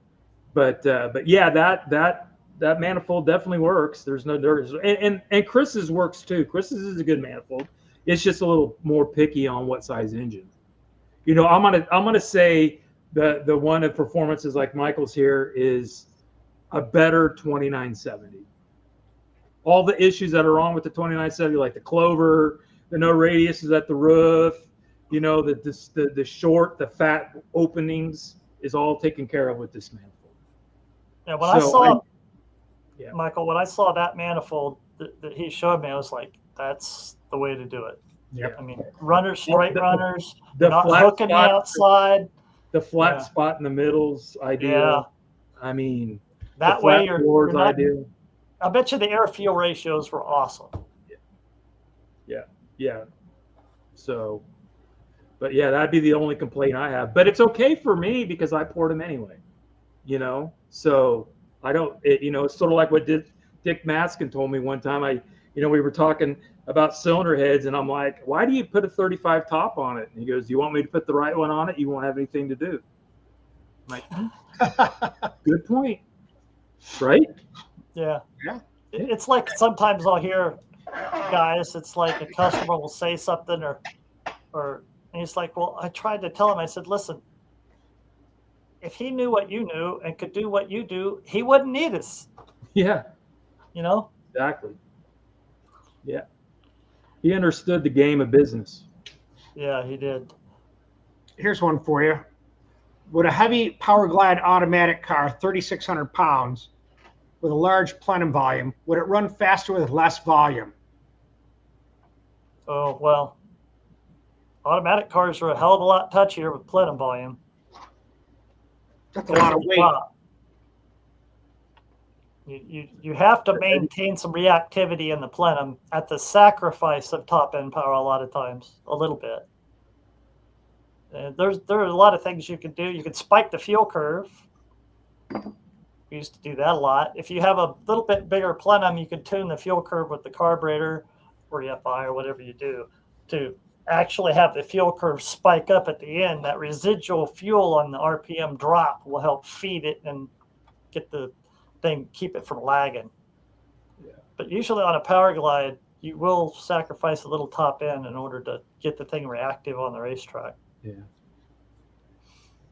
but yeah, that manifold definitely works. There's no dirt, and Chris's works too. Chris's is a good manifold. It's just a little more picky on what size engine. You know, I'm gonna say the one of performances like Michael's here is a better 2970. All the issues that are wrong with the 2970, like the clover, the no radius is at the roof, you know, the short, the fat openings is all taken care of with this manifold. Yeah, Michael, when I saw that manifold that he showed me, I was like, that's the way to do it. Yeah. I mean, runners, runners, not hooking the outside. The flat spot in the middle's ideal. Yeah. I mean, that way you're not, ideal. I bet you the air fuel ratios were awesome. Yeah. So, but yeah, that'd be the only complaint I have. But it's okay for me because I poured them anyway, you know? So I don't, it's sort of like what Dick Maskin told me one time. We were talking about cylinder heads, and I'm like, why do you put a 35 top on it? And he goes, do you want me to put the right one on it? You won't have anything to do. I'm like, good point. Right? Yeah. It's like sometimes I'll hear guys, it's like a customer will say something and he's like, well, I tried to tell him, I said, listen, if he knew what you knew and could do what you do, he wouldn't need us. Yeah. You know? Exactly. Yeah. He understood the game of business. Yeah, he did. Here's one for you. Would a heavy Power Glide automatic car, 3,600 pounds, with a large plenum volume, would it run faster with less volume? Oh, well, automatic cars are a hell of a lot touchier with plenum volume. That's a lot of weight. You have to maintain some reactivity in the plenum at the sacrifice of top end power a lot of times, a little bit. And there are a lot of things you can do. You can spike the fuel curve. We used to do that a lot. If you have a little bit bigger plenum, you can tune the fuel curve with the carburetor or EFI or whatever you do to actually have the fuel curve spike up at the end. That residual fuel on the RPM drop will help feed it and get the thing, keep it from lagging. Yeah. But usually on a Power Glide, you will sacrifice a little top end in order to get the thing reactive on the racetrack. Yeah.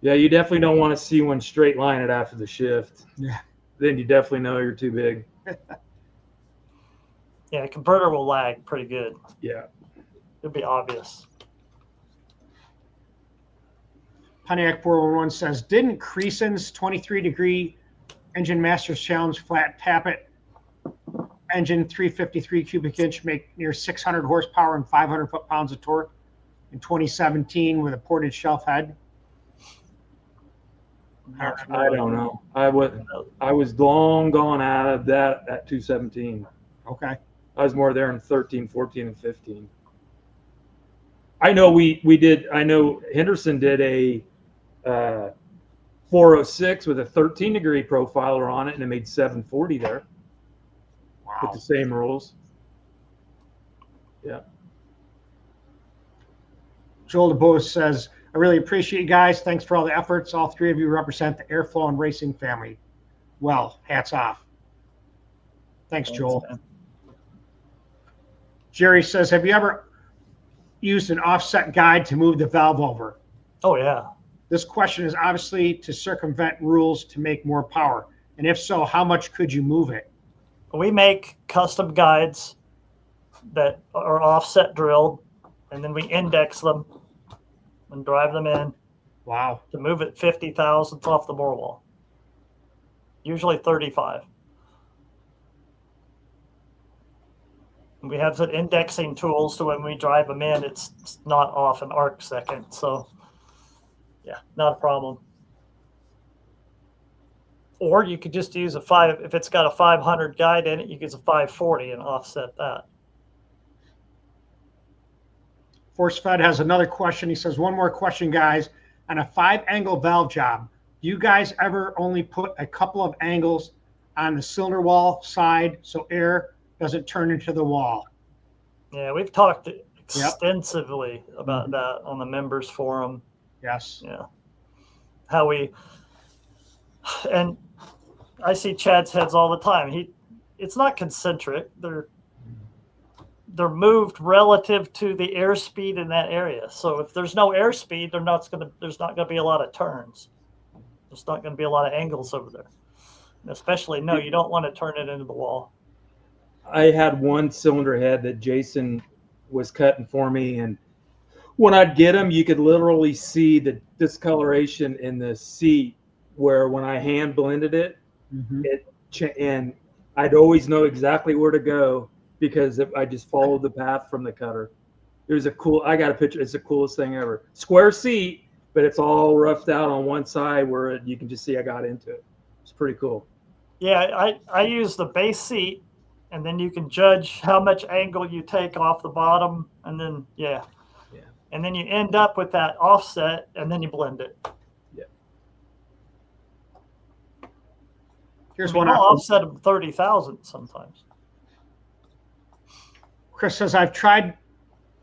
Yeah, you definitely don't want to see one straight line it after the shift. Yeah. Then you definitely know you're too big. Yeah, the converter will lag pretty good. Yeah. It'll be obvious. Pontiac 411 says, didn't Creason's 23-degree Engine Masters Challenge flat tappet engine 353 cubic inch make near 600 horsepower and 500 foot-pounds of torque in 2017 with a ported shelf head? I don't know. I was long gone out of that at 217. Okay. I was more there in 13, 14, and 15. I know we did. I know Henderson did a 406 with a 13-degree profiler on it, and it made 740 there. Wow. With the same rules. Yeah. Joel DeBose says, I really appreciate you guys. Thanks for all the efforts. All three of you represent the airflow and racing family. Well, hats off. Thanks, Joel. Man. Jerry says, have you ever used an offset guide to move the valve over? Oh, yeah. This question is obviously to circumvent rules to make more power. And if so, how much could you move it? We make custom guides that are offset drilled, and then we index them and drive them in. Wow. To move it 50 thousandths off the bore wall. Usually 35. And we have some indexing tools, so when we drive them in, it's not off an arc second. So, yeah, not a problem. Or you could just use if it's got a 500 guide in it, you could use a 540 and offset that. ForceFed has another question. He says, one more question, guys. On a 5-angle valve job, do you guys ever only put a couple of angles on the cylinder wall side so air doesn't turn into the wall? Yeah, we've talked extensively about that on the members forum. Yes. Yeah. And I see Chad's heads all the time. It's not concentric. They're moved relative to the airspeed in that area. So if there's no airspeed, there's not going to be a lot of turns. There's not going to be a lot of angles over there. And especially, you don't want to turn it into the wall. I had one cylinder head that Jason was cutting for me, and when I'd get them, you could literally see the discoloration in the seat where when I hand blended it, and I'd always know exactly where to go because if I just followed the path from the cutter. It was I got a picture. It's the coolest thing ever. Square seat, but it's all roughed out on one side where you can just see I got into it. It's pretty cool. Yeah, I use the base seat, and then you can judge how much angle you take off the bottom, and then and then you end up with that offset, and then you blend it. Yeah. Here's one. I'll offset them 30,000 sometimes. Chris says, I've tried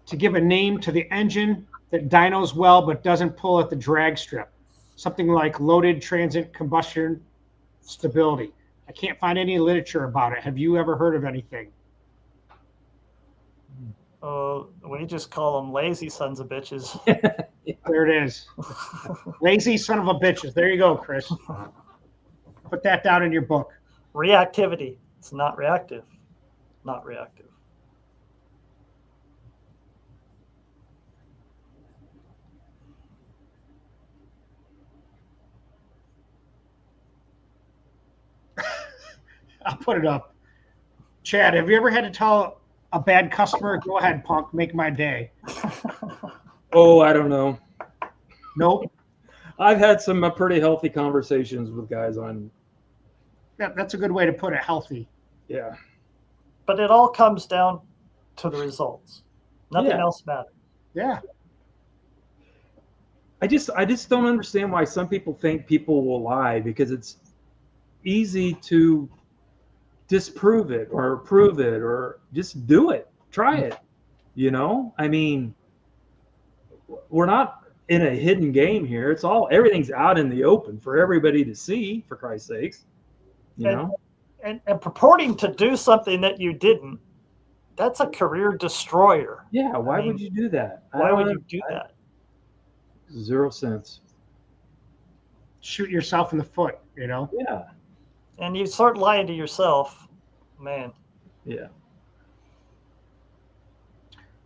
to give a name to the engine that dynos well but doesn't pull at the drag strip. Something like loaded transient combustion stability. I can't find any literature about it. Have you ever heard of anything? We just call them lazy sons of bitches. There it is. Lazy son of a bitches. There you go, Chris. Put that down in your book. Reactivity. It's not reactive. Not reactive. I'll put it up. Chad, have you ever had to tell a bad customer, go ahead, punk, make my day? Oh, I don't know. Nope. I've had some pretty healthy conversations with guys on. Yeah, that's a good way to put it, healthy. Yeah. But it all comes down to the results. Nothing else matters. Yeah. I just don't understand why some people think people will lie, because it's easy to disprove it or prove it or just do it. Try it. I mean, we're not in a hidden game here. Everything's out in the open for everybody to see, for Christ's sakes. And purporting to do something that you didn't, that's a career destroyer. Yeah, why would you do that? Why would you do that? 0 cents. Shoot yourself in the foot, Yeah. And you start lying to yourself, man. Yeah.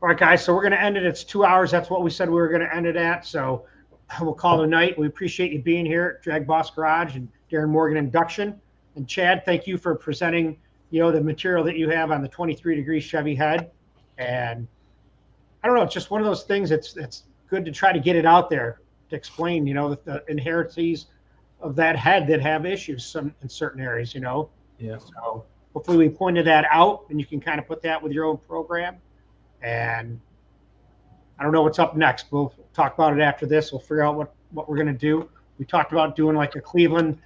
All right, guys, so we're going to end it. It's 2 hours. That's what we said we were going to end it at. So we'll call it a night. We appreciate you being here at DragBoss Garage and Darren Morgan Induction. And Chad, thank you for presenting, the material that you have on the 23-degree Chevy head. And I don't know, it's just one of those things that's good to try to get it out there to explain, the inheritances of that head that have issues in certain areas, Yeah. So hopefully we pointed that out and you can kind of put that with your own program. And I don't know what's up next. We'll talk about it after this. We'll figure out what we're going to do. We talked about doing like a Cleveland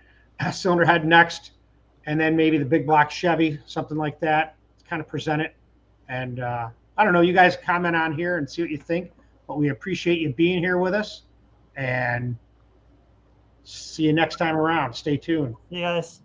cylinder head next, and then maybe the big block Chevy, something like that, kind of present it. And I don't know, you guys comment on here and see what you think. but we appreciate you being here with us, and see you next time around. Stay tuned. You guys.